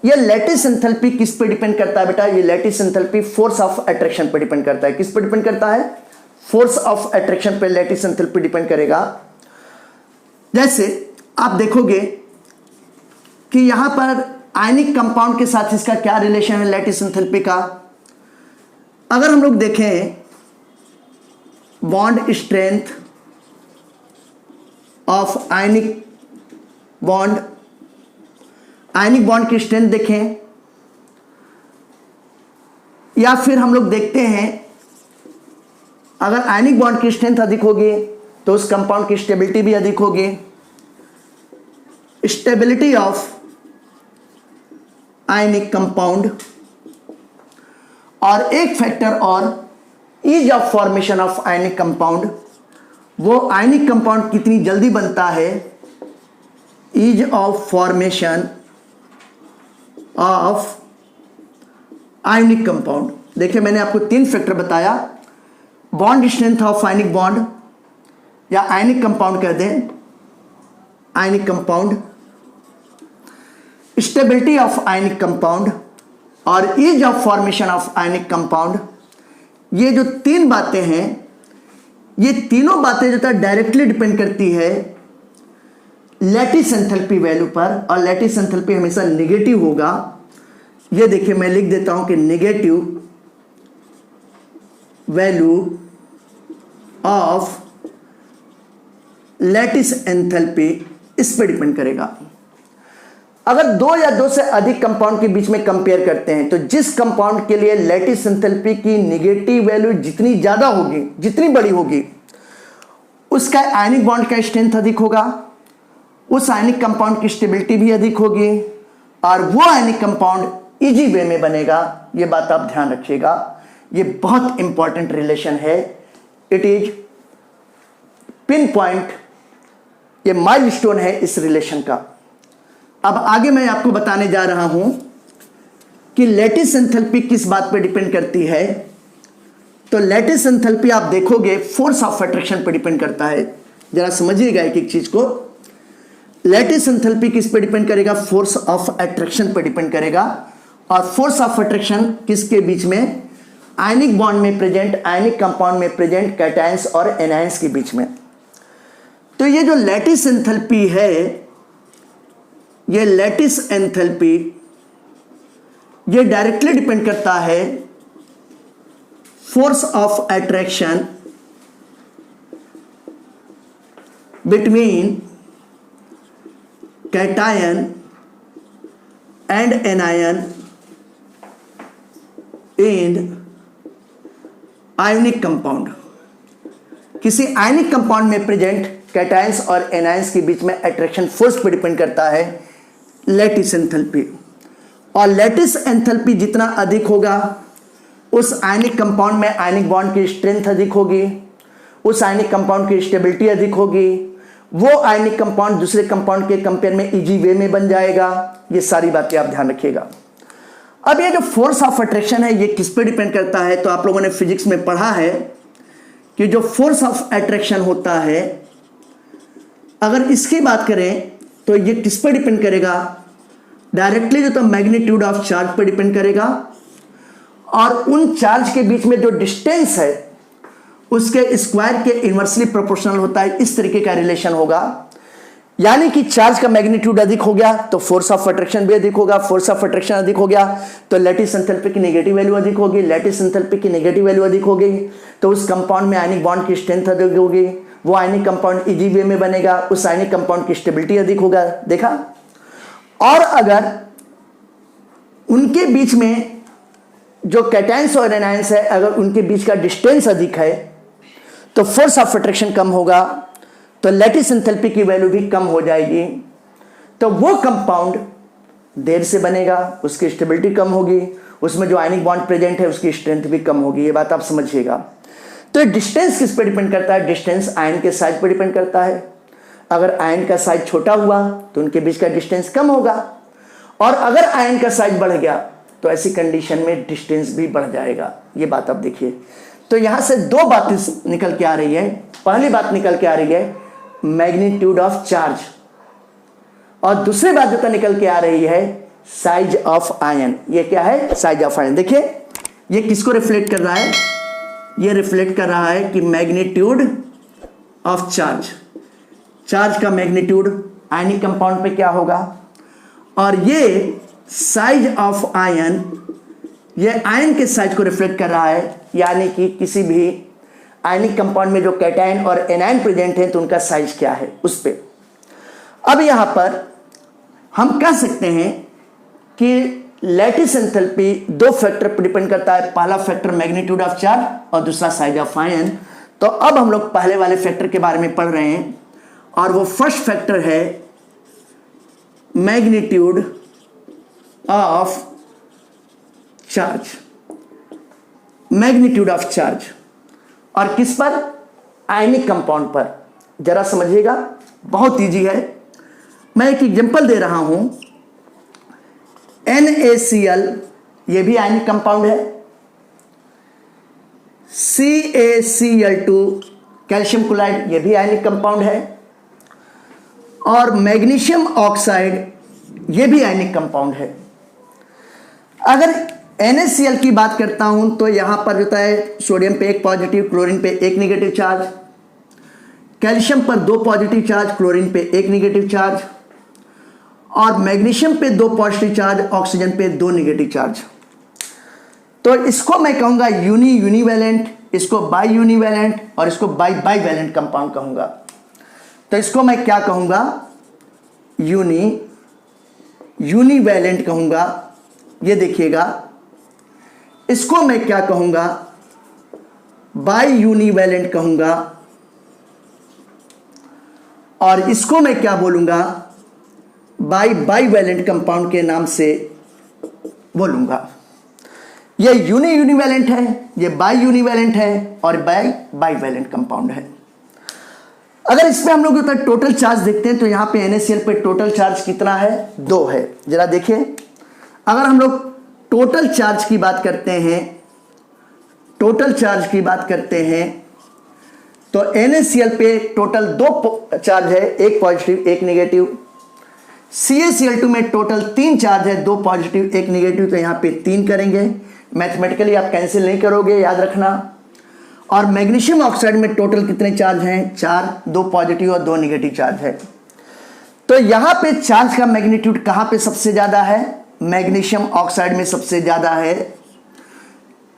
ये लैटिस एंथैल्पी किस पे डिपेंड करता है बेटा? ये lattice enthalpy force of attraction पे डिपेंड करता है। किस पे डिपेंड करता है? फोर्स ऑफ अट्रैक्शन पे लैटिस एंथैल्पी डिपेंड करेगा। जैसे आप देखोगे कि यहां पर आयनिक कंपाउंड के साथ इसका क्या रिलेशन है लैटिस एंथैल्पी का? अगर हम लोग देखें bond strength of ionic bond की स्ट्रेंथ देखें, या फिर हम लोग देखते हैं अगर आयनिक बॉन्ड की स्ट्रेंथ अधिक होगी तो उस कंपाउंड की स्टेबिलिटी भी अधिक होगी। स्टेबिलिटी ऑफ आयनिक कंपाउंड और एक फैक्टर और ease of formation of ionic compound, वो आयनिक कंपाउंड कितनी जल्दी बनता है, ease of formation of ionic compound. देखिए मैंने आपको 3 फैक्टर बताया, bond strength of ionic bond या आयनिक कंपाउंड कह दें, ionic compound, stability of ionic compound और ease of formation of ionic compound. ये जो 3 बातें हैं, ये तीनों बातें जो है डायरेक्टली डिपेंड करती है लैटिस एंथैल्पी वैल्यू पर, और लैटिस एंथैल्पी हमेशा नेगेटिव होगा। ये देखिए मैं लिख देता हूं कि negative value of lattice enthalpy इस पर डिपेंड करेगा। अगर 2 या 2 से अधिक कंपाउंड के बीच में कंपेयर करते हैं तो जिस कंपाउंड के लिए लैटिस एंथैल्पी की नेगेटिव वैल्यू जितनी ज्यादा होगी, जितनी बड़ी होगी, उसका आयनिक बॉन्ड का स्ट्रेंथ अधिक होगा, उस आयनिक कंपाउंड की स्टेबिलिटी भी अधिक होगी और वो आयनिक कंपाउंड इजी वे में बनेगा। ये बात आप ध्यान रखिएगा, ये बहुत इंपॉर्टेंट रिलेशन है। इट इज पिन पॉइंट, ये माइलस्टोन है इस रिलेशन का। अब आगे मैं आपको बताने जा रहा हूं कि लैटिस एंथैल्पी किस बात पर डिपेंड करती है। तो लैटिस एंथैल्पी आप देखोगे फोर्स ऑफ अट्रैक्शन पर डिपेंड करता है। जरा समझिएगा एक एक चीज को। लैटिस एंथैल्पी किस पे डिपेंड करेगा? फोर्स ऑफ अट्रैक्शन पर डिपेंड करेगा। और फोर्स ऑफ अट्रैक्शन किसके बीच में? आयनिक बॉन्ड में प्रेजेंट, आयनिक कंपाउंड में प्रेजेंट कैटायंस और एनायंस के बीच में। तो ये जो लैटिस एंथैल्पी है, ये लैटिस एंथैल्पी ये डायरेक्टली डिपेंड करता है force of attraction between cation and anion in ionic compound। किसी आयनिक कंपाउंड में प्रेजेंट कैटायंस और एनायंस के बीच में अट्रैक्शन फोर्स पर डिपेंड करता है लैटिस एंथैल्पी। और लैटिस एंथैल्पी जितना अधिक होगा, उस आयनिक कंपाउंड में आयनिक बॉन्ड की स्ट्रेंथ अधिक होगी, उस आयनिक कंपाउंड की स्टेबिलिटी अधिक होगी, वो आयनिक कंपाउंड दूसरे कंपाउंड के कंपेयर में इजी वे में बन जाएगा। ये सारी बातें आप ध्यान रखिएगा। अब ये जो फोर्स ऑफ अट्रैक्शन है, ये किस पे डिपेंड करता है? तो आप लोगों ने फिजिक्स में पढ़ा है कि जो फोर्स ऑफ अट्रैक्शन होता है, अगर इसकी बात करें तो ये किस पे डिपेंड करेगा? डायरेक्टली जो तो मैग्नीट्यूड ऑफ चार्ज पे डिपेंड करेगा, और उन चार्ज के बीच में जो डिस्टेंस है उसके स्क्वायर के इनवर्सली प्रोपोर्शनल होता है। इस तरीके का रिलेशन होगा, यानी कि चार्ज का मैग्नीट्यूड अधिक हो गया तो फोर्स ऑफ अट्रैक्शन भी अधिक होगा, फोर्स ऑफ अट्रैक्शन अधिक हो गया तो लैटिस एंथैल्पी की नेगेटिव वैल्यू अधिक होगी, लैटिस एंथैल्पी की नेगेटिव वैल्यू अधिक हो गई तो उस कंपाउंड में आयनिक बॉन्ड की स्ट्रेंथ अधिक होगी, वो आयनिक कंपाउंड इजी वे में बनेगा, उस आयनिक कंपाउंड की स्टेबिलिटी अधिक होगा, देखा। और अगर उनके बीच में जो कैटायंस और एनायंस है, अगर उनके बीच का डिस्टेंस अधिक है तो फोर्स ऑफ अट्रैक्शन कम होगा, तो लैटिस एंथैल्पी की वैल्यू भी कम हो जाएगी। तो वो कंपाउंड देर से बनेगा, उसकी स्टेबिलिटी कम होगी, उसमें जो आयनिक बॉन्ड प्रेजेंट है उसकी स्ट्रेंथ भी कम होगी। ये बात आप समझिएगा। तो डिस्टेंस किस पे डिपेंड करता है? डिस्टेंस आयन के साइज पर डिपेंड करता है। अगर आयन का साइज छोटा हुआ तो उनके बीच का डिस्टेंस कम होगा, और अगर आयन का साइज बढ़ गया तो ऐसी कंडीशन में डिस्टेंस भी बढ़ जाएगा। ये बात आप देखिए। तो यहां से दो बातें निकल के आ रही है। पहली बात निकल के आ रही है मैग्नीट्यूड ऑफ चार्ज, और दूसरी बात जो निकल के आ रही है साइज ऑफ आयन। ये क्या है? Size of ion. देखिए ये किसको रिफ्लेक्ट कर रहा है? ये रिफ्लेक्ट कर रहा है कि मैग्नीट्यूड ऑफ चार्ज, चार्ज का मैग्नीट्यूड आयनिक कंपाउंड पे क्या होगा, और ये साइज ऑफ आयन, ये आयन के साइज को रिफ्लेक्ट कर रहा है, यानी कि किसी भी आयनिक कंपाउंड में जो कैटायन और एनायन प्रेजेंट है तो उनका साइज क्या है उस पे। अब यहां पर हम कह सकते हैं कि लैटिस एंथैल्पी दो फैक्टर पर डिपेंड करता है। पहला फैक्टर मैग्नीट्यूड ऑफ चार्ज और दूसरा साइज ऑफ आयन। तो अब हम लोग पहले वाले फैक्टर के बारे में पढ़ रहे हैं, और वो फर्स्ट फैक्टर है magnitude of charge. Magnitude of charge, और किस पर? आयनिक कंपाउंड पर। जरा समझिएगा, बहुत इजी है। मैं एक एग्जांपल दे रहा हूं। NaCl ये भी आयनिक कंपाउंड है। CaCl2 कैल्शियम क्लोराइड ये भी आयनिक कंपाउंड है। और मैग्नीशियम ऑक्साइड ये भी आयनिक कंपाउंड है। अगर NaCl की बात करता हूं तो यहां पर होता है सोडियम पे एक पॉजिटिव, क्लोरीन पे एक निगेटिव चार्ज, कैल्शियम पर दो पॉजिटिव चार्ज, क्लोरीन पे एक निगेटिव चार्ज, और मैग्नीशियम पे दो पॉजिटिव चार्ज, ऑक्सीजन पे दो निगेटिव चार्ज। तो इसको मैं कहूंगा यूनिवैलेंट, इसको बाई यूनिवैलेंट, और इसको बाईवैलेंट कंपाउंड कहूंगा। तो इसको मैं क्या कहूंगा? यूनिवैलेंट कहूंगा। ये देखिएगा, इसको मैं क्या कहूंगा? बाई यूनिवैलेंट कहूंगा, और इसको मैं क्या बोलूंगा? बाईवैलेंट कंपाउंड के नाम से बोलूंगा। ये यूनिवैलेंट है, ये बाई यूनिवैलेंट है, और बाईवैलेंट कंपाउंड है। अगर इसमें हम लोग टोटल चार्ज देखते हैं तो यहां पे NaCl पे टोटल चार्ज कितना है? 2 है। जरा देखिए, अगर हम लोग टोटल चार्ज की बात करते हैं, टोटल चार्ज की बात करते हैं तो NaCl पे टोटल 2 चार्ज है, एक पॉजिटिव एक निगेटिव। CaCl2 में टोटल 3 चार्ज है, 2 पॉजिटिव एक निगेटिव। तो यहां पे 3 करेंगे, मैथमेटिकली आप कैंसिल नहीं करोगे, याद रखना। और मैग्नीशियम ऑक्साइड में टोटल कितने चार्ज हैं? 4, 2 पॉजिटिव और 2 निगेटिव चार्ज है। तो यहां पे चार्ज का मैग्नीट्यूड कहां पे सबसे ज्यादा है? मैग्नीशियम ऑक्साइड में सबसे ज्यादा है,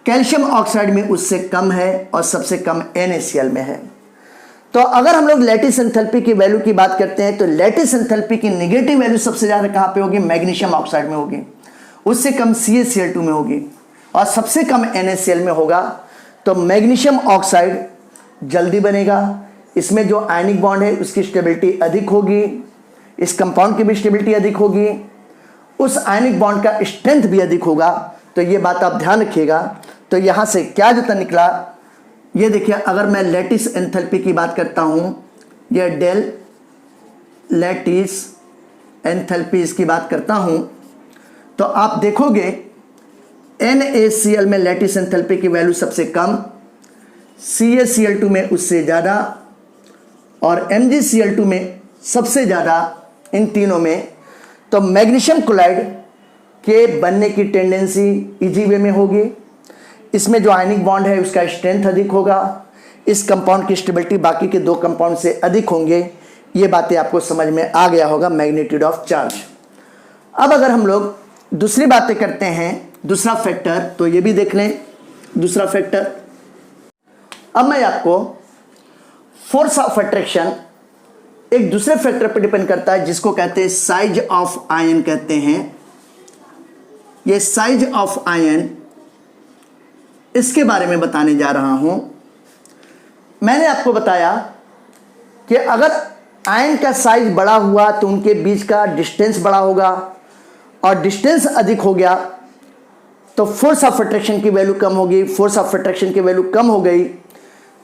कैल्शियम ऑक्साइड में उससे कम है, और सबसे कम NaCl में है। तो अगर हम लोग लैटिस एंथैल्पी की वैल्यू की बात करते हैं तो लैटिस एंथैल्पी की नेगेटिव वैल्यू सबसे ज्यादा कहां पे होगी? मैग्नीशियम ऑक्साइड में होगी, उससे कम CaCl2 में होगी, और सबसे कम NaCl में होगा। तो मैग्नीशियम ऑक्साइड जल्दी बनेगा, इसमें जो आयनिक बॉन्ड है उसकी स्टेबिलिटी अधिक होगी, इस कंपाउंड की भी स्टेबिलिटी अधिक होगी, उस आयनिक बॉन्ड का स्ट्रेंथ भी अधिक होगा। तो ये बात आप ध्यान रखिएगा। तो यहां से क्या जो निकला, ये देखिए, अगर मैं लैटिस एंथैल्पी की बात करता हूं, ये डेल लैटिस एंथैल्पी इसकी बात करता हूं, तो आप देखोगे NaCl में लैटिस एंथैल्पी की वैल्यू सबसे कम, CaCl2 में उससे ज़्यादा, और MgCl2 में सबसे ज़्यादा। इन तीनों में तो मैग्नीशियम क्लोराइड के बनने की टेंडेंसी इजी वे में होगी, इसमें जो आयनिक बॉन्ड है उसका स्ट्रेंथ अधिक होगा, इस कंपाउंड की स्टेबिलिटी बाकी के 2 कंपाउंड से अधिक होंगे। ये बातें आपको समझ में आ गया होगा मैग्नीट्यूड ऑफ चार्ज। अब अगर हम लोग दूसरी बातें करते हैं, दूसरा फैक्टर, तो ये भी देख लें दूसरा फैक्टर। अब मैं आपको फोर्स ऑफ अट्रैक्शन एक दूसरे फैक्टर पर डिपेंड करता है जिसको कहते हैं साइज ऑफ आयन कहते हैं। ये साइज ऑफ आयन, इसके बारे में बताने जा रहा हूं। मैंने आपको बताया कि अगर आयन का साइज बड़ा हुआ तो उनके बीच का डिस्टेंस बड़ा होगा, और डिस्टेंस अधिक हो गया तो फोर्स ऑफ अट्रैक्शन की वैल्यू कम होगी। फोर्स ऑफ अट्रैक्शन की वैल्यू कम हो गई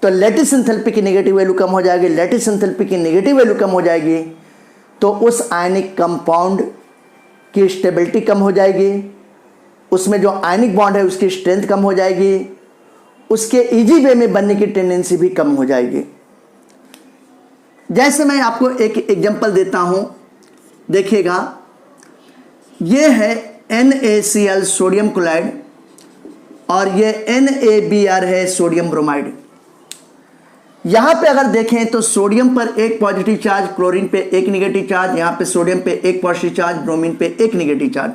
तो लैटिस एंथैल्पी की नेगेटिव वैल्यू कम हो जाएगी। लैटिस एंथैल्पी की नेगेटिव वैल्यू कम हो जाएगी तो उस आयनिक कंपाउंड की स्टेबिलिटी कम हो जाएगी, उसमें जो आयनिक बॉन्ड है उसकी स्ट्रेंथ कम हो जाएगी, उसके इजी वे में बनने की टेंडेंसी भी कम हो जाएगी। जैसे मैं आपको एक एग्जांपल देता हूं, देखिएगा, यह है NaCl सोडियम क्लोराइड और यह NaBr है सोडियम ब्रोमाइड। यहां पे अगर देखें तो सोडियम पर एक पॉजिटिव चार्ज, क्लोरीन पे एक नेगेटिव चार्ज, यहां पे सोडियम पे एक पॉजिटिव चार्ज, ब्रोमीन पे एक नेगेटिव चार्ज।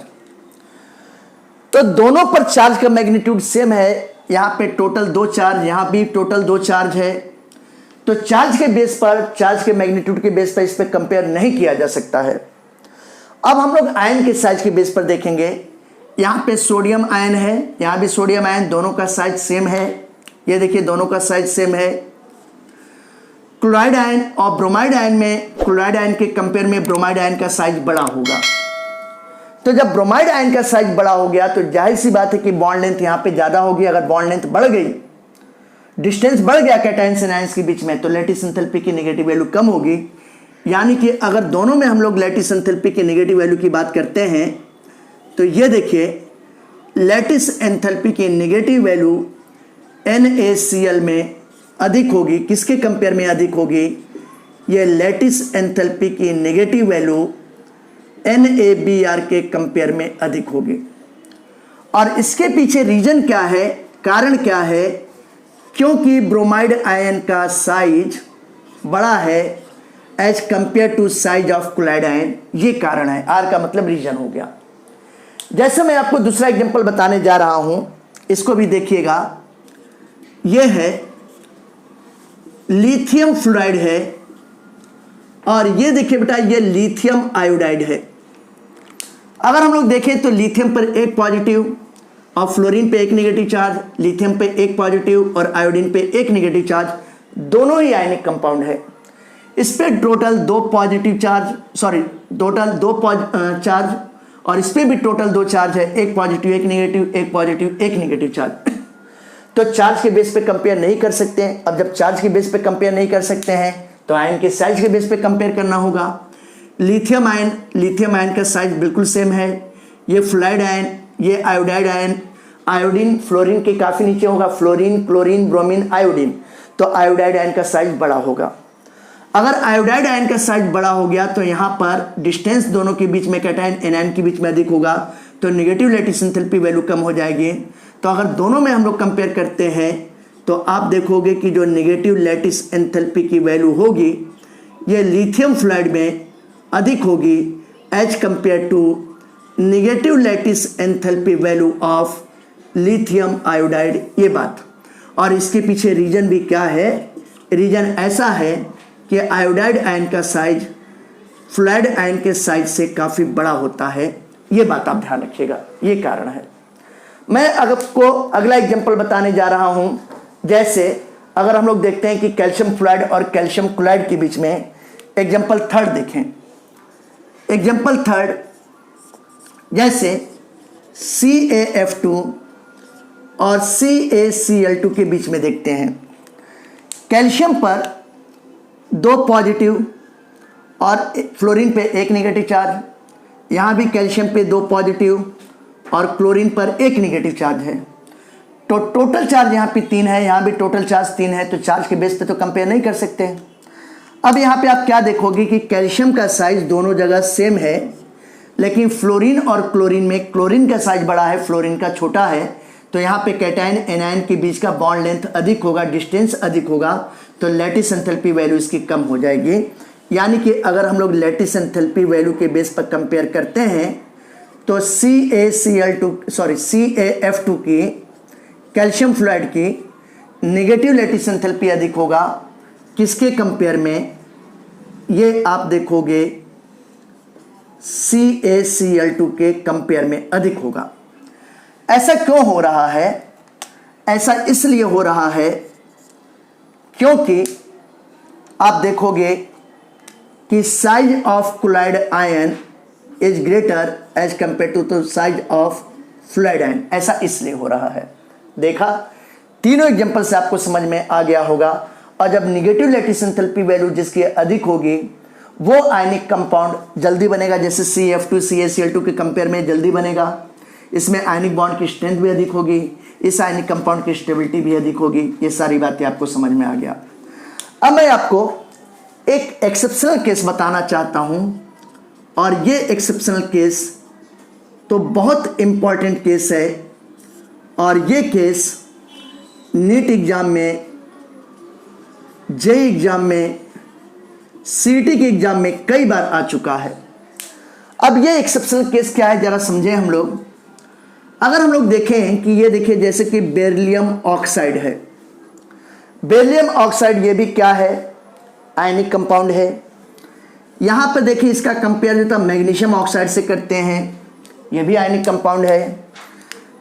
तो दोनों पर चार्ज का मैग्नीट्यूड सेम है। यहां पे टोटल 2 चार्ज, यहां भी टोटल 2 चार्ज है। तो चार्ज के बेस पर, चार्ज के मैग्नीट्यूड के बेस पर इस पर कंपेयर नहीं किया जा सकता है। अब हम लोग आयन के साइज के बेस पर देखेंगे। यहां पे सोडियम आयन है, यहां भी सोडियम आयन, दोनों का साइज सेम है। ये देखिए दोनों का साइज सेम है। क्लोराइड आयन और ब्रोमाइड आयन में, क्लोराइड आयन के कंपेयर में ब्रोमाइड आयन का साइज बड़ा होगा। तो जब ब्रोमाइड आयन का साइज बड़ा हो गया तो जाहिर सी बात है कि बॉन्ड लेंथ यहां पे ज्यादा होगी। अगर बॉन्ड लेंथ बढ़ गई, डिस्टेंस बढ़ गया कैटायंस एंड आयंस के बीच में, तो लैटिस एंथैल्पी की नेगेटिव वैल्यू कम होगी। यानी कि अगर दोनों में हम लोग लैटिस एंथैल्पी की नेगेटिव वैल्यू की बात करते हैं तो ये देखिए लैटिस एंथैल्पी की नेगेटिव वैल्यू NaCl में अधिक होगी। किसके कंपेयर में अधिक होगी? ये लैटिस एंथैल्पी की नेगेटिव वैल्यू NaBr के कंपेयर में अधिक होगी। और इसके पीछे रीजन क्या है, कारण क्या है? क्योंकि ब्रोमाइड आयन का साइज बड़ा है as compared to size of chloride ion. ये कारण है, आर का मतलब रीजन हो गया। जैसे मैं आपको दूसरा एग्जांपल बताने जा रहा हूं, इसको भी देखिएगा। यह है लिथियम फ्लोराइड है और ये देखिए बेटा ये लिथियम आयोडाइड है। अगर हम लोग देखें तो लिथियम पर एक पॉजिटिव और फ्लोरीन पे एक नेगेटिव चार्ज, लिथियम पे एक पॉजिटिव और आयोडीन पे एक नेगेटिव चार्ज, दोनों ही आयनिक कंपाउंड है। इस पे total 2 positive charge, total 2 charge, और इस पे भी टोटल 2 चार्ज है, एक पॉजिटिव एक नेगेटिव, एक पॉजिटिव एक नेगेटिव चार्ज। तो चार्ज के बेस पे कंपेयर नहीं कर सकते हैं। अब जब चार्ज के बेस पे कंपेयर नहीं कर सकते हैं तो आयन के साइज के बेस पे कंपेयर करना होगा। लिथियम आयन का साइज बिल्कुल सेम है। ये फ्लोराइड आयन, ये आयोडाइड आयन, आयोडीन फ्लोरीन के काफी नीचे होगा, फ्लोरीन, क्लोरीन, ब्रोमीन, आयोडीन, तो आयोडाइड आयन का साइज बड़ा होगा। अगर आयोडाइड आयन का साइज बड़ा हो गया तो यहां पर डिस्टेंस दोनों के बीच में, कैटायन एनायन के बीच में अधिक होगा, तो नेगेटिव लैटिस एंथैल्पी वैल्यू कम हो जाएगी। तो अगर दोनों में हम लोग कंपेयर करते हैं तो आप देखोगे कि जो नेगेटिव लैटिस एंथैल्पी की वैल्यू होगी ये लिथियम फ्लोराइड में अधिक होगी as compared to negative lattice enthalpy value of lithium iodide. ये बात, और इसके पीछे रीजन भी क्या है? रीजन ऐसा है कि आयोडाइड आयन का साइज फ्लोराइड आयन के साइज से काफ़ी बड़ा होता है। ये बात आप ध्यान रखिएगा, ये कारण है। मैं आपको अगला एग्जांपल बताने जा रहा हूं। जैसे अगर हम लोग देखते हैं कि कैल्शियम फ्लोराइड और कैल्शियम क्लोराइड के बीच में एग्जांपल थर्ड देखें। एग्जांपल थर्ड जैसे CaF2 और CaCl2 के बीच में देखते हैं। कैल्शियम पर 2 पॉजिटिव और फ्लोरीन पे एक नेगेटिव चार्ज, यहाँ भी कैल्शियम पे 2 पॉजिटिव और क्लोरीन पर एक नेगेटिव चार्ज है। तो टोटल चार्ज यहाँ पे 3 है, यहाँ भी टोटल चार्ज 3 है, तो चार्ज के बेस पे तो कंपेयर नहीं कर सकते। अब यहाँ पे आप क्या देखोगे कि कैल्शियम का साइज दोनों जगह सेम है, लेकिन फ्लोरीन और क्लोरीन में क्लोरीन का साइज बड़ा है, फ्लोरीन का छोटा है। तो यहाँ पे कैटायन एनायन के बीच का बॉन्ड लेंथ अधिक होगा, डिस्टेंस अधिक होगा, तो लैटिस एंथैल्पी वैल्यू इसकी कम हो जाएगी। यानी कि अगर हम लोग लैटिस एंथैल्पी वैल्यू के बेस पर कंपेयर करते हैं तो CaF2 की, कैल्शियम फ्लोराइड की नेगेटिव लैटिस एंथैल्पी अधिक होगा किसके कंपेयर में, ये आप देखोगे CaCl2 के कंपेयर में अधिक होगा। ऐसा क्यों हो रहा है? ऐसा इसलिए हो रहा है क्योंकि आप देखोगे कि size of chloride ion is greater as compared to the size of fluid ion. ऐसा इसलिए हो रहा है। देखा, तीनों एग्जांपल से आपको समझ में आ गया होगा। और जब निगेटिव लैटिस एंथैल्पी वैल्यू जिसकी अधिक होगी वो आयनिक कंपाउंड जल्दी बनेगा, जैसे CF2 CaCl2 के कंपेयर में जल्दी बनेगा। इसमें आयनिक बॉन्ड की स्ट्रेंथ भी अधिक होगी, इस आयनिक कंपाउंड की स्टेबिलिटी भी अधिक होगी। ये सारी बातें आपको समझ में आ गया। अब मैं आपको एक एक्सेप्शनल केस बताना चाहता हूं, और ये एक्सेप्शनल केस तो बहुत इंपॉर्टेंट केस है, और ये केस नीट एग्जाम में, जेईई एग्जाम में, सीईटी के एग्जाम में कई बार आ चुका है। अब ये एक्सेप्शनल केस क्या है जरा समझें हम लोग। अगर हम लोग देखें कि ये देखिए, जैसे कि बेरिलियम ऑक्साइड है। बेरिलियम ऑक्साइड ये भी क्या है? आयनिक कंपाउंड है। यहां पर देखिए इसका कंपेयर जो था मैग्नीशियम ऑक्साइड से करते हैं, ये भी आयनिक कंपाउंड है।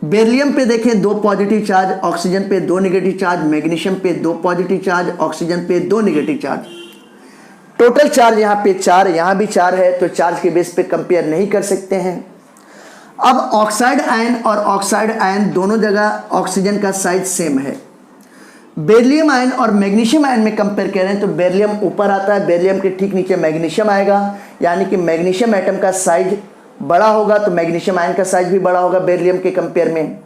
बेरिलियम पे देखें 2 पॉजिटिव चार्ज, ऑक्सीजन पे 2 नेगेटिव चार्ज, मैग्नीशियम पे 2 पॉजिटिव चार्ज, ऑक्सीजन पे 2 नेगेटिव चार्ज। टोटल चार्ज यहाँ पे 4, यहाँ भी 4 है, तो चार्ज के बेस पे कंपेयर नहीं कर सकते हैं। अब ऑक्साइड आयन और ऑक्साइड आयन दोनों जगह ऑक्सीजन का साइज सेम है। बेरिलियम आयन और मैग्नीशियम आयन में कंपेयर कर रहे हैं तो बेरिलियम ऊपर आता है, बेरिलियम के ठीक नीचे मैग्नीशियम आएगा, यानी कि मैग्नीशियम एटम का साइज बड़ा होगा तो मैग्नीशियम आयन का साइज भी बड़ा होगा बेरिलियम के कंपेयर में।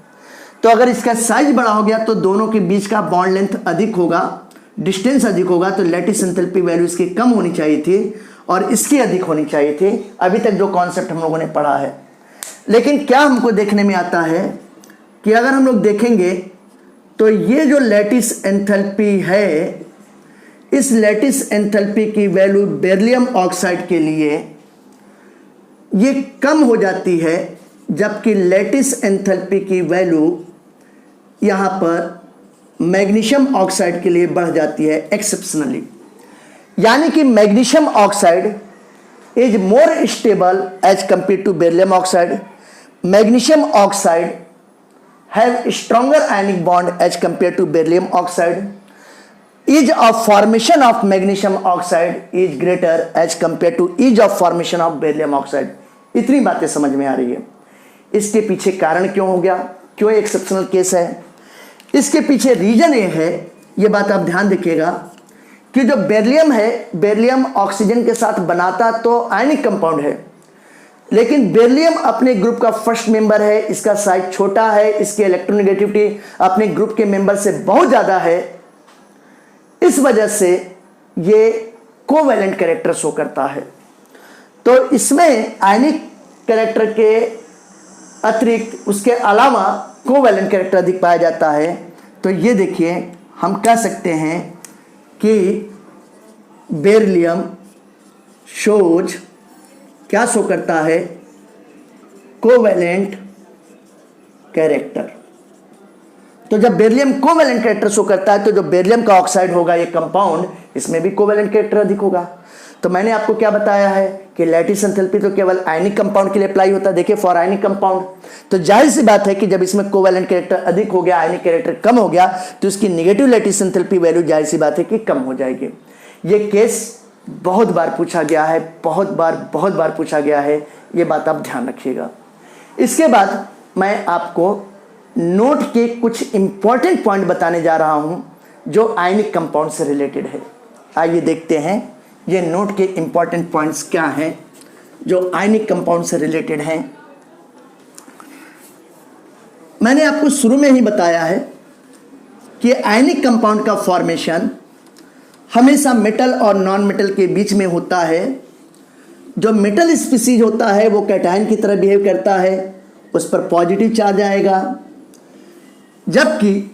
तो अगर इसका साइज बड़ा हो गया तो दोनों के बीच का बॉन्ड लेंथ अधिक होगा, डिस्टेंस अधिक होगा, तो लैटिस एंथैल्पी वैल्यू इसकी कम होनी चाहिए थी और इसकी अधिक होनी चाहिए थी। अभी तक जो कॉन्सेप्ट हम लोगों ने पढ़ा है। लेकिन क्या हमको देखने में आता है कि अगर हम लोग देखेंगे तो ये जो लैटिस एंथैल्पी है, इस लैटिस एंथैल्पी की वैल्यू बेरिलियम ऑक्साइड के लिए ये कम हो जाती है, जबकि लैटिस एंथैल्पी की वैल्यू यहाँ पर मैग्नीशियम ऑक्साइड के लिए बढ़ जाती है एक्सेप्शनली। यानी कि magnesium oxide is more stable as compared to beryllium oxide. Magnesium oxide have stronger ionic bond as compared to beryllium oxide. ease of formation of magnesium oxide is greater as compared to ease of formation of beryllium oxide। इतनी बातें समझ में आ रही है। इसके पीछे कारण क्यों हो गया, क्यों एक्सेप्शनल केस है? इसके पीछे रीजन ये है, ये बात आप ध्यान रखिएगा कि जो बेरिलियम है, बेरिलियम ऑक्सीजन के साथ बनाता तो आयनिक कंपाउंड है, लेकिन बेरिलियम अपने ग्रुप का फर्स्ट मेंबर है, इसका साइज छोटा है, इसकी इलेक्ट्रोनेगेटिविटी अपने ग्रुप के मेंबर से बहुत ज़्यादा है। इस वजह से ये कोवैलेंट कैरेक्टर शो करता है। तो इसमें आयनिक कैरेक्टर के अतिरिक्त उसके अलावा कोवैलेंट कैरेक्टर अधिक पाया जाता है। तो ये देखिए, हम कह सकते हैं कि बेरिलियम शोज क्या शो करता है, कोवैलेंट कैरेक्टर। तो जब बेरिलियम कोवैलेंट कैरेक्टर शो करता है तो जो बेरिलियम का ऑक्साइड होगा ये कंपाउंड, इसमें भी कोवैलेंट कैरेक्टर अधिक होगा। तो मैंने आपको क्या बताया है कि लैटिस एंथैल्पी तो केवल आयनिक कंपाउंड के लिए अप्लाई होता है। देखिए फॉर आयनिक कंपाउंड, तो जाहिर सी बात है कि जब इसमें कोवैलेंट कैरेक्टर अधिक हो गया, आयनिक कैरेक्टर कम हो गया, तो इसकी नेगेटिव लैटिस एंथैल्पी वैल्यू जाहिर सी बात है कि कम हो जाएगी। ये केस बहुत बार पूछा गया है, बहुत बार पूछा गया है, ये बात आप ध्यान रखिएगा। इसके बाद मैं आपको नोट के कुछ इंपॉर्टेंट पॉइंट बताने जा रहा हूं जो आयनिक कंपाउंड से रिलेटेड है। आइए देखते हैं ये नोट के इंपॉर्टेंट पॉइंट्स क्या हैं जो आयनिक कंपाउंड से रिलेटेड हैं। मैंने आपको शुरू में ही बताया है कि आयनिक कंपाउंड का फॉर्मेशन हमेशा मेटल और नॉन मेटल के बीच में होता है। जो मेटल स्पीसीज होता है वो कैटायन की तरह बिहेव करता है, उस पर पॉजिटिव चार्ज आएगा, जबकि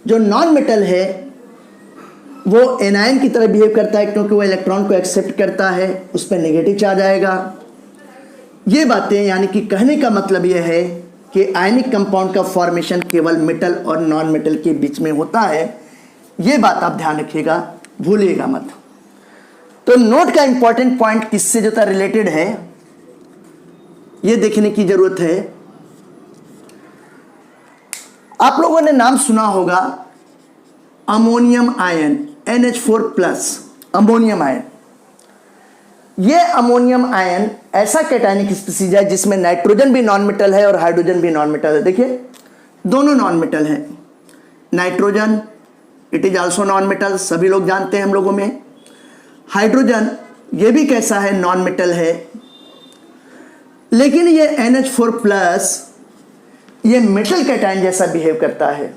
जो नॉन मेटल है वो एनायन की तरह बिहेव करता है, क्योंकि वो इलेक्ट्रॉन को एक्सेप्ट करता है, उस पर नेगेटिव चार्ज आएगा। ये बातें, यानी कि कहने का मतलब ये है कि आयनिक कंपाउंड का फॉर्मेशन केवल मेटल और नॉन मेटल के बीच में होता है। ये बात आप ध्यान रखिएगा। भूलिएगा मत। तो नोट का इंपॉर्टेंट पॉइंट किससे जो था रिलेटेड है, यह देखने की जरूरत है। आप लोगों ने नाम सुना होगा ammonium ion, NH4+, ammonium ion. यह अमोनियम आयन ऐसा कैटायनिक स्पीसीज है जिसमें नाइट्रोजन भी नॉन मेटल है और हाइड्रोजन भी नॉन मेटल है। देखिए दोनों नॉन मेटल है। Nitrogen it is also known metal, सभी लोग जानते हैं हम लोगों में। हाइड्रोजन ये भी कैसा है, नॉन मेटल है। लेकिन ये NH4+ ये मेटल कैटायन जैसा बिहेव करता है।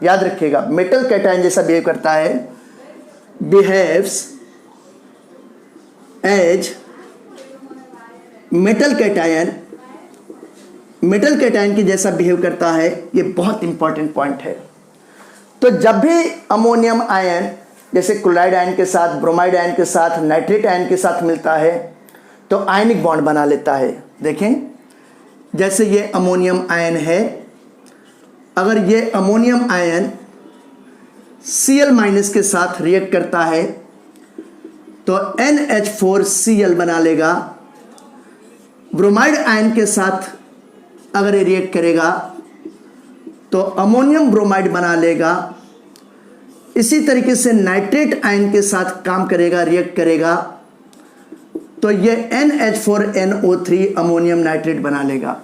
याद रखिएगा, मेटल कैटायन जैसा बिहेव करता है, behaves as metal cation, metal cation के जैसा बिहेव करता है। ये बहुत इंपॉर्टेंट पॉइंट है। तो जब भी अमोनियम आयन जैसे क्लोराइड आयन के साथ, ब्रोमाइड आयन के साथ, नाइट्रेट आयन के साथ मिलता है तो आयनिक बॉन्ड बना लेता है। देखें जैसे ये अमोनियम आयन है, अगर ये अमोनियम आयन Cl- के साथ रिएक्ट करता है तो NH4Cl बना लेगा। ब्रोमाइड आयन के साथ अगर ये रिएक्ट करेगा तो अमोनियम ब्रोमाइड बना लेगा। इसी तरीके से नाइट्रेट आयन के साथ काम करेगा, रिएक्ट करेगा तो ये NH4NO3 अमोनियम नाइट्रेट बना लेगा।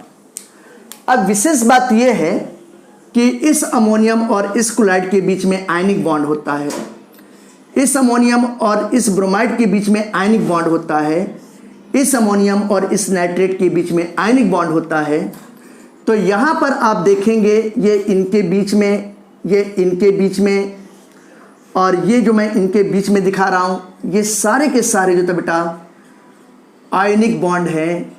अब विशेष बात यह है कि इस अमोनियम और इस क्लोराइड के बीच में आयनिक बॉन्ड होता है। इस अमोनियम और इस ब्रोमाइड के बीच में आयनिक बॉन्ड होता है। इस अमोनियम और इस नाइट्रेट के बीच में आयनिक बॉन्ड होता है। तो यहाँ पर आप देखेंगे ये इनके बीच में, ये इनके बीच में, और ये जो मैं इनके बीच में दिखा रहा हूँ ये सारे के सारे जो तो बेटा आयनिक बॉन्ड है।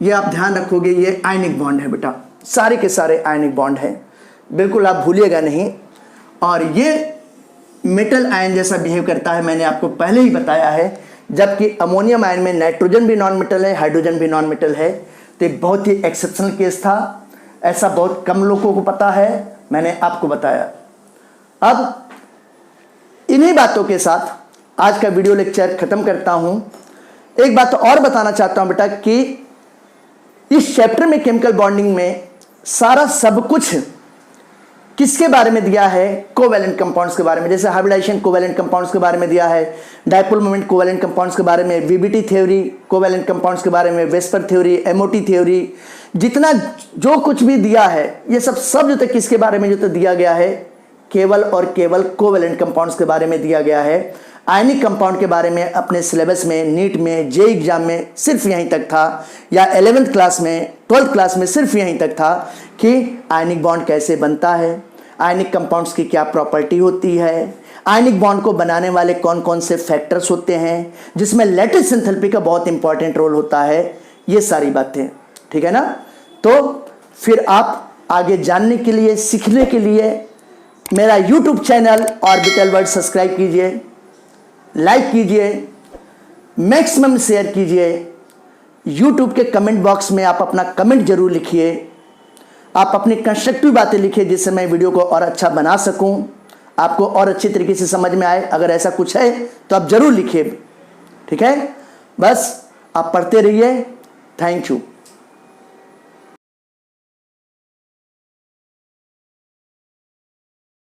ये आप ध्यान रखोगे, ये आयनिक बॉन्ड है बेटा, सारे के सारे आयनिक बॉन्ड है, बिल्कुल आप भूलिएगा नहीं। और ये मेटल आयन जैसा बिहेव करता है, मैंने आपको पहले ही बताया है। जबकि अमोनियम आयन में नाइट्रोजन भी नॉन मेटल है, हाइड्रोजन भी नॉन मेटल है। तो ये बहुत ही एक्सेप्शनल केस था, ऐसा बहुत कम लोगों को पता है, मैंने आपको बताया। अब इन्हीं बातों के साथ आज का वीडियो लेक्चर खत्म करता हूं। एक बात और बताना चाहता हूं बेटा कि इस चैप्टर में केमिकल बॉन्डिंग में सारा सब कुछ किसके बारे में दिया है, कोवैलेंट कंपाउंड्स के बारे में। जैसे हाइब्रिडाइजेशन कोवैलेंट कंपाउंड्स के बारे में दिया है, डायपोल मोमेंट कोवैलेंट कंपाउंड्स के बारे में, वीबीटी थ्योरी कोवैलेंट कंपाउंड्स के बारे में, वेस्पर थ्योरी, एमओटी थ्योरी, जितना जो कुछ भी दिया है ये सब जो तक किसके बारे में जो तो दिया गया है, केवल और केवल कोवैलेंट कंपाउंड्स के बारे में दिया गया है। आयनिक कंपाउंड के बारे में अपने सिलेबस में, नीट में, जे एग्जाम में सिर्फ यहीं तक था, या 11th क्लास में, 12th क्लास में सिर्फ यहीं तक था कि आयनिक बॉन्ड कैसे बनता है, आयनिक कंपाउंड्स की क्या प्रॉपर्टी होती है, आयनिक बॉन्ड को बनाने वाले कौन कौन से फैक्टर्स होते हैं, जिसमें लैटिस एंथैल्पी का बहुत इंपॉर्टेंट रोल होता है। ये सारी बातें, ठीक है ना। तो फिर आप आगे जानने के लिए, सीखने के लिए मेरा YouTube channel orbital world subscribe कीजिए, लाइक कीजिए, मैक्सिमम शेयर कीजिए। YouTube के कमेंट बॉक्स में आप अपना कमेंट जरूर लिखिए, आप अपनी कंस्ट्रक्टिव बातें लिखिए जिससे मैं वीडियो को और अच्छा बना सकूं, आपको और अच्छी तरीके से समझ में आए। अगर ऐसा कुछ है तो आप जरूर लिखिए, ठीक है। बस आप पढ़ते रहिए। Thank you.